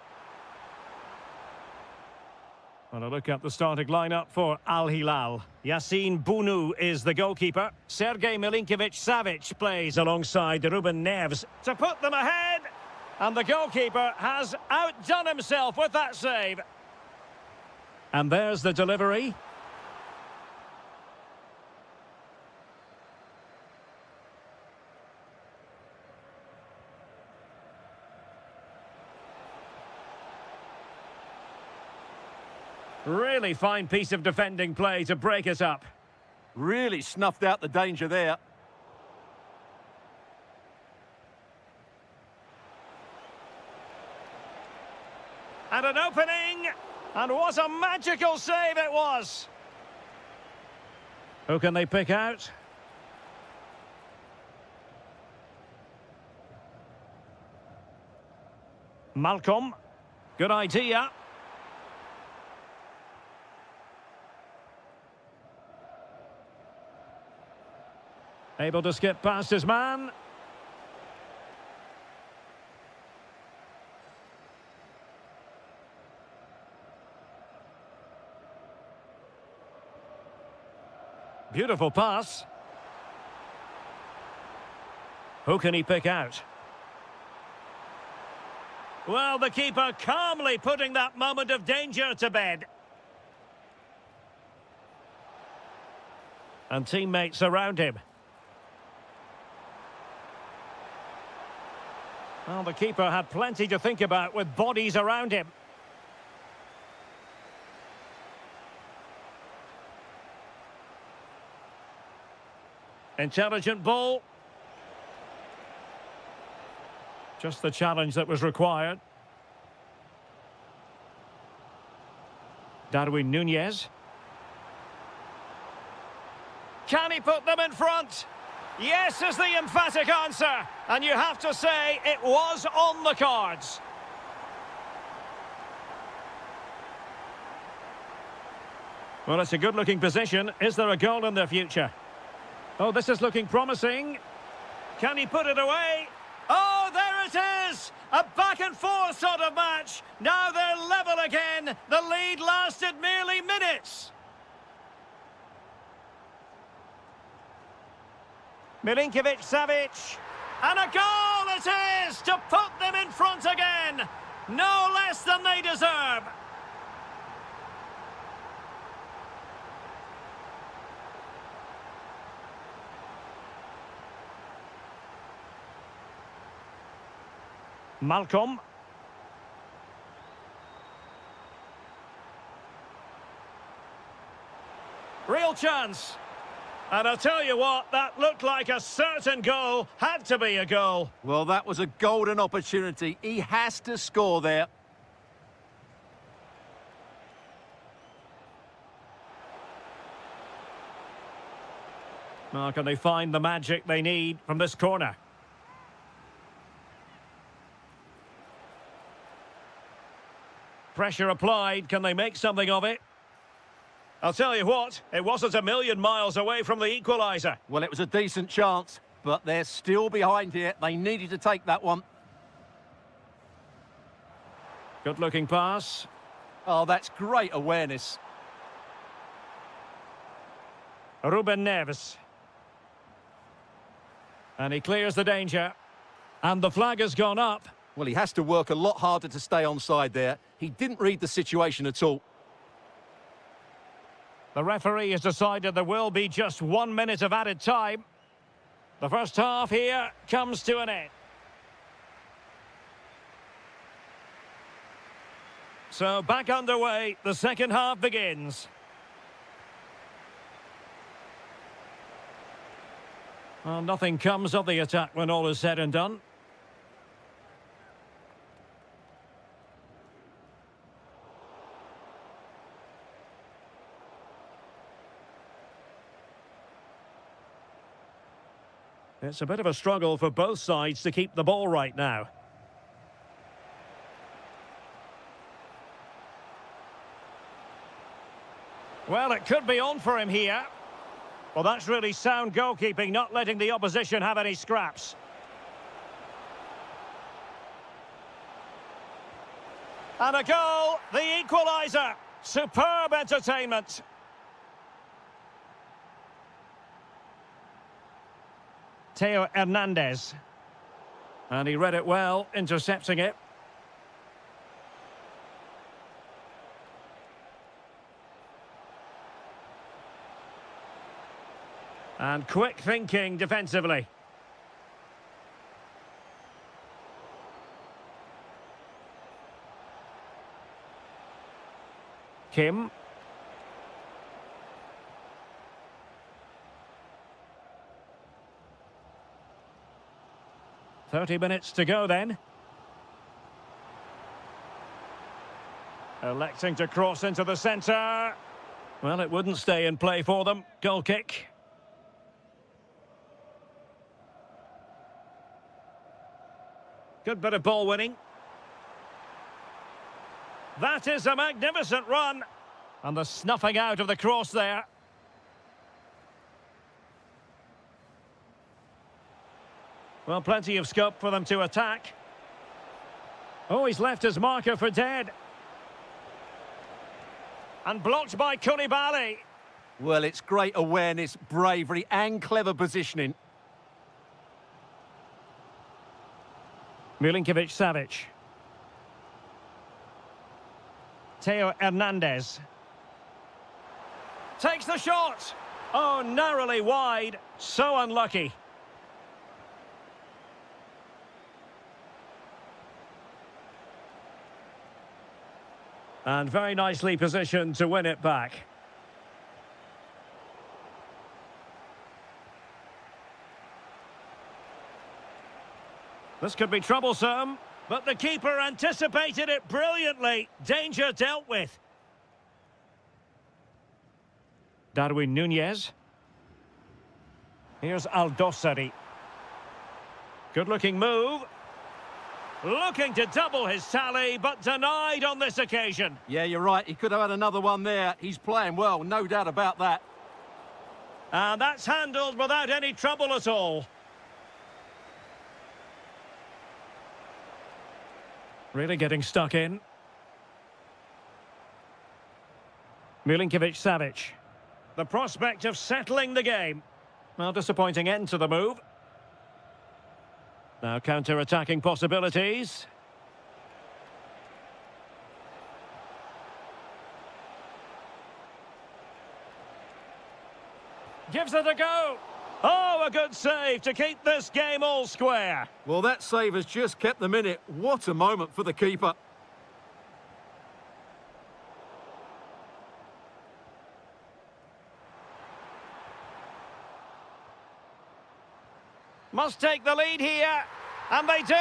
A: And a look at the starting lineup for Al Hilal. Yassine Bounou is the goalkeeper. Sergei Milinkovic-Savic plays alongside Ruben Neves to put them ahead. And the goalkeeper has outdone himself with that save. And there's the delivery. Really fine piece of defending play to break us up.
B: Really snuffed out the danger there.
A: And an opening, and what a magical save it was. Who can they pick out? Malcolm, good idea. Able to skip past his man. Beautiful pass. Who can he pick out? Well, the keeper calmly putting that moment of danger to bed. And teammates around him. Well, the keeper had plenty to think about with bodies around him. Intelligent ball. Just the challenge that was required. Darwin Núñez. Can he put them in front? Yes is the emphatic answer. And you have to say it was on the cards. Well, it's a good-looking position. Is there a goal in their future? Oh, this is looking promising. Can he put it away? Oh, there it is! A back-and-forth sort of match. Now they're level again. The lead lasted merely minutes. Milinkovic-Savic. And a goal it is to put them in front again. No less than they deserve. Malcolm. Real chance. And I'll tell you what, that looked like a certain goal. Had to be a goal.
B: Well, that was a golden opportunity. He has to score there.
A: Now, can they find the magic they need from this corner? Pressure applied. Can they make something of it? I'll tell you what, it wasn't a million miles away from the equaliser.
B: Well, it was a decent chance, but they're still behind here. They needed to take that one.
A: Good-looking pass.
B: Oh, that's great awareness.
A: Ruben Neves. And he clears the danger. And the flag has gone up.
C: Well, he has to work a lot harder to stay onside there. He didn't read the situation at all.
A: The referee has decided there will be just 1 minute of added time. The first half here comes to an end. So back underway, the second half begins. Well, nothing comes of the attack when all is said and done. It's a bit of a struggle for both sides to keep the ball right now. Well, it could be on for him here. Well, that's really sound goalkeeping, not letting the opposition have any scraps. And a goal, the equaliser. Superb entertainment. Theo Hernandez. And he read it well, intercepting it. And quick thinking defensively. Kim. "30 minutes to go then. Electing to cross into the centre. Well, it wouldn't stay in play for them. Goal kick. Good bit of ball winning. That is a magnificent run. And the snuffing out of the cross there. Well, plenty of scope for them to attack. Oh, he's left his marker for dead. And blocked by Koulibaly.
B: Well, it's great awareness, bravery and clever positioning.
A: Milinkovic-Savic. Theo Hernandez. Takes the shot. Oh, narrowly wide. So unlucky. And very nicely positioned to win it back. This could be troublesome, but the keeper anticipated it brilliantly. Danger dealt with. Darwin Núñez. Here's Aldosari. Good-looking move. Looking to double his tally, but denied on this occasion.
B: Yeah, you're right. He could have had another one there. He's playing well, no doubt about that.
A: And that's handled without any trouble at all. Really getting stuck in. Milinkovic-Savic. The prospect of settling the game. Well, disappointing end to the move. Now counter-attacking possibilities. Gives it a go. Oh, a good save to keep this game all square.
C: Well, that save has just kept them in it. What a moment for the keeper.
A: Must take the lead here. And they do.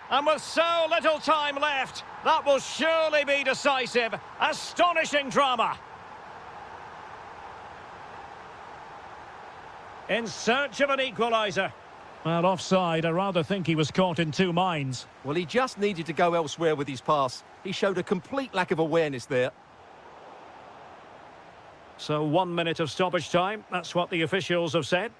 A: And with so little time left, that will surely be decisive. Astonishing drama. In search of an equaliser. Well, offside. I rather think he was caught in two minds.
C: Well, he just needed to go elsewhere with his pass. He showed a complete lack of awareness there.
A: So 1 minute of stoppage time. That's what the officials have said.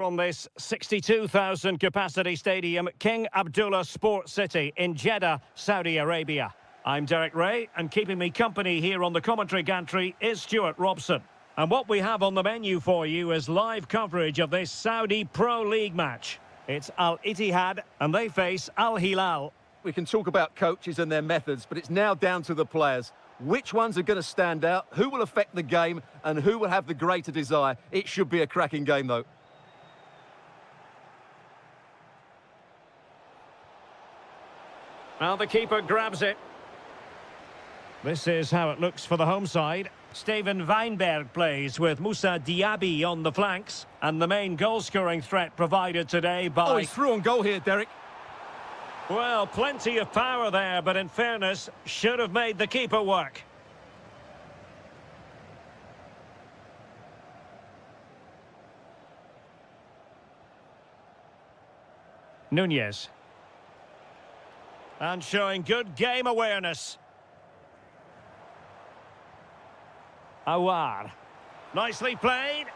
A: From this 62,000 capacity stadium, King Abdullah Sports City in Jeddah, Saudi Arabia. I'm Derek Ray, and keeping me company here on the commentary gantry is Stuart Robson. And what we have on the menu for you is live coverage of this Saudi Pro League match. It's Al Ittihad, and they face Al Hilal.
C: We can talk about coaches and their methods, but it's now down to the players. Which ones are going to stand out, who will affect the game, and who will have the greater desire? It should be a cracking game, though.
A: Well, the keeper grabs it. This is how it looks for the home side. Steven Weinberg plays with Moussa Diaby on the flanks. And the main goal-scoring threat provided today by...
C: Oh, he's through on goal here, Derek.
A: Well, plenty of power there, but in fairness, should have made the keeper work. Nunez. And showing good game awareness. Awar. Nicely played.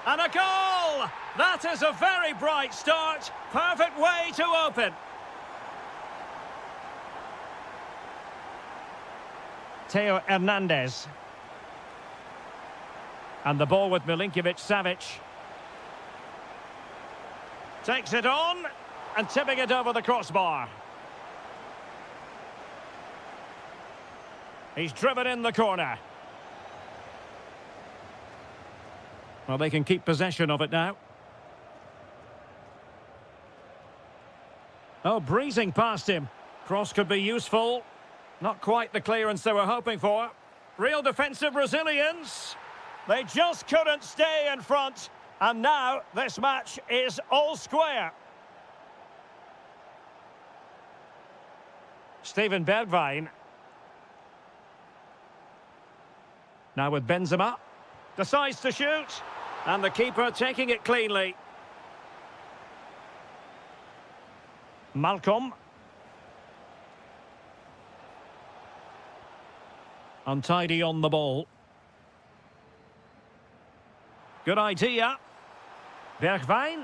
A: And a goal! That is a very bright start. Perfect way to open. Theo Hernandez. And the ball with Milinkovic-Savic. Takes it on. And tipping it over the crossbar. He's driven in the corner. Well, they can keep possession of it now. Oh, breezing past him. Cross could be useful. Not quite the clearance they were hoping for. Real defensive resilience. They just couldn't stay in front. And now this match is all square. Steven Bergwijn. Now with Benzema. Decides to shoot. And the keeper taking it cleanly. Malcolm. Untidy on the ball. Good idea. Bergwijn.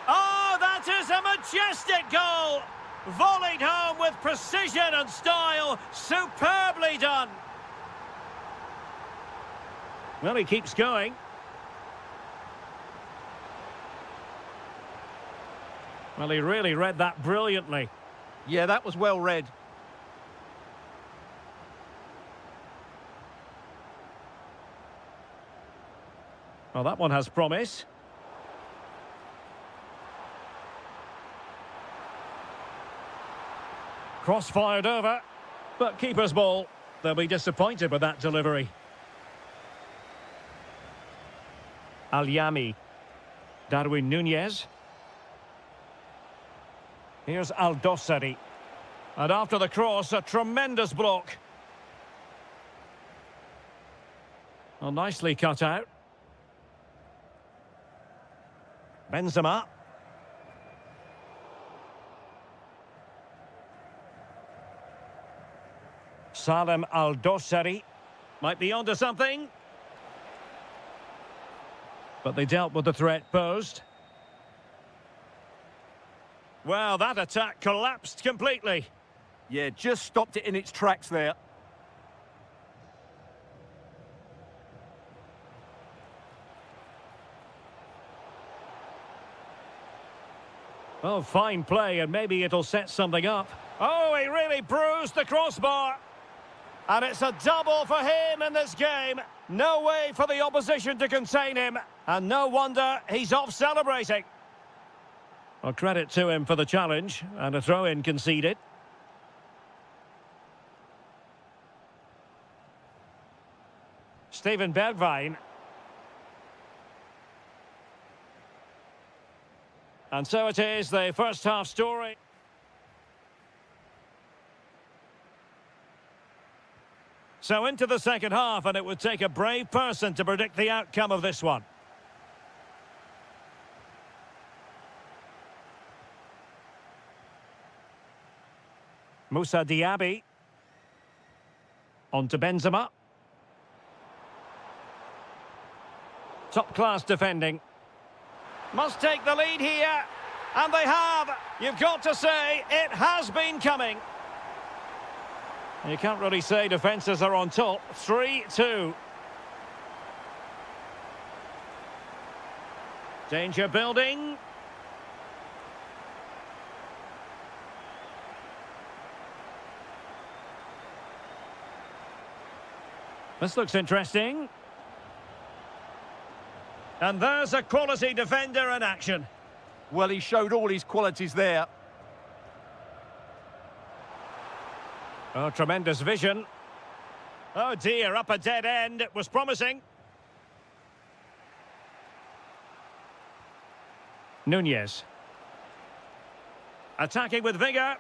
A: Oh, that is a majestic goal! Volleyed home with precision and style. Superbly done. Well, he keeps going. Well, he really read that brilliantly.
B: Yeah, that was well read.
A: Well, that one has promise. Cross-fired over, but keeper's ball. They'll be disappointed with that delivery. Al-Yami. Darwin Nunez. Here's Al-Dossari. And after the cross, a tremendous block. Well, nicely cut out. Benzema. Salem Al-Dossari. Might be onto something. But they dealt with the threat posed. Well, that attack collapsed completely.
B: Yeah, just stopped it in its tracks there.
A: Oh, fine play, and maybe it'll set something up. Oh, he really bruised the crossbar. And it's a double for him in this game. No way for the opposition to contain him. And no wonder he's off celebrating. Well, credit to him for the challenge. And a throw-in conceded. Steven Bergwijn. And so it is, the first half story. So into the second half, and it would take a brave person to predict the outcome of this one. Moussa Diaby. On to Benzema. Top-class defending. Must take the lead here. And they have. You've got to say, it has been coming. You can't really say defences are on top. 3-2. Danger building. This looks interesting. And there's a quality defender in action.
B: Well, he showed all his qualities there.
A: Oh, tremendous vision. Oh dear, up a dead end. It was promising. Nunez. Attacking with vigour.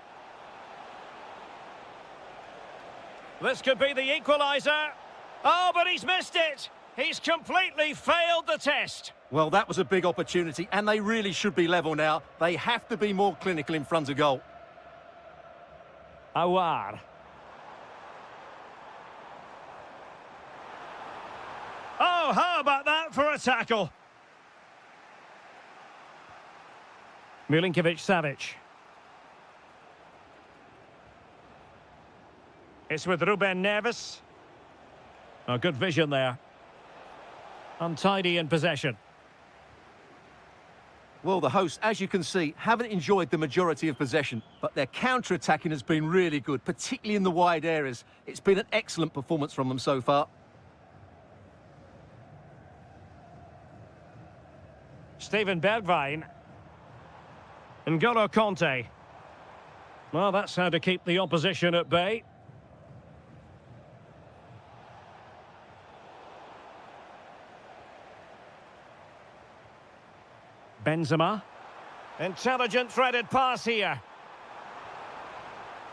A: This could be the equaliser. Oh, but he's missed it. He's completely failed the test.
B: Well, that was a big opportunity, and they really should be level now. They have to be more clinical in front of goal.
A: Awar. Oh, how about that for a tackle? Milinkovic-Savic. It's with Ruben Neves. Oh, good vision there. Untidy in possession.
B: Well, the hosts, as you can see, haven't enjoyed the majority of possession, but their counter-attacking has been really good, particularly in the wide areas. It's been an excellent performance from them so far.
A: Steven Bergwijn. N'Golo Conte. Well, that's how to keep the opposition at bay. Benzema. Intelligent threaded pass here.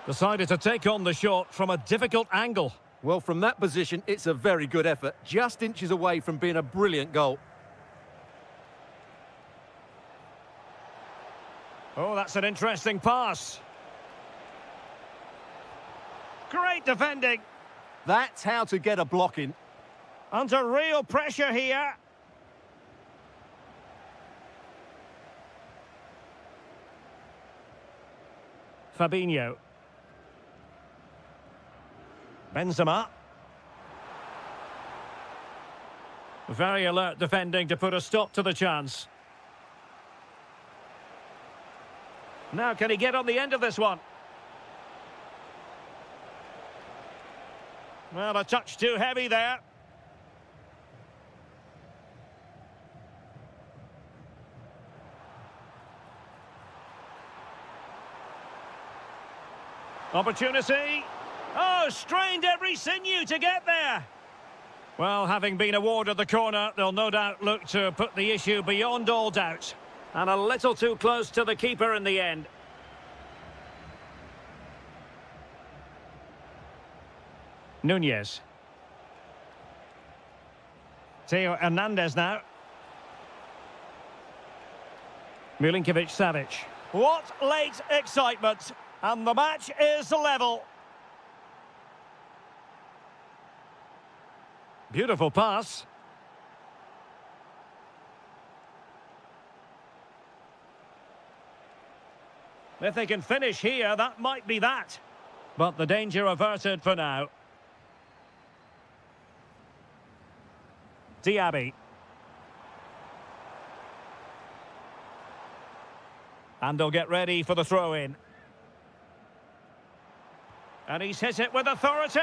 A: Decided to take on the shot from a difficult angle.
B: Well, from that position, it's a very good effort. Just inches away from being a brilliant goal.
A: Oh, that's an interesting pass. Great defending.
B: That's how to get a block in.
A: Under real pressure here. Fabinho. Benzema. Very alert defending to put a stop to the chance. Now, can he get on the end of this one? Well, a touch too heavy there. Opportunity. Oh, strained every sinew to get there. Well, having been awarded the corner, they'll no doubt look to put the issue beyond all doubt. And a little too close to the keeper in the end. Nunez. Theo Hernandez now. Milinkovic-Savic. What late excitement. And the match is level. Beautiful pass. If they can finish here, that might be that. But the danger averted for now. Diaby. And they'll get ready for the throw-in. And he's hit it with authority!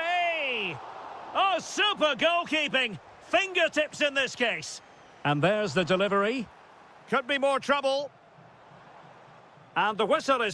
A: Oh, super goalkeeping! Fingertips in this case. And there's the delivery. Could be more trouble. And the whistle is...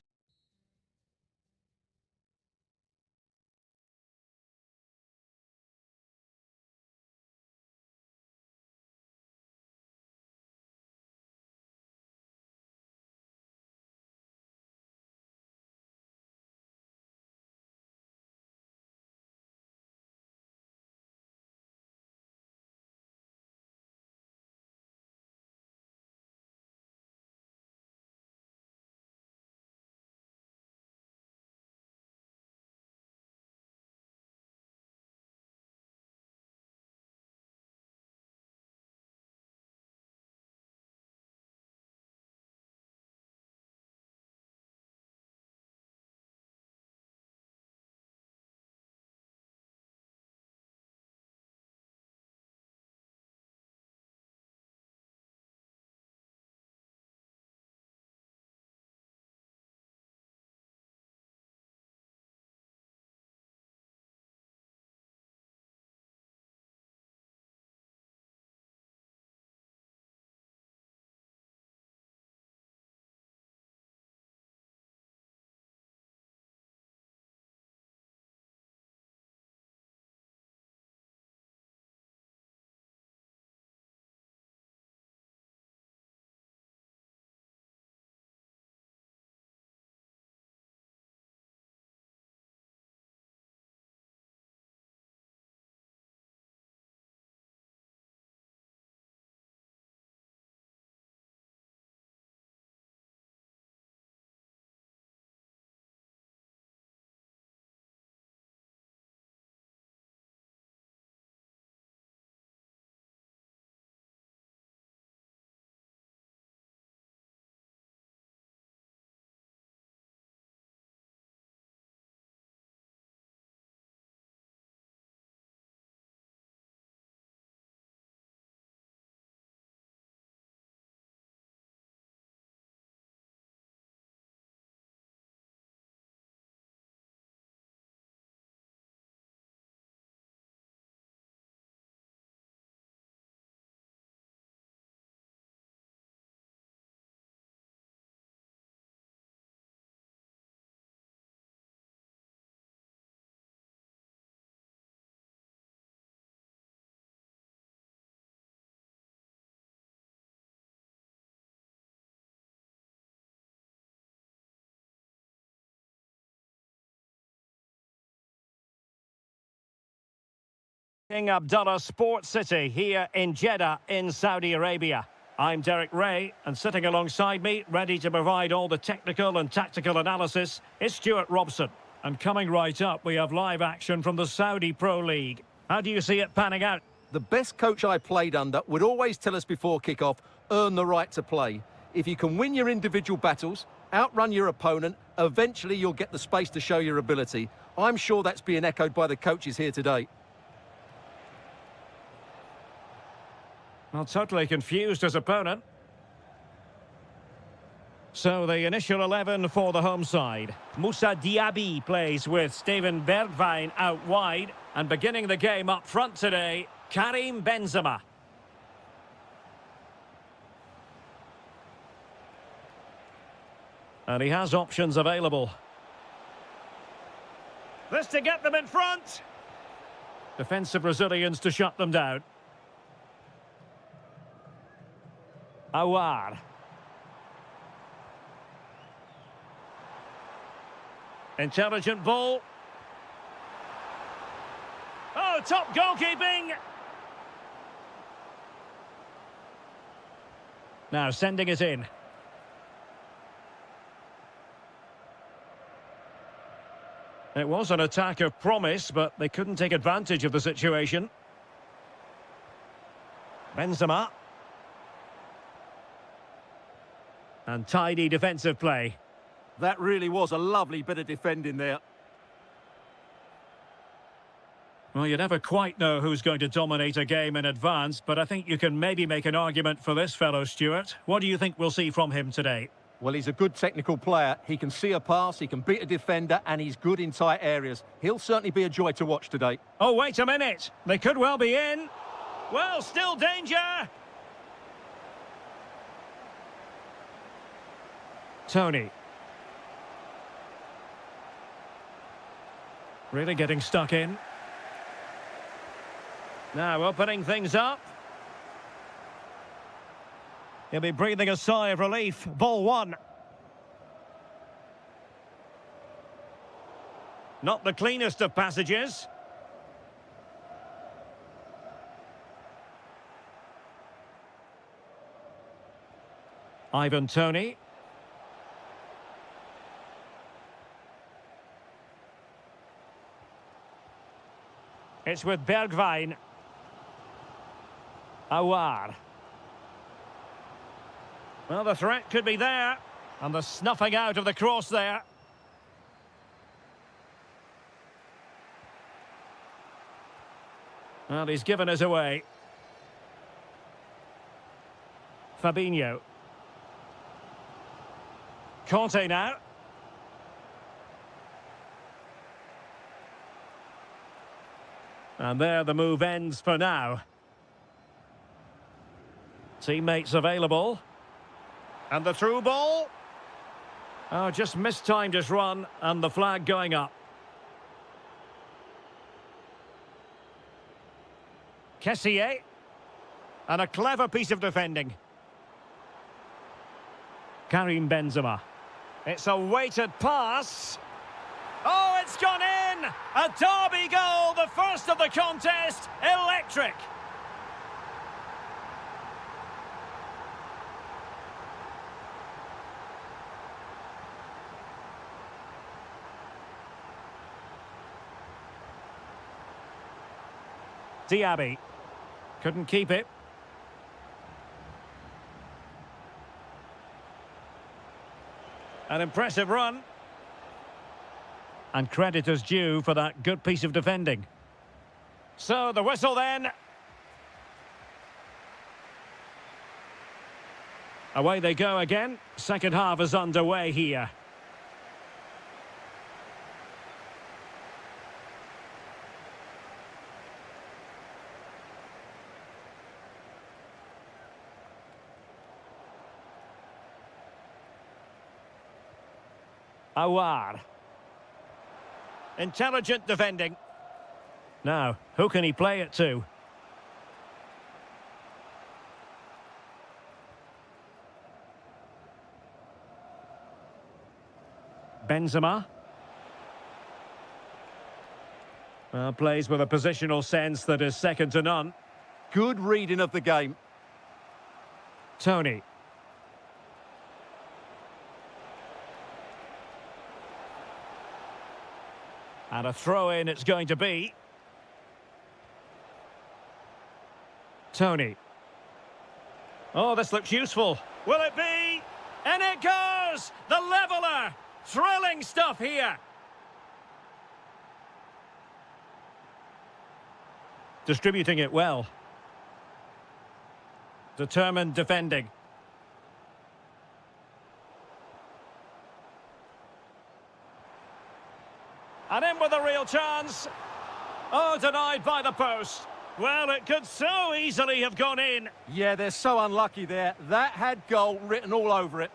A: King Abdullah Sports City here in Jeddah in Saudi Arabia. I'm Derek Ray, and sitting alongside me, ready to provide all the technical and tactical analysis, is Stuart Robson. And coming right up, we have live action from the Saudi Pro League. How do you see it panning out?
C: The best coach I played under would always tell us before kick-off, earn the right to play. If you can win your individual battles, outrun your opponent, eventually you'll get the space to show your ability. I'm sure that's being echoed by the coaches here today.
A: Well, totally confused his opponent. So the initial 11 for the home side. Moussa Diaby plays with Steven Bergwijn out wide. And beginning the game up front today, Karim Benzema. And he has options available. This to get them in front. Defensive Brazilians to shut them down. Awar. Intelligent ball. Oh, top goalkeeping. Now sending it in. It was an attack of promise, but they couldn't take advantage of the situation. Benzema. And tidy defensive play.
C: That really was a lovely bit of defending there.
A: Well, you never quite know who's going to dominate a game in advance, but I think you can maybe make an argument for this fellow, Stuart. What do you think we'll see from him today?
C: Well, he's a good technical player. He can see a pass, he can beat a defender, and he's good in tight areas. He'll certainly be a joy to watch today.
A: Oh, wait a minute. They could well be in. Well, still danger. Tony. Really getting stuck in. Now opening things up. He'll be breathing a sigh of relief. Ball one. Not the cleanest of passages. Ivan Toney. It's with Bergwijn. Awar. Well, the threat could be there. And the snuffing out of the cross there. Well, he's given us away. Fabinho. Conte now. And there the move ends for now. Teammates available. And the through ball. Oh, just mistimed his run, and the flag going up. Kessié. And a clever piece of defending. Karim Benzema. It's a weighted pass. Oh, it's gone in! A derby goal, the first of the contest. Electric. Diaby. Couldn't keep it. An impressive run. And credit is due for that good piece of defending. So the whistle then. Away they go again. Second half is underway here. Awar. Intelligent defending. Now, who can he play it to? Benzema. Plays with a positional sense that is second to none.
B: Good reading of the game.
A: Tony. And a throw-in it's going to be. Tony. Oh, this looks useful. Will it be? And it goes! The leveller! Thrilling stuff here. Distributing it well. Determined defending. And in with a real chance. Oh, denied by the post. Well, it could so easily have gone in.
B: Yeah, they're so unlucky there. That had goal written all over it.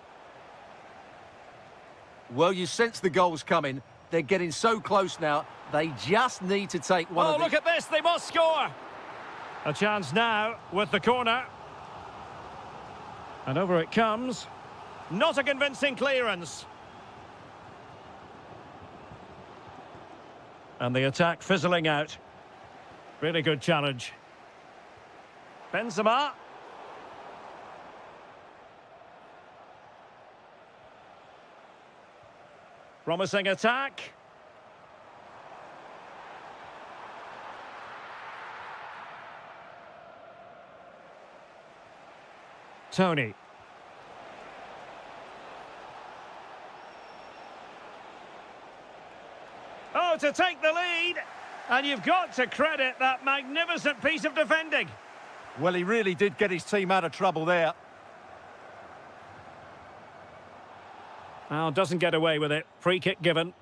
B: Well, you sense the goal's coming. They're getting so close now. They just need to take one of
A: Oh, look at this. They must score. A chance now with the corner. And over it comes. Not a convincing clearance. And the attack fizzling out. Really good challenge. Benzema. Promising attack. Tony. Oh, to take the lead. And you've got to credit that magnificent piece of defending.
B: Well, he really did get his team out of trouble there.
A: Well, doesn't get away with it. Free kick given.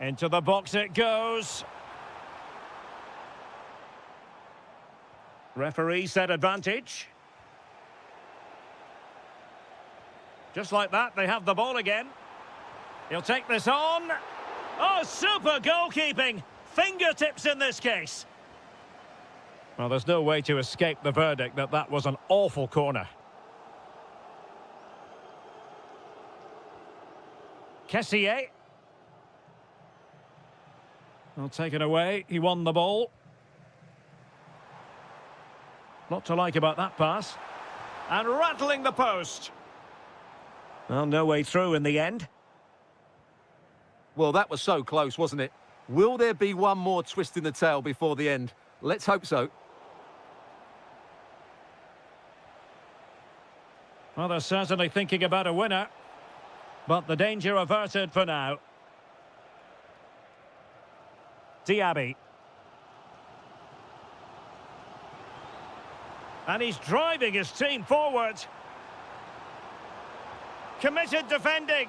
A: Into the box it goes. Referee said advantage. Just like that, they have the ball again. He'll take this on. Oh, super goalkeeping. Fingertips in this case. Well, there's no way to escape the verdict that that was an awful corner. Kessier. Well, taken away. He won the ball. Lot to like about that pass. And rattling the post. Well, no way through in the end.
B: Well, that was so close, wasn't it? Will there be one more twist in the tail before the end? Let's hope so.
A: Well, they're certainly thinking about a winner. But the danger averted for now. Diaby. And he's driving his team forward. Committed defending.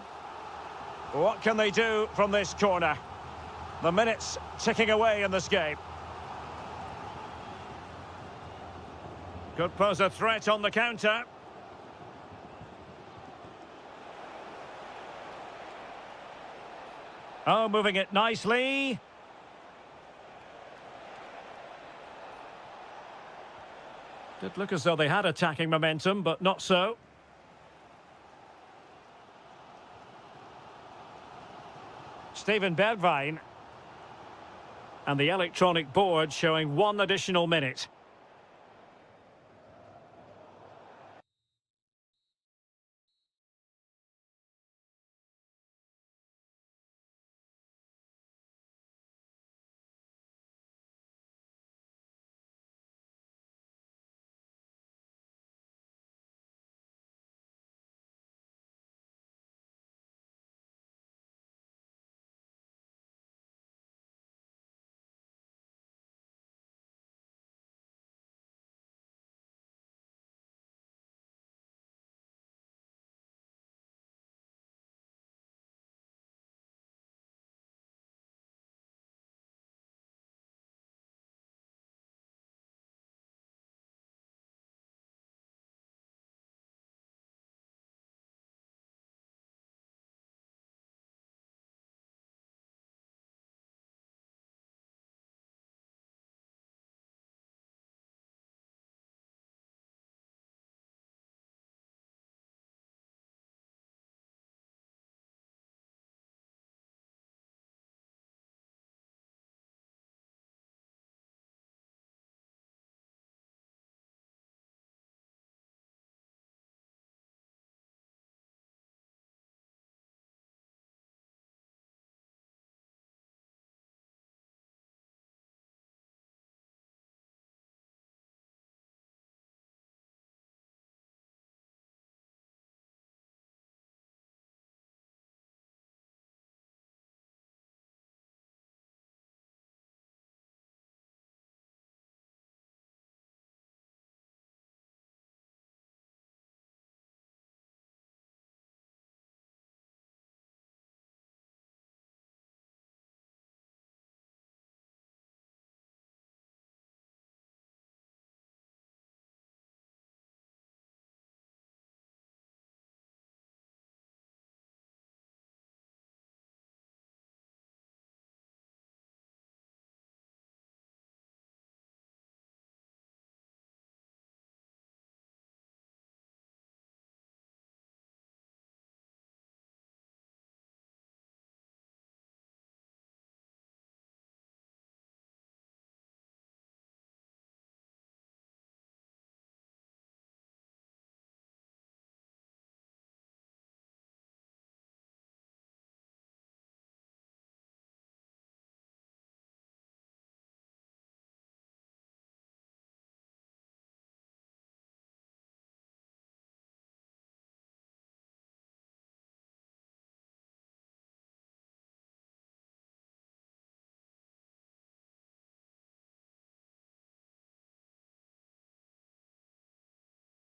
A: What can they do from this corner? The minutes ticking away in this game. Could pose a threat on the counter. Oh, moving it nicely. Did look as though they had attacking momentum, but not so. Steven Bergwijn. And the electronic board showing 1 additional minute.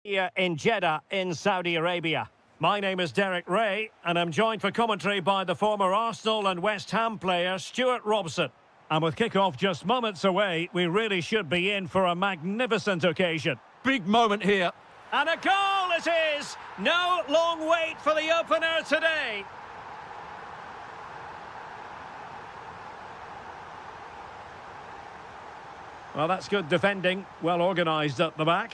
A: Here in Jeddah in Saudi Arabia. My name is Derek Ray and I'm joined for commentary by the former Arsenal and West Ham player Stuart Robson. And with kick-off just moments away, we really should be in for a magnificent occasion.
B: Big moment here.
A: And a goal it is! No long wait for the opener today. Well, that's good defending, well organised at the back.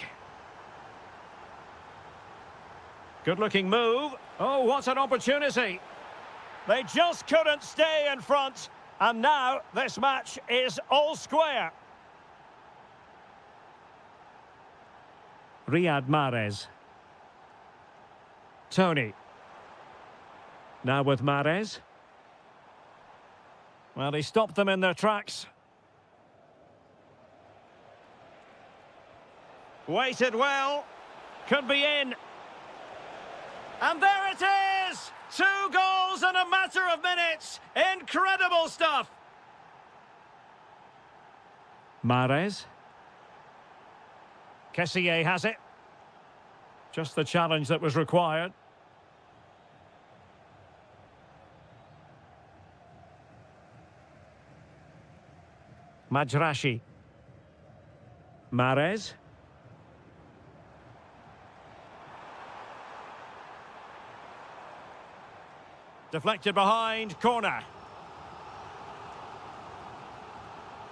A: Good-looking move. Oh, what an opportunity. They just couldn't stay in front. And now this match is all square. Riyad Mahrez. Tony. Now with Mahrez. Well, he stopped them in their tracks. Waited well. Could be in. And there it is! 2 goals in a matter of minutes. Incredible stuff. Mahrez. Kessié has it. Just the challenge that was required. Majrashi. Mahrez. Deflected behind, corner.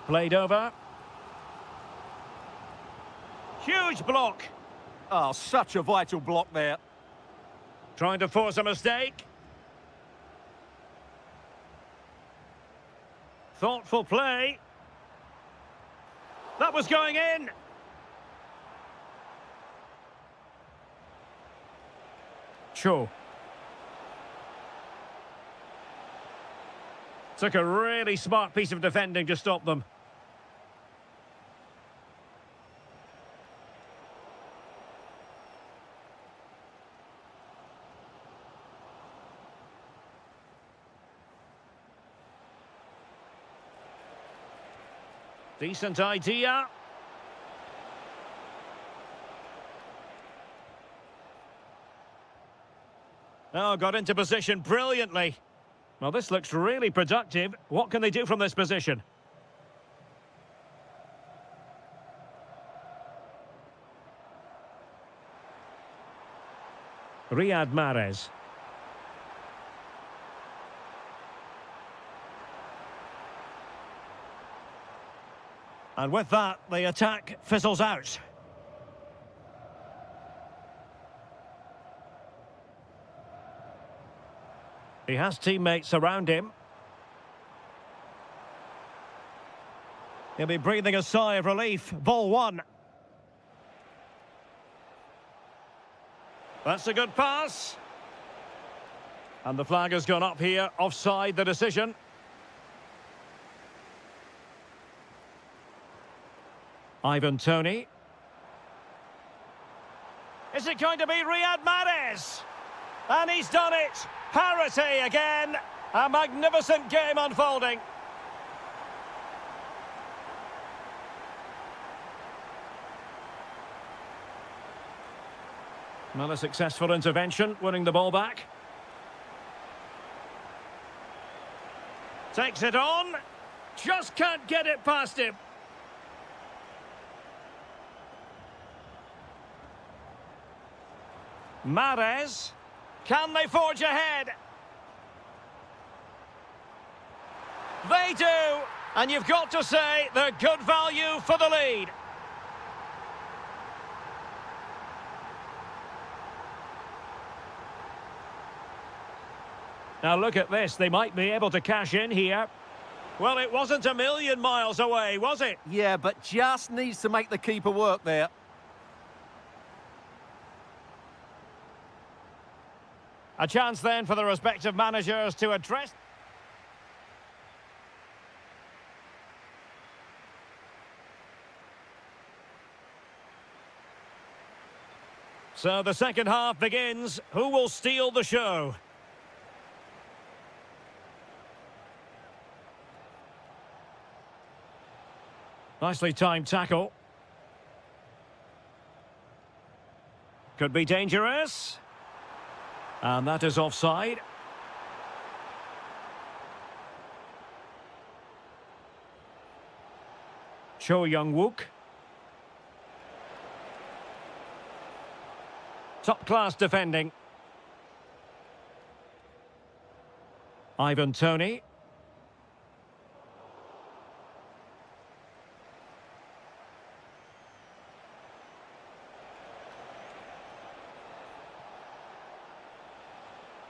A: Played over. Huge block.
B: Oh, such a vital block there.
A: Trying to force a mistake. Thoughtful play. That was going in. Cho. Took a really smart piece of defending to stop them. Decent idea. Oh, got into position brilliantly. Well, this looks really productive. What can they do from this position? Riyad Mahrez. And with that, the attack fizzles out. He has teammates around him. He'll be breathing a sigh of relief. Ball one. That's a good pass. And the flag has gone up here. Offside the decision. Ivan Toney. Is it going to be Riyad Mahrez? And he's done it. Parity again. A magnificent game unfolding. Well, a successful intervention, winning the ball back. Takes it on. Just can't get it past him. Mahrez. Can they forge ahead? They do. And you've got to say they're good value for the lead. Now look at this. They might be able to cash in here. Well, it wasn't a million miles away, was it?
B: Yeah, but just needs to make the keeper work there.
A: A chance then for the respective managers to address. So the second half begins. Who will steal the show? Nicely timed tackle. Could be dangerous. And that is offside. Cho Young-wook. Top-class defending. Ivan Toney.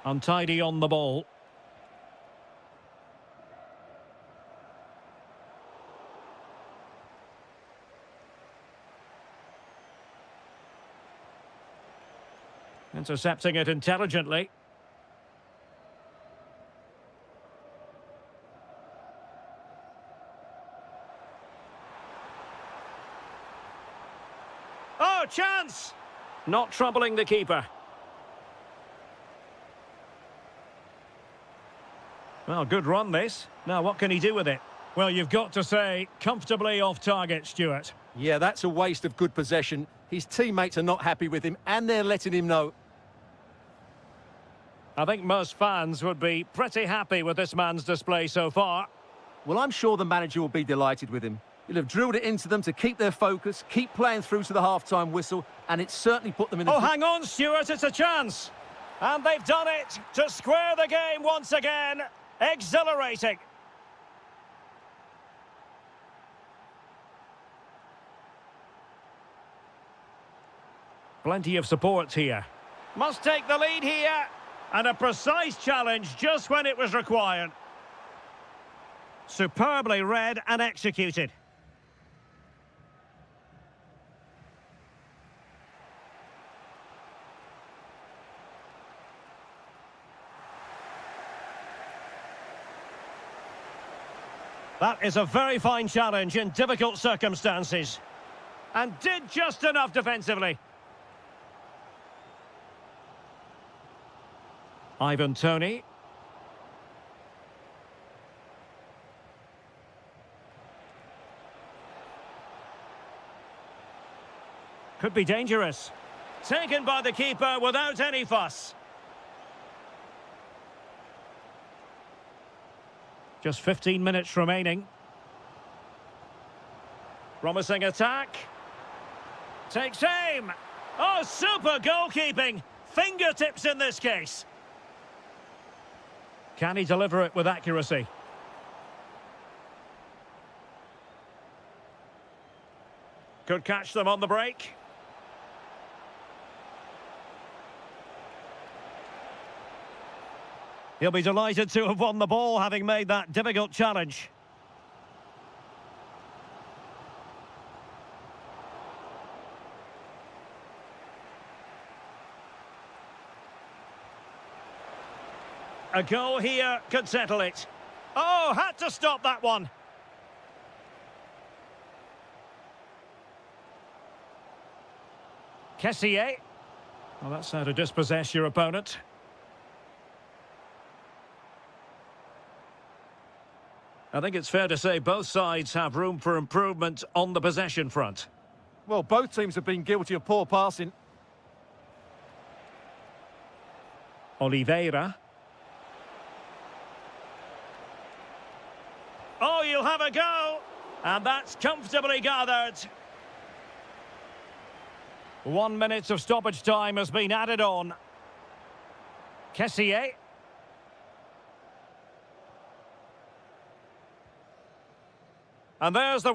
A: Untidy on the ball. Intercepting it intelligently. Oh, chance! Not troubling the keeper. Well, good run this. Now, what can he do with it? Well, you've got to say, comfortably off target, Stuart.
C: Yeah, that's a waste of good possession. His teammates are not happy with him, and they're letting him know.
A: I think most fans would be pretty happy with this man's display so far.
B: Well, I'm sure the manager will be delighted with him. He'll have drilled it into them to keep their focus, keep playing through to the half-time whistle, and it's certainly put them in
A: Oh, hang on, Stuart, it's a chance. And they've done it to square the game once again. Exhilarating. Plenty of support here. Must take the lead here. And a precise challenge just when it was required. Superbly read and executed. That is a very fine challenge in difficult circumstances. And did just enough defensively. Ivan Toney. Could be dangerous. Taken by the keeper without any fuss. Just 15 minutes remaining. Promising attack. Takes aim. Oh, super goalkeeping. Fingertips in this case. Can he deliver it with accuracy? Could catch them on the break. He'll be delighted to have won the ball, having made that difficult challenge. A goal here could settle it. Oh, had to stop that one. Kessié. Well, that's how to dispossess your opponent. I think it's fair to say both sides have room for improvement on the possession front.
C: Well, both teams have been guilty of poor passing.
A: Oliveira. Oh, you'll have a go. And that's comfortably gathered. 1 minute of stoppage time has been added on. Kessié. And there's the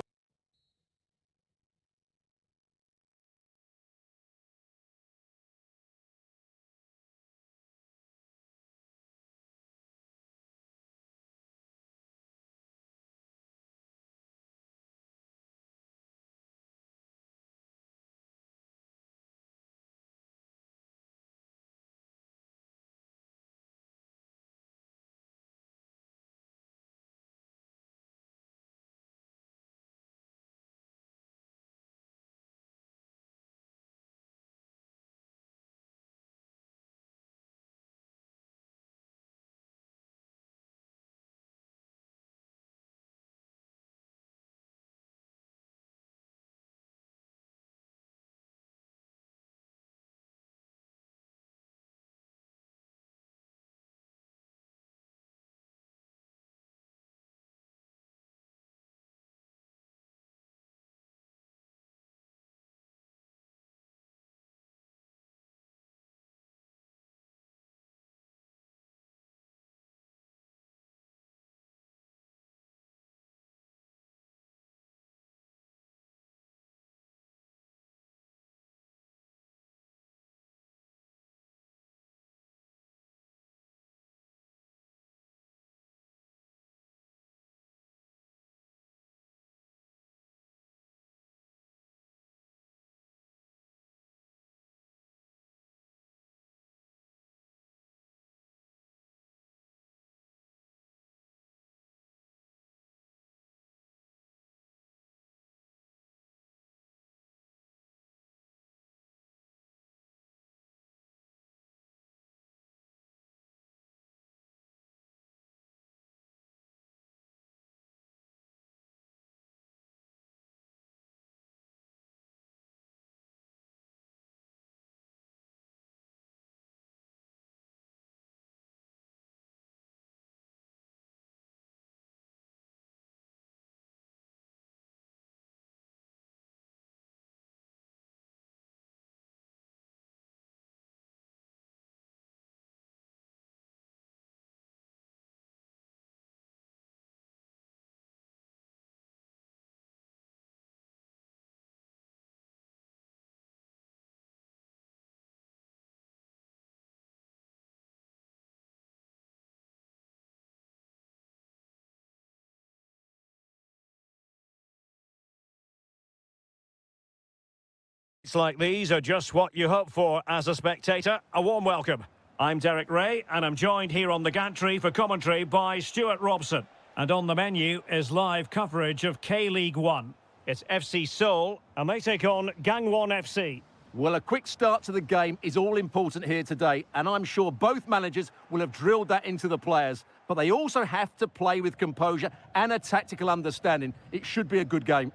A: Nights like these are just what you hope for as a spectator. A warm welcome. I'm Derek Ray, and I'm joined here on the gantry for commentary by Stuart Robson. And on the menu is live coverage of K-League 1. It's FC Seoul, and they take on Gangwon FC.
B: Well, a quick start to the game is all important here today, and I'm sure both managers will have drilled that into the players. But they also have to play with composure and a tactical understanding. It should be a good game.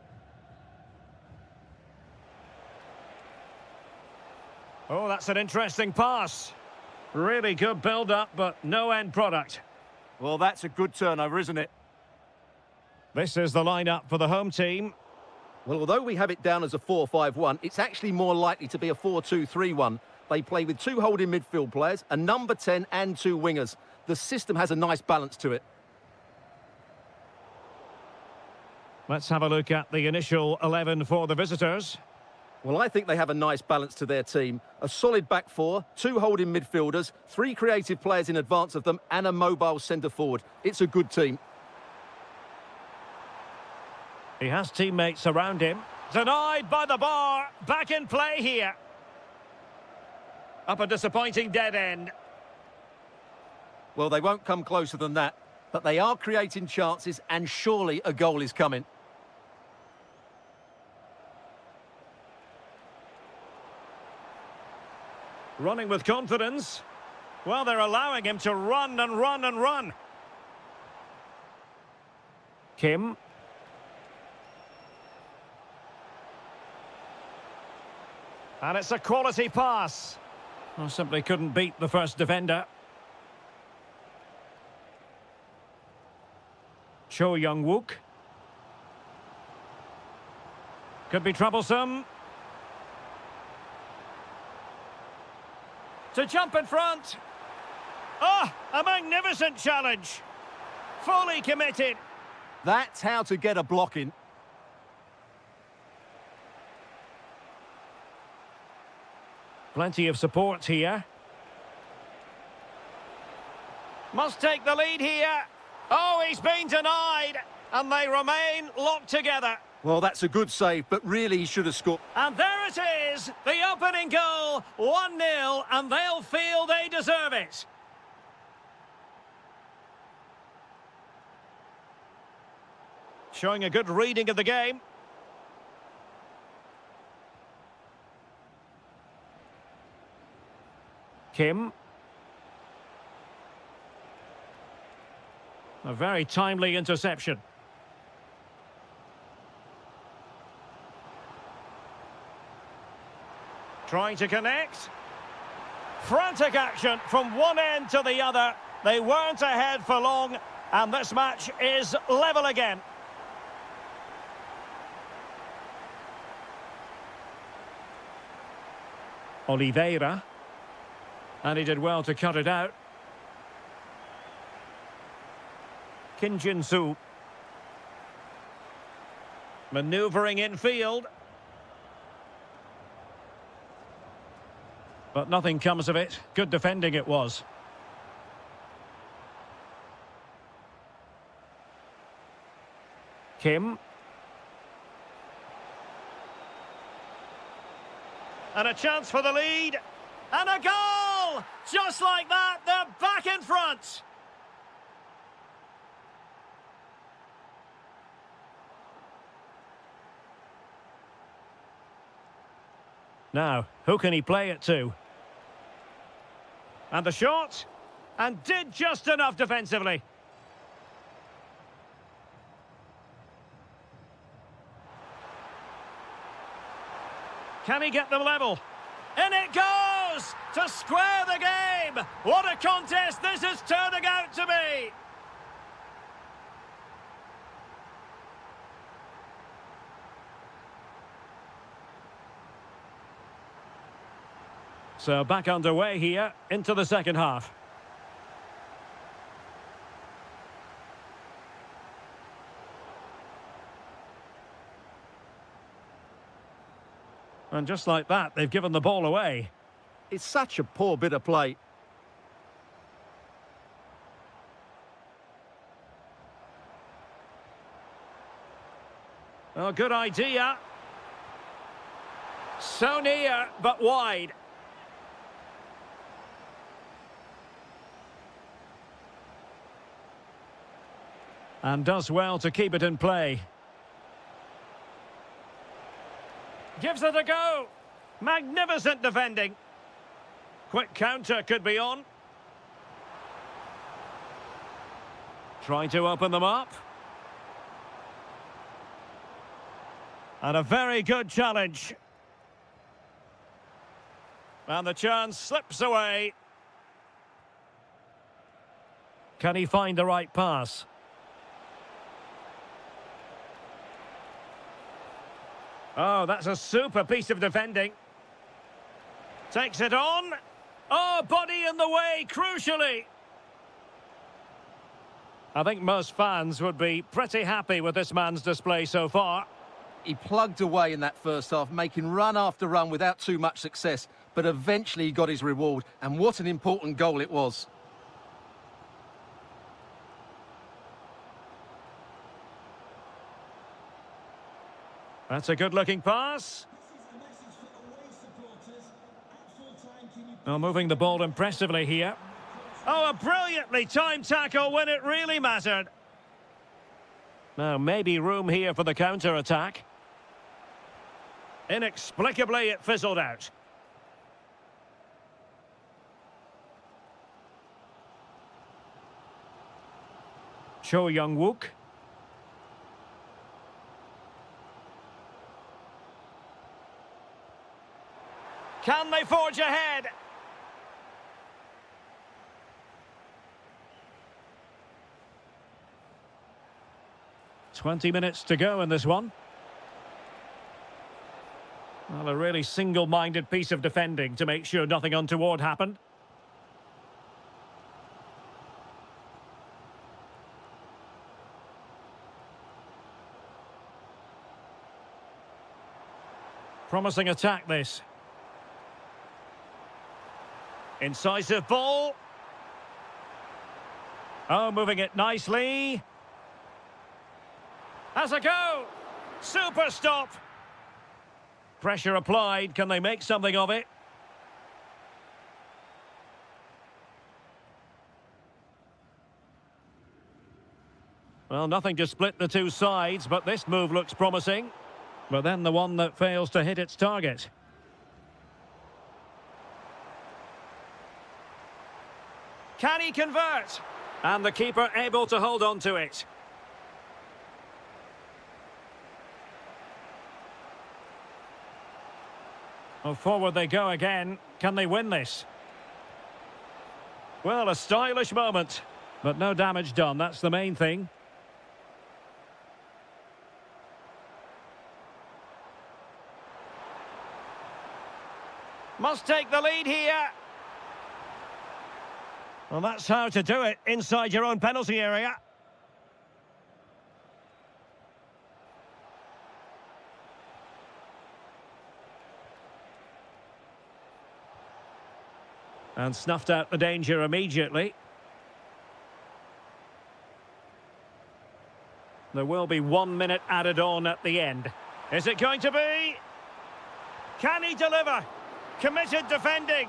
A: Oh, that's an interesting pass. Really good build-up, but no end product.
B: Well, that's a good turnover, isn't it?
A: This is the lineup for the home team.
B: Well, although we have it down as a 4-5-1, it's actually more likely to be a 4-2-3-1. They play with two holding midfield players, a number 10 and two wingers. The system has a nice balance to it.
A: Let's have a look at the initial 11 for the visitors.
B: Well, I think they have a nice balance to their team. A solid back four, two holding midfielders, three creative players in advance of them, and a mobile centre-forward. It's a good team.
A: He has teammates around him. Denied by the bar. Back in play here. Up a disappointing dead end.
B: Well, they won't come closer than that, but they are creating chances, and surely a goal is coming.
A: Running with confidence. Well, they're allowing him to run and run and run. Kim. And it's a quality pass. Well, simply couldn't beat the first defender. Cho Young-wook. Could be troublesome. To jump in front. Oh, a magnificent challenge. Fully committed.
B: That's how to get a block in.
A: Plenty of support here. Must take the lead here. Oh, he's been denied. And they remain locked together.
B: Well, that's a good save, but really he should have scored.
A: And there it is, the opening goal, 1-0, and they'll feel they deserve it. Showing a good reading of the game. Kim. A very timely interception. Trying to connect. Frantic action from one end to the other. They weren't ahead for long, and this match is level again. Oliveira. And he did well to cut it out. Kim Jin-soo. Manoeuvring infield. But nothing comes of it. Good defending it was. Kim. And a chance for the lead. And a goal! Just like that, they're back in front. Now, who can he play it to? And the shot. And did just enough defensively. Can he get them level? In it goes! To square the game! What a contest this is turning out to be! So back underway here into the second half. And just like that, they've given the ball away.
B: It's such a poor bit of play.
A: Oh, good idea. So near, but wide. And does well to keep it in play. Gives it a go. Magnificent defending. Quick counter could be on. Trying to open them up. And a very good challenge. And the chance slips away. Can he find the right pass? Oh, that's a super piece of defending. Takes it on. Oh, body in the way, crucially. I think most fans would be pretty happy with this man's display so far.
B: He plugged away in that first half, making run after run without too much success, but eventually he got his reward, and what an important goal it was.
A: That's a good-looking pass. Oh, moving the ball impressively here. Oh, a brilliantly timed tackle when it really mattered. Now, maybe room here for the counter-attack. Inexplicably, it fizzled out. Cho Young-wook. Can they forge ahead? "20 minutes to go in this one." Well, a really single-minded piece of defending to make sure nothing untoward happened. Promising attack, this. Incisive ball. Oh, moving it nicely. Has a go. Super stop. Pressure applied. Can they make something of it? Well, nothing to split the two sides, but this move looks promising. But then the one that fails to hit its target. Can he convert? And the keeper able to hold on to it. Well, forward they go again. Can they win this? Well, a stylish moment, but no damage done. That's the main thing. Must take the lead here. Well, that's how to do it inside your own penalty area. And snuffed out the danger immediately. There will be 1 minute added on at the end. Is it going to be? Can he deliver? Committed defending.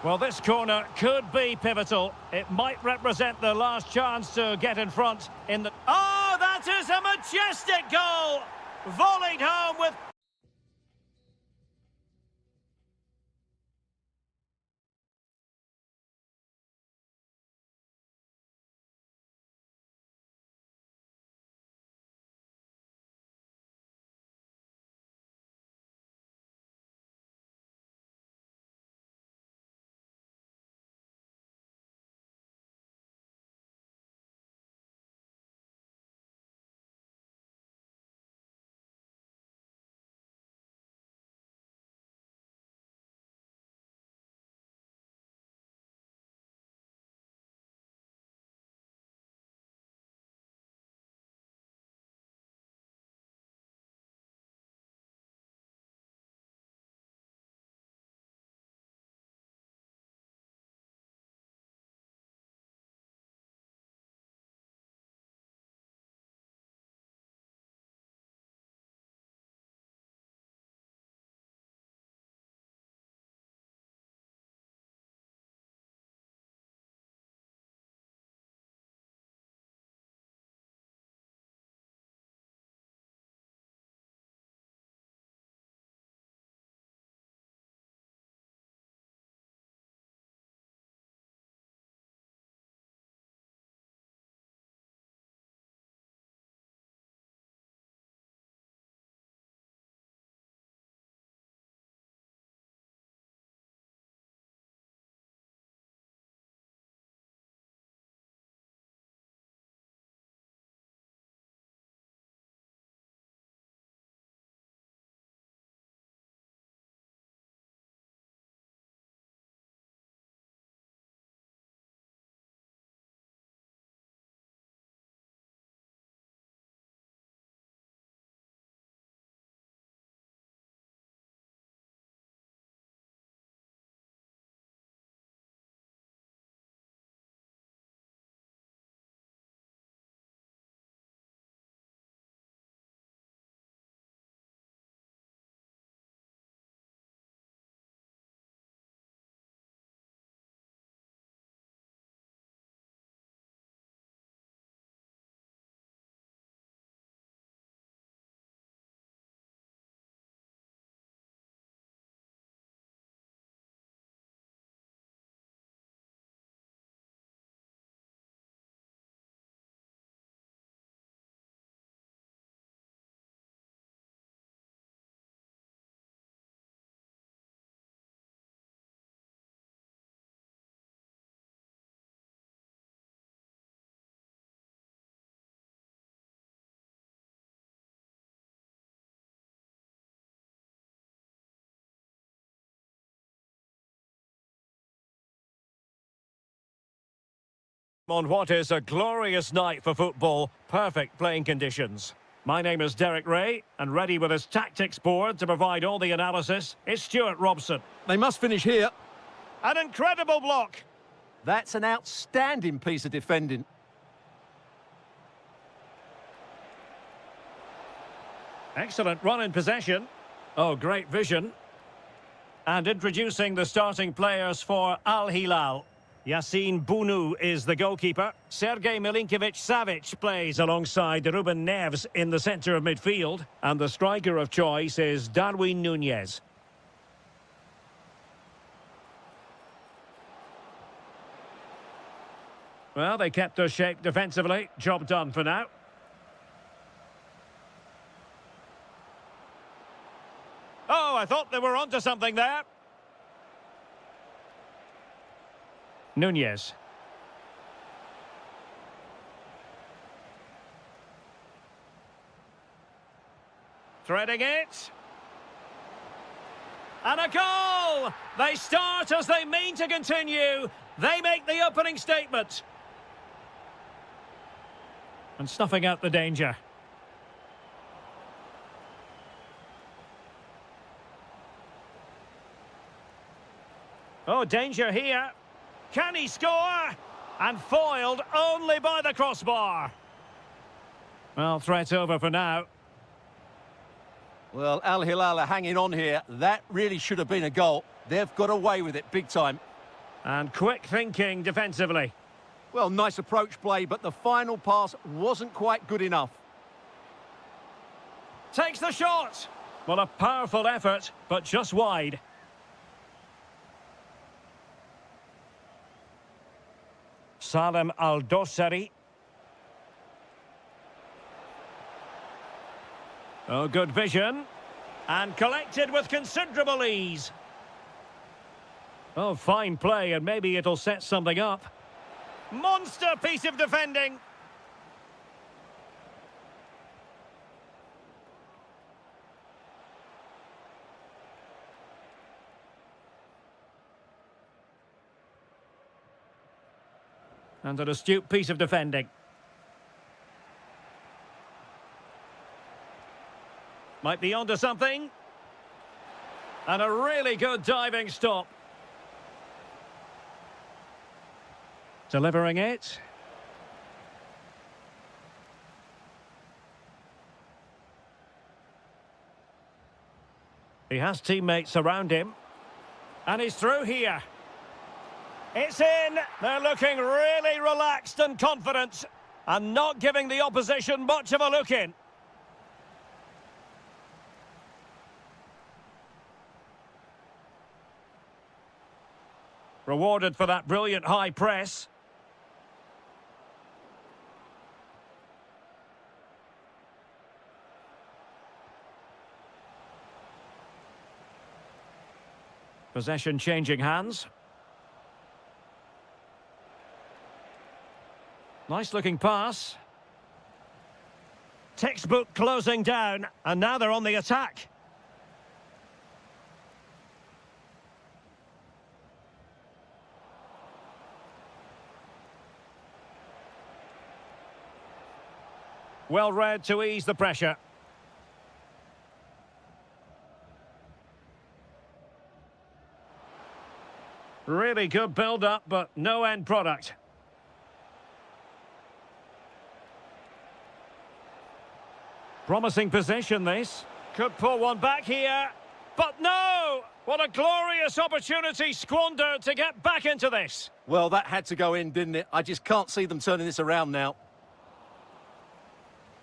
A: Well, this corner could be pivotal. It might represent the last chance to get in front in the... Oh, that is a majestic goal! Volleyed home with... On what is a glorious night for football, perfect playing conditions. My name is Derek Ray, and ready with his tactics board to provide all the analysis is Stuart Robson.
C: They must finish here.
A: An incredible block.
B: That's an outstanding piece of defending.
A: Excellent run in possession. Oh, great vision. And introducing the starting players for Al Hilal. Yassine Bounou is the goalkeeper. Sergei Milinkovic-Savic plays alongside Ruben Neves in the centre of midfield. And the striker of choice is Darwin Núñez. Well, they kept their shape defensively. Job done for now. Oh, I thought they were onto something there. Núñez. Threading it. And a goal! They start as they mean to continue. They make the opening statement. And snuffing out the danger. Oh, danger here. Can he score? And foiled only by the crossbar. Well, threat over for now.
B: Well, Al Hilal are hanging on here. That really should have been a goal. They've got away with it big time.
A: And quick thinking defensively.
B: Well, nice approach play, but the final pass wasn't quite good enough.
A: Takes the shot. Well, a powerful effort, but just wide. Salem Al-Dossari. Oh, good vision. And collected with considerable ease. Oh, fine play, and maybe it'll set something up. Monster piece of defending. And an astute piece of defending. Might be onto something. And a really good diving stop. Delivering it. He has teammates around him. And he's through here. It's in. They're looking really relaxed and confident. And not giving the opposition much of a look in. Rewarded for that brilliant high press. Possession changing hands. Nice looking pass. Textbook closing down, and now they're on the attack. Well read to ease the pressure. Really good build-up, but no end product. Promising position, this. Could pull one back here. But no! What a glorious opportunity squandered to get back into this.
B: Well, that had to go in, didn't it? I just can't see them turning this around now.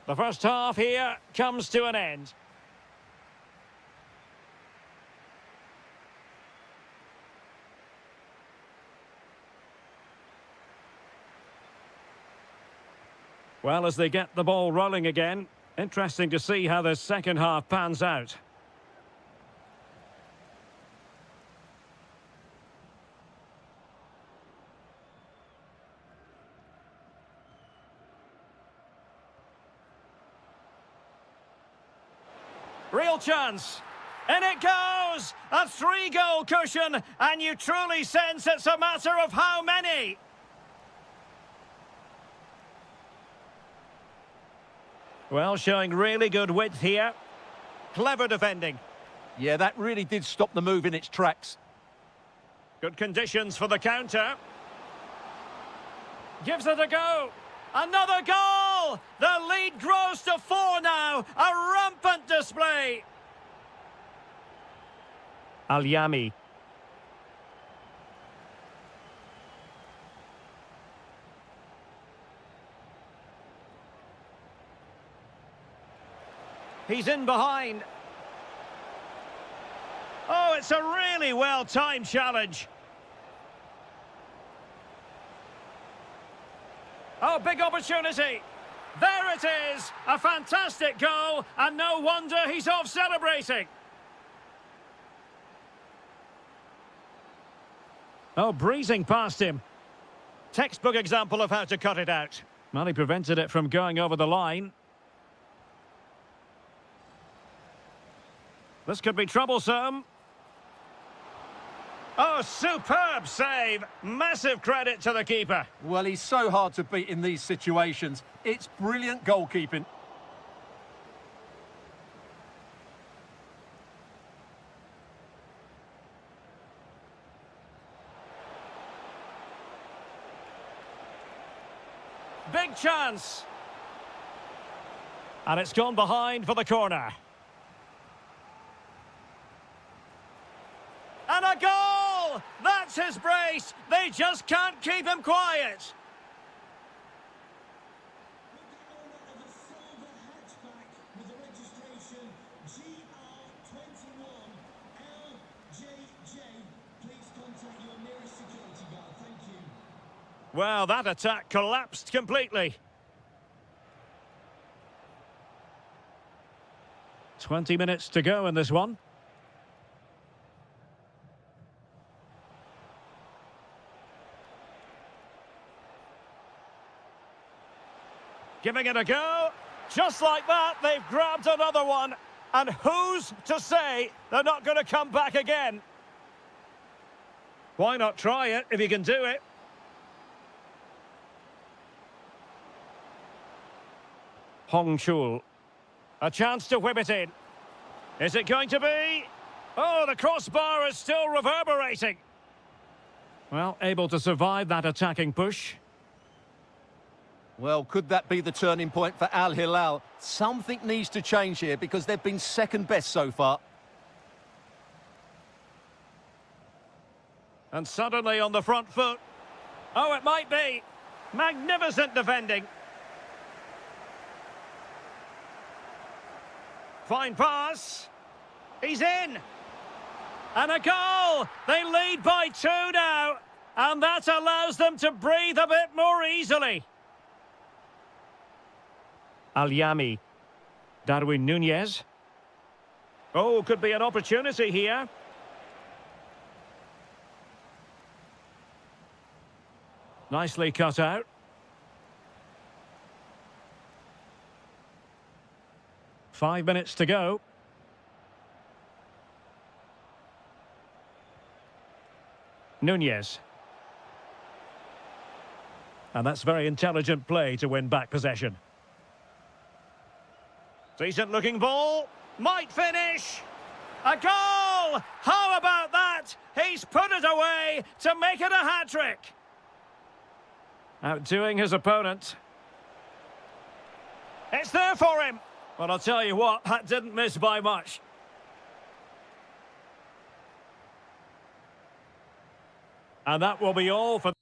A: The first half here comes to an end. Well, as they get the ball rolling again, interesting to see how the second half pans out. Real chance. And it goes! A 3-goal cushion, and you truly sense it's a matter of how many. Well, showing really good width here. Clever defending.
B: Yeah, that really did stop the move in its tracks.
A: Good conditions for the counter. Gives it a go. Another goal! The lead grows to 4 now. A rampant display. Al-Yami. He's in behind. Oh, it's a really well-timed challenge. Oh, big opportunity. There it is. A fantastic goal, and no wonder he's off celebrating. Oh, breezing past him. Textbook example of how to cut it out. Well, he prevented it from going over the line. This could be troublesome. Oh, superb save. Massive credit to the keeper.
B: Well, he's so hard to beat in these situations. It's brilliant goalkeeping.
A: Big chance. And it's gone behind for the corner. And a goal! That's his brace. They just can't keep him quiet. Well, that attack collapsed completely. 20 minutes to go in this one. Giving it a go. Just like that, they've grabbed another one. And who's to say they're not going to come back again? Why not try it if you can do it? Hong Chul. A chance to whip it in. Is it going to be? Oh, the crossbar is still reverberating. Well, able to survive that attacking push.
B: Well, could that be the turning point for Al Hilal? Something needs to change here because they've been second best so far.
A: And suddenly on the front foot. Oh, it might be. Magnificent defending. Fine pass. He's in. And a goal. They lead by 2 now. And that allows them to breathe a bit more easily. Al-Yami. Darwin Nunez. Oh, could be an opportunity here. Nicely cut out. Five minutes to go. Nunez. And that's very intelligent play to win back possession. Decent looking ball. Might finish. A goal! How about that? He's put it away to make it a hat-trick. Outdoing his opponent. It's there for him. Well, I'll tell you what, that didn't miss by much. And that will be all for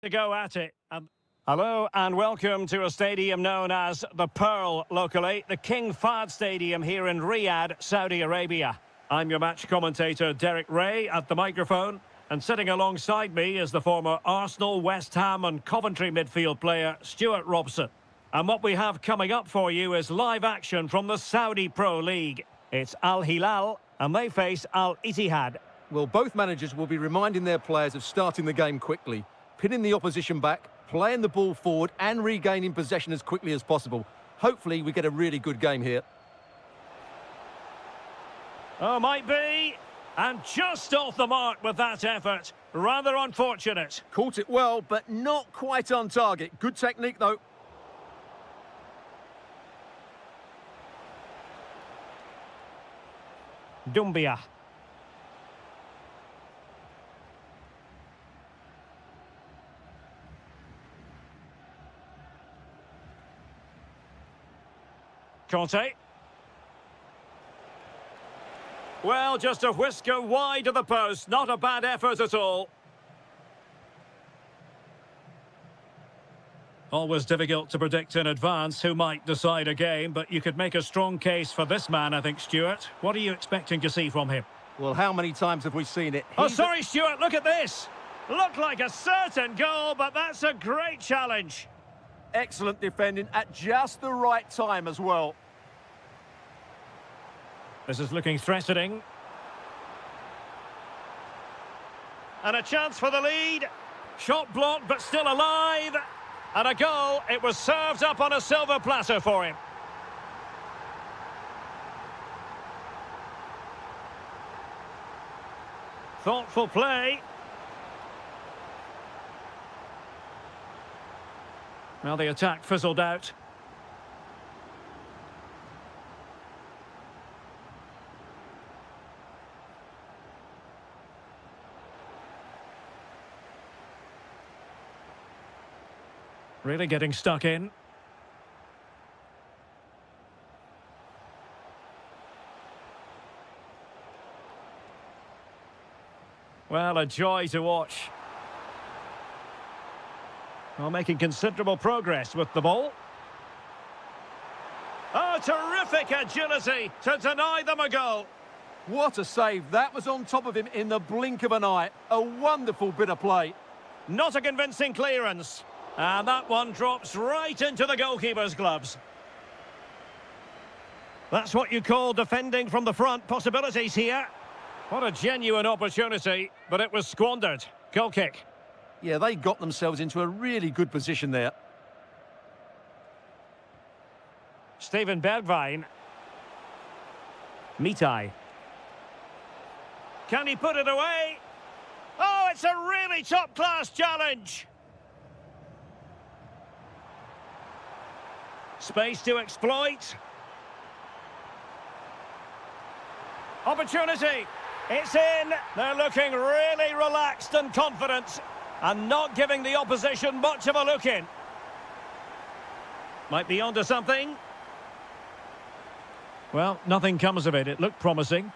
A: to go at it. Hello and welcome to a stadium known as the Pearl locally, the King Fahd Stadium here in Riyadh, Saudi Arabia. I'm your match commentator Derek Ray at the microphone, and sitting alongside me is the former Arsenal, West Ham and Coventry midfield player Stuart Robson. And what we have coming up for you is live action from the Saudi Pro League. It's Al Hilal and they face Al Ittihad.
C: Well, both managers will be reminding their players of starting the game quickly, pinning the opposition back, playing the ball forward and regaining possession as quickly as possible. Hopefully we get a really good game here.
A: Oh, might be. And just off the mark with that effort. Rather unfortunate.
C: Caught it well, but not quite on target. Good technique, though.
A: Doumbia. Conte. Well, just a whisker wide of the post. Not a bad effort at all. Always difficult to predict in advance who might decide a game, but you could make a strong case for this man, I think, Stuart. What are you expecting to see from him?
C: Well, how many times have we seen it?
A: Oh, sorry, Stuart, look at this. Looked like a certain goal, but that's a great challenge.
B: Excellent defending at just the right time as well.
A: This is looking threatening. And a chance for the lead. Shot blocked, but still alive. And a goal. It was served up on a silver platter for him. Thoughtful play. Well, the attack fizzled out. Really getting stuck in. Well, a joy to watch. Well, making considerable progress with the ball. Oh, terrific agility to deny them a goal.
B: What a save. That was on top of him in the blink of an eye. A wonderful bit of play.
A: Not a convincing clearance. And that one drops right into the goalkeeper's gloves. That's what you call defending from the front. Possibilities here. What a genuine opportunity, but it was squandered. Goal kick.
B: Yeah, they got themselves into a really good position there.
A: Steven Bergwijn. Mitai. Can he put it away? Oh, it's a really top-class challenge. Space to exploit. Opportunity. It's in. They're looking really relaxed and confident and not giving the opposition much of a look in. Might be onto something. Well, nothing comes of it. It looked promising.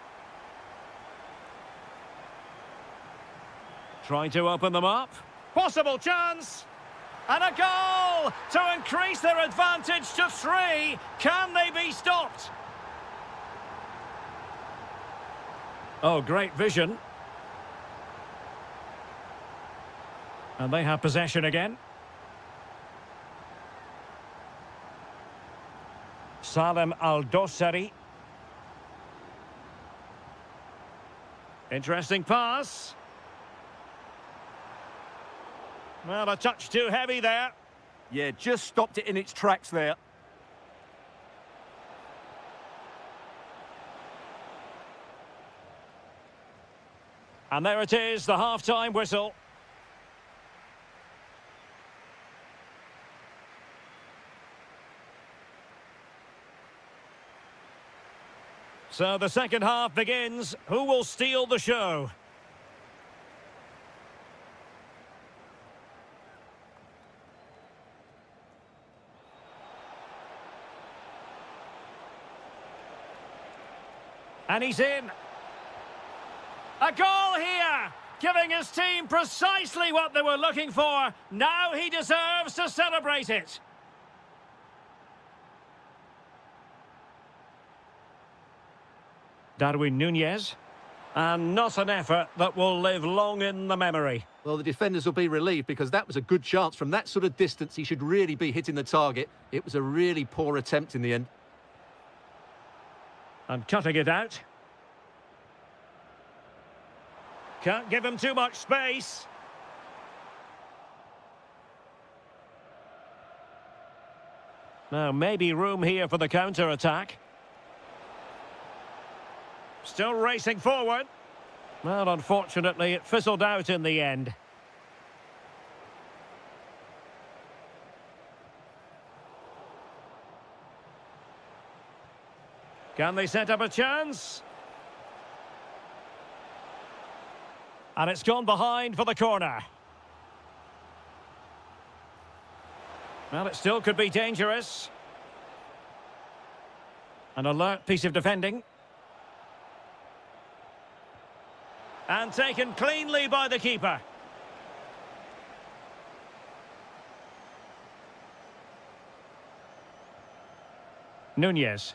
A: Trying to open them up. Possible chance. And a goal to increase their advantage to 3. Can they be stopped? Oh, great vision. And they have possession again. Salem Al-Dossari. Interesting pass. Well, a touch too heavy there.
B: Yeah, just stopped it in its tracks there.
A: And there it is, the half-time whistle. So the second half begins. Who will steal the show? And he's in. A goal here! Giving his team precisely what they were looking for. Now he deserves to celebrate it. Darwin Núñez. And not an effort that will live long in the memory.
B: Well, the defenders will be relieved because that was a good chance. From that sort of distance, he should really be hitting the target. It was a really poor attempt in the end.
A: And cutting it out. Can't give him too much space. Now, maybe room here for the counter-attack. Still racing forward. Well, unfortunately, it fizzled out in the end. Can they set up a chance? And it's gone behind for the corner. Well, it still could be dangerous. An alert piece of defending. And taken cleanly by the keeper. Núñez.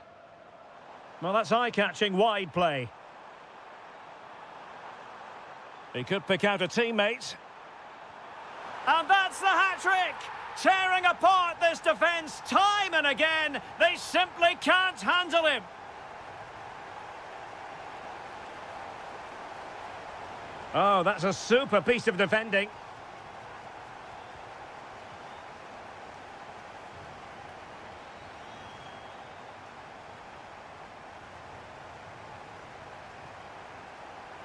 A: Well, that's eye-catching wide play. He could pick out a teammate. And that's the hat-trick! Tearing apart this defence time and again. They simply can't handle him. Oh, that's a super piece of defending.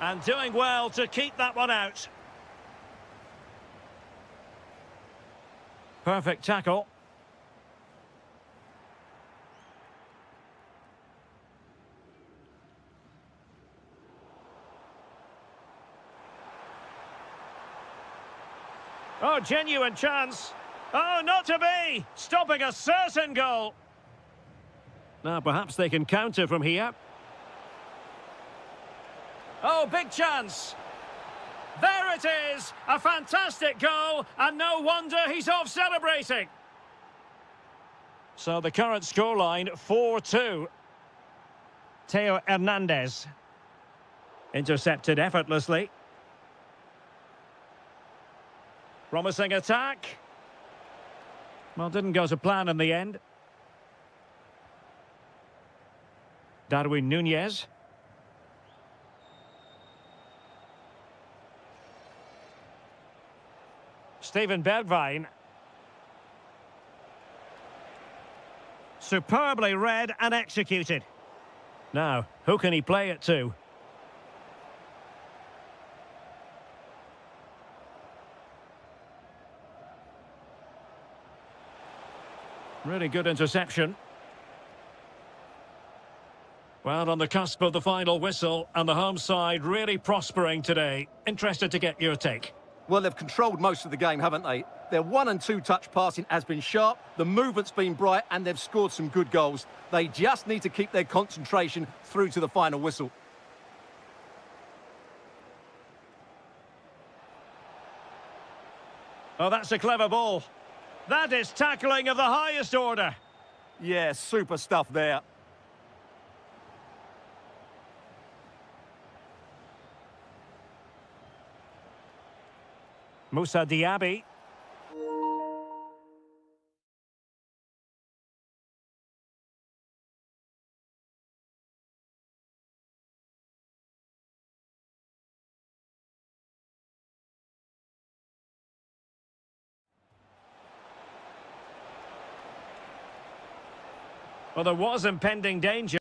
A: And doing well to keep that one out. Perfect tackle. Oh, genuine chance. Oh, not to be! Stopping a certain goal. Now, perhaps they can counter from here. Oh, big chance. There it is! A fantastic goal, and no wonder he's off celebrating. So the current scoreline, 4-2. Theo Hernandez. Intercepted effortlessly. Promising attack. Well, didn't go to plan in the end. Darwin Núñez. Steven Bergwijn. Superbly read and executed. Now, who can he play it to? Really good interception. Well, on the cusp of the final whistle, and the home side really prospering today. Interested to get your take.
B: Well, they've controlled most of the game, haven't they? Their 1- and 2-touch passing has been sharp, the movement's been bright, and they've scored some good goals. They just need to keep their concentration through to the final whistle.
A: Oh, that's a clever ball. That is tackling of the highest order.
B: Yeah, super stuff there.
A: Moussa Diaby. Well, there was impending danger.